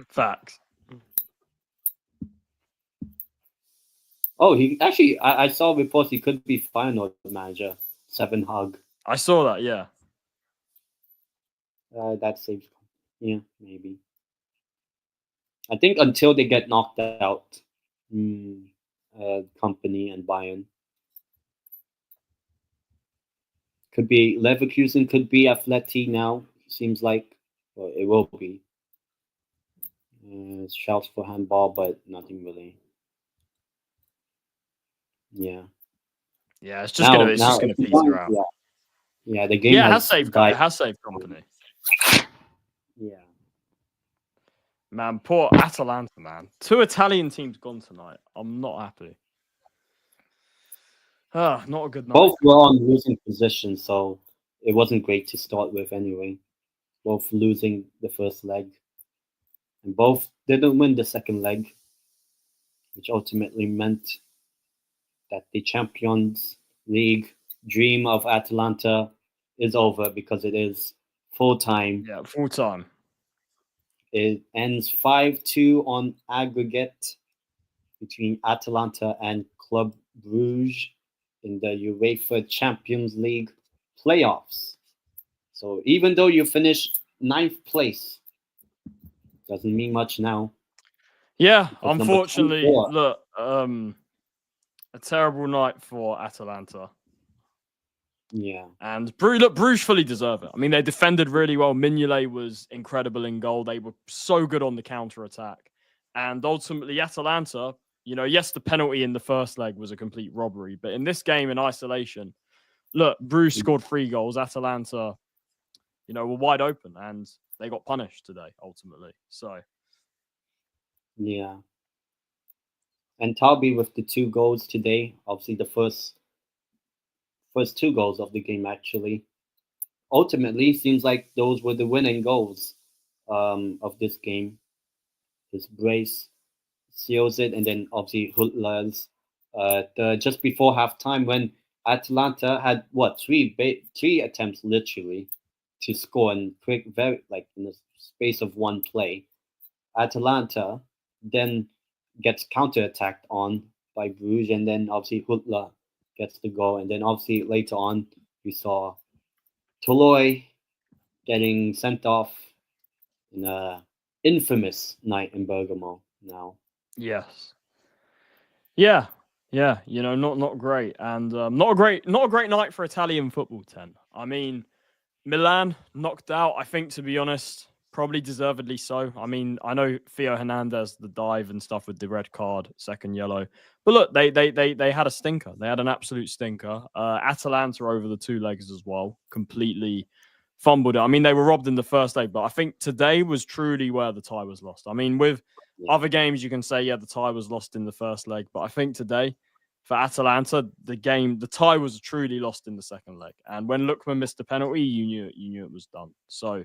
Facts. Oh, he actually, I saw reports he could be final manager. 7 Hug. I saw that, yeah. That saves. Yeah, maybe. I think until they get knocked out, Company and Bayern. Could be Leverkusen, could be Atleti now. Seems like, well, it will be. Shouts for handball, but nothing really. Yeah. Yeah, it's just gonna peter out. Yeah, the game has saved Company. Yeah. Man, poor Atalanta, man. 2 Italian teams gone tonight. I'm not happy. Not a good night. Both were on losing position, so it wasn't great to start with anyway. Both losing the first leg. And both didn't win the second leg, which ultimately meant that the Champions League dream of Atalanta is over because it is full-time. Yeah, full-time. It ends 5-2 on aggregate between Atalanta and Club Brugge in the UEFA Champions League playoffs. So even though you finished 9th place, doesn't mean much now. Yeah, unfortunately, look, a terrible night for Atalanta. Yeah. And Bruges fully deserve it. I mean, they defended really well. Mignolet was incredible in goal. They were so good on the counter-attack. And ultimately, Atalanta yes, the penalty in the first leg was a complete robbery, but in this game in isolation, look, Bruges scored 3 goals. Atalanta, were wide open and they got punished today, ultimately. So, yeah. And Talby with the 2 goals today, obviously the first 2 goals of the game actually. Ultimately, seems like those were the winning goals of this game. His brace seals it, and then obviously Hutler's just before halftime when Atalanta had three attempts literally to score in quick, very like in the space of one play. Atalanta then gets counterattacked on by Bruges, and then obviously Hutler gets the goal, and then obviously later on we saw Toloi getting sent off in a infamous night in Bergamo now. yes. Yeah. Yeah, not great. And not a great night for Italian football, 10. I mean, Milan knocked out, I think, to be honest, probably deservedly so. I mean, I know Theo Hernandez, the dive and stuff with the red card, second yellow. But look, they had a stinker. They had an absolute stinker. Atalanta over the 2 legs as well, completely fumbled it. I mean, they were robbed in the first leg, but I think today was truly where the tie was lost. I mean, with other games, you can say, yeah, the tie was lost in the first leg. But I think today, for Atalanta, the tie was truly lost in the second leg. And when Lookman missed the penalty, you knew it was done. So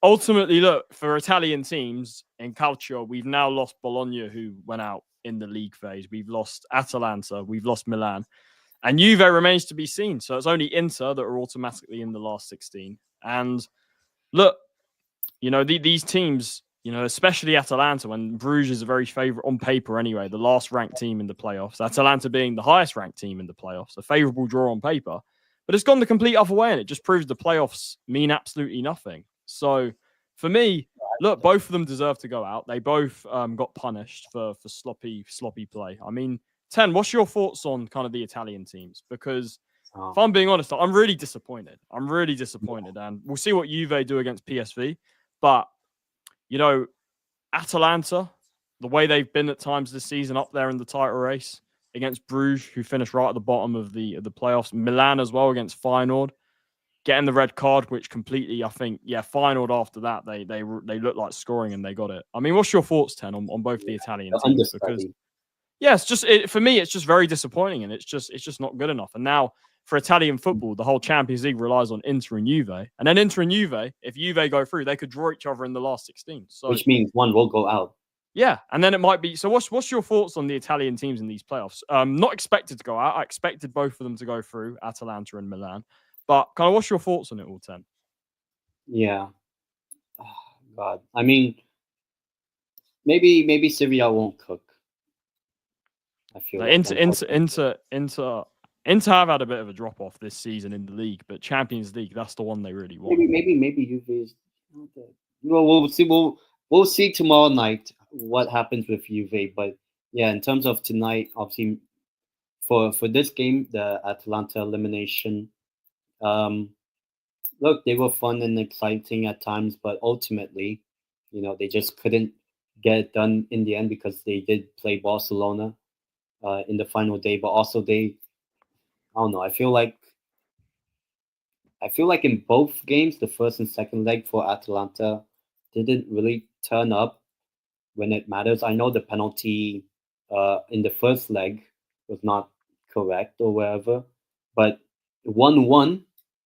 ultimately, look, for Italian teams in Calcio, we've now lost Bologna, who went out in the league phase. We've lost Atalanta. We've lost Milan. And Juve remains to be seen. So it's only Inter that are automatically in the last 16. And look, these teams, especially Atalanta, when Bruges is a very favourite on paper anyway, the last ranked team in the playoffs, Atalanta being the highest ranked team in the playoffs, a favourable draw on paper, but it's gone the complete other way, and it just proves the playoffs mean absolutely nothing. So for me, look, both of them deserve to go out. They both got punished for sloppy play. I mean, 10, what's your thoughts on kind of the Italian teams? Because if I'm being honest, I'm really disappointed. And we'll see what Juve do against PSV. But, Atalanta, the way they've been at times this season up there in the title race against Bruges, who finished right at the bottom of the playoffs. Milan as well against Feyenoord, getting the red card, which completely, I think, Feyenoord after that, they looked like scoring and they got it. I mean, what's your thoughts, 10, on both the Italian teams? Because, for me, it's just very disappointing and it's just not good enough. And now, for Italian football, the whole Champions League relies on Inter and Juve. And then Inter and Juve, if Juve go through, they could draw each other in the last 16. So, which means one will go out. Yeah, and then it might be... So what's your thoughts on the Italian teams in these playoffs? Not expected to go out. I expected both of them to go through, Atalanta and Milan. But kind of what's your thoughts on it all, 10? Yeah. Oh, God. I mean, maybe Syria won't cook. I feel like Inter have had a bit of a drop off this season in the league, but Champions League, that's the one they really want. Maybe Juve is. Well, we'll see. We'll see tomorrow night what happens with Juve. But yeah, in terms of tonight, obviously, for this game, the Atalanta elimination. Look, they were fun and exciting at times, but ultimately, they just couldn't get it done in the end because they did play Barcelona in the final day, but also I don't know. I feel like in both games, the first and second leg for Atalanta didn't really turn up when it matters. I know the penalty in the first leg was not correct or whatever, but 1-1,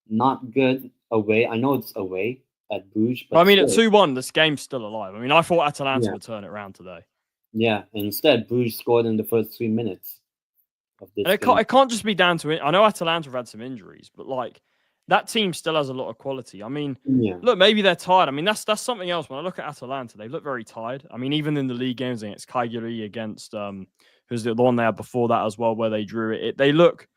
not good away. I know it's away at Brugge, but I mean, at 2-1, this game's still alive. I mean, I thought Atalanta would turn it around today. Yeah, and instead, Brugge scored in the first 3 minutes. It can't just be down to it. I know Atalanta have had some injuries, but that team still has a lot of quality. I mean, look, maybe they're tired. I mean, that's something else. When I look at Atalanta, they look very tired. I mean, even in the league games against Cagliari, against who's the one they had before that as well, where they drew it. They look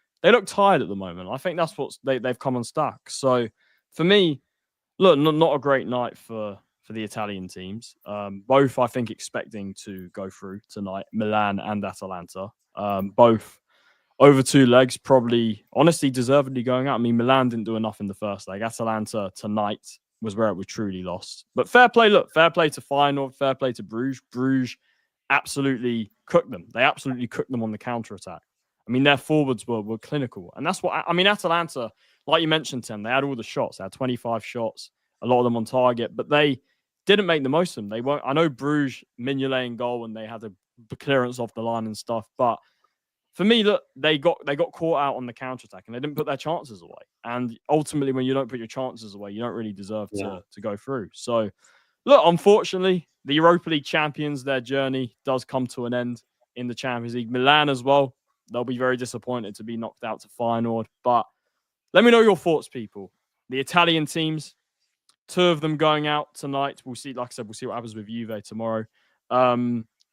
tired at the moment. I think that's what they've come unstuck. So for me, look, not a great night for the Italian teams. Both, I think, expecting to go through tonight, Milan and Atalanta. Both over 2 legs, probably, honestly, deservedly going out. I mean, Milan didn't do enough in the first leg. Atalanta tonight was where it was truly lost. But fair play to Feyenoord, fair play to Brugge. Brugge absolutely cooked them. They absolutely cooked them on the counter-attack. I mean, their forwards were clinical. And that's what, I mean, Atalanta, like you mentioned, Tim, they had all the shots. They had 25 shots, a lot of them on target, but they didn't make the most of them. They weren't, I know Brugge, Mignolet in goal, and they had the clearance off the line and stuff, but for me, look, they got caught out on the counter-attack and they didn't put their chances away. And ultimately, when you don't put your chances away, you don't really deserve to go through. So, look, unfortunately, the Europa League champions, their journey does come to an end in the Champions League. Milan as well, they'll be very disappointed to be knocked out to Feyenoord. But let me know your thoughts, people. The Italian teams, 2 of them going out tonight. We'll see, like I said, we'll see what happens with Juve tomorrow.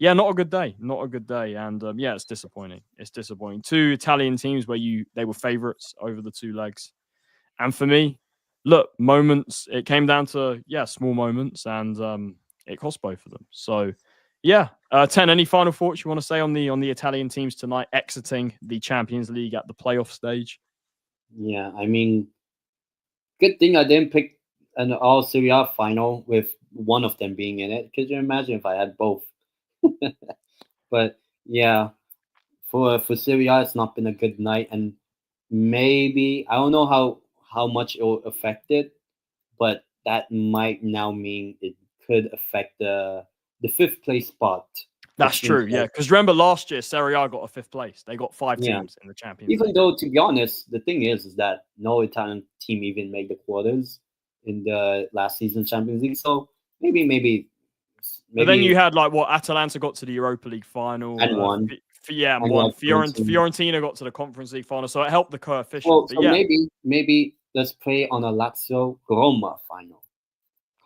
Yeah, not a good day. Not a good day. And yeah, it's disappointing. It's disappointing. 2 Italian teams where they were favourites over the 2 legs. And for me, look, moments, it came down to, small moments, and it cost both of them. So, yeah. 10, any final thoughts you want to say on the Italian teams tonight exiting the Champions League at the playoff stage? Yeah, I mean, good thing I didn't pick an all Serie A final with one of them being in it. Could you imagine if I had both? But yeah, for Serie A, it's not been a good night, and maybe I don't know how much it will affect it, but that might now mean it could affect the 5th place spot. That's true, yeah. Because remember last year, Serie A got a 5th place. They got 5 teams in the Champions League. Even though, to be honest, the thing is that no Italian team even made the quarters in the last season Champions League. So maybe. But then you had Atalanta got to the Europa League final and won. And won. Fiorentina got to the Conference League final, so it helped the coefficient. Well, so maybe let's play on a Lazio Roma final.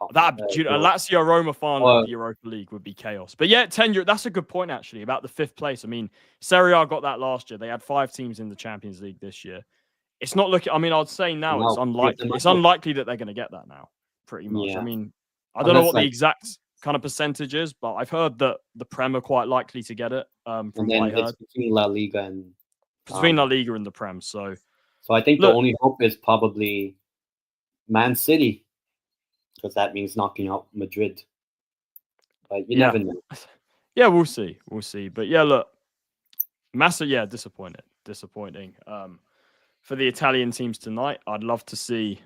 A Lazio Roma final of the Europa League would be chaos. But yeah, that's a good point actually about the 5th place. I mean, Serie A got that last year. They had 5 teams in the Champions League this year. It's not looking. I mean, I'd say now it's unlikely. It's unlikely that they're going to get that now. Pretty much. Yeah. I mean, I don't know what the exact kind of percentages, but I've heard that the Prem are quite likely to get it. From what I heard, it's between La Liga and the Prem. So I think the only hope is probably Man City, because that means knocking out Madrid. But you never know. Yeah, we'll see. But yeah, look, disappointing. For the Italian teams tonight, I'd love to see.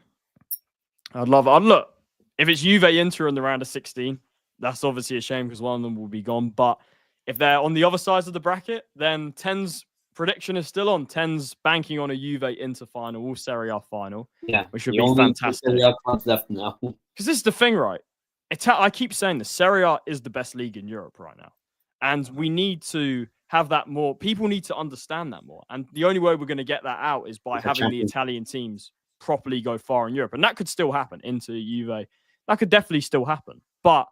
I'd look if it's Juve Inter in the round of 16. That's obviously a shame because one of them will be gone. But if they're on the other sides of the bracket, then 10's prediction is still on. 10's banking on a Juve Inter final, all Serie A final. Yeah, which would be fantastic. Serie A clubs left now. Because this is the thing, right? I keep saying this. Serie A is the best league in Europe right now. And we need to have that more. People need to understand that more. And the only way we're going to get that out is by having the Italian teams properly go far in Europe. And that could still happen into Juve. That could definitely still happen. But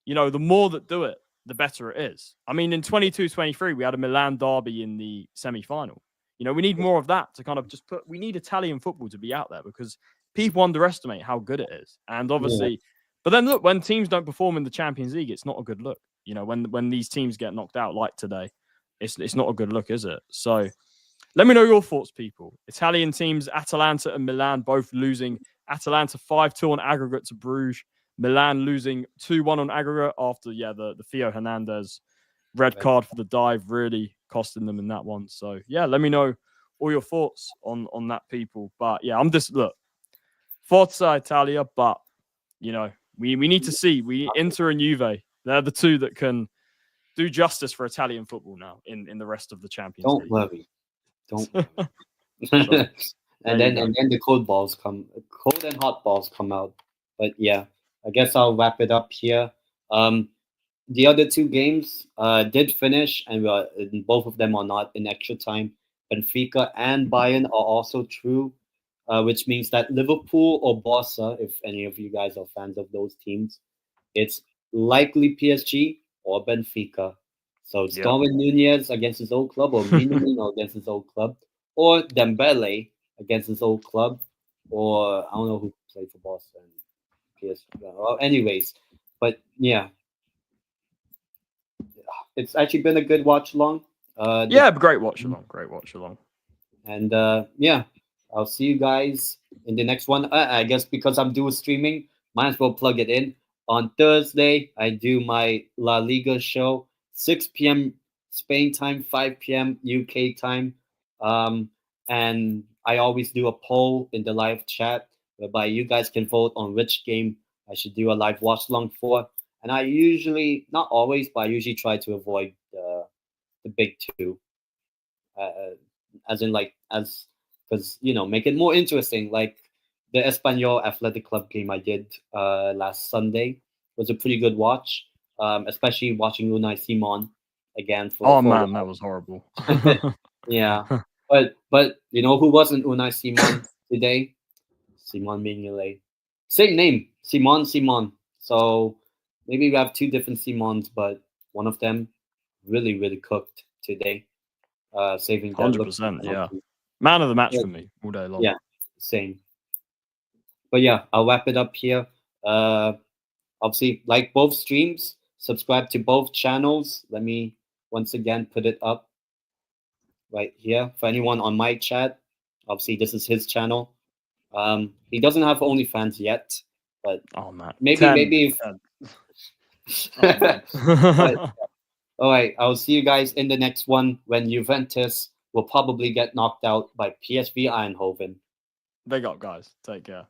the more that do it, the better it is. I mean, in 22-23, we had a Milan derby in the semi-final. We need more of that to kind of just we need Italian football to be out there because people underestimate how good it is. And obviously, but then look, when teams don't perform in the Champions League, it's not a good look. When these teams get knocked out like today, it's not a good look, is it? So let me know your thoughts, people. Italian teams, Atalanta and Milan, both losing. Atalanta 5-2 on aggregate to Brugge. Milan losing 2-1 on aggregate after, the Theo Hernandez red card for the dive really costing them in that one. So, let me know all your thoughts on that, people. But, I'm just, look, Forza Italia, but, we need to see. Inter and Juve, they're the 2 that can do justice for Italian football now in the rest of the Champions League. Don't worry. And then the cold and hot balls come out. But I guess I'll wrap it up here. The other 2 games did finish, and both of them are not in extra time. Benfica and Bayern are also true, which means that Liverpool or Barca, if any of you guys are fans of those teams, it's likely PSG or Benfica. So it's Darwin Nunez against his old club, or Minamino against his old club, or Dembele against his old club, or I don't know who played for Barca and PSG. Well, anyways, but it's actually been a good watch along. Great watch along. And I'll see you guys in the next one. I guess because I'm dual streaming, might as well plug it in. On Thursday, I do my La Liga show, 6 p.m. Spain time, 5 p.m. UK time. And I always do a poll in the live chat whereby you guys can vote on which game I should do a live watch along for. And I usually, not always, but I usually try to avoid the big two, as in like as because make it more interesting. Like the Espanyol Athletic Club game I did last Sunday was a pretty good watch, especially watching Unai Simon again Oh man, that was horrible. yeah, but you know who wasn't Unai Simon today? Simon Mignolet. Same name, Simon. So maybe we have two different Simons, but one of them really cooked today, saving that. 100%, yeah. Man of the match for me all day long. Yeah, same. But yeah, I'll wrap it up here. Obviously, like both streams, subscribe to both channels. Let me once again put it up right here for anyone on my chat. Obviously, this is his channel. He doesn't have OnlyFans yet, but oh man, maybe. Oh, but, all right, I'll see you guys in the next one when Juventus will probably get knocked out by PSV Eindhoven. Big up, guys. Take care.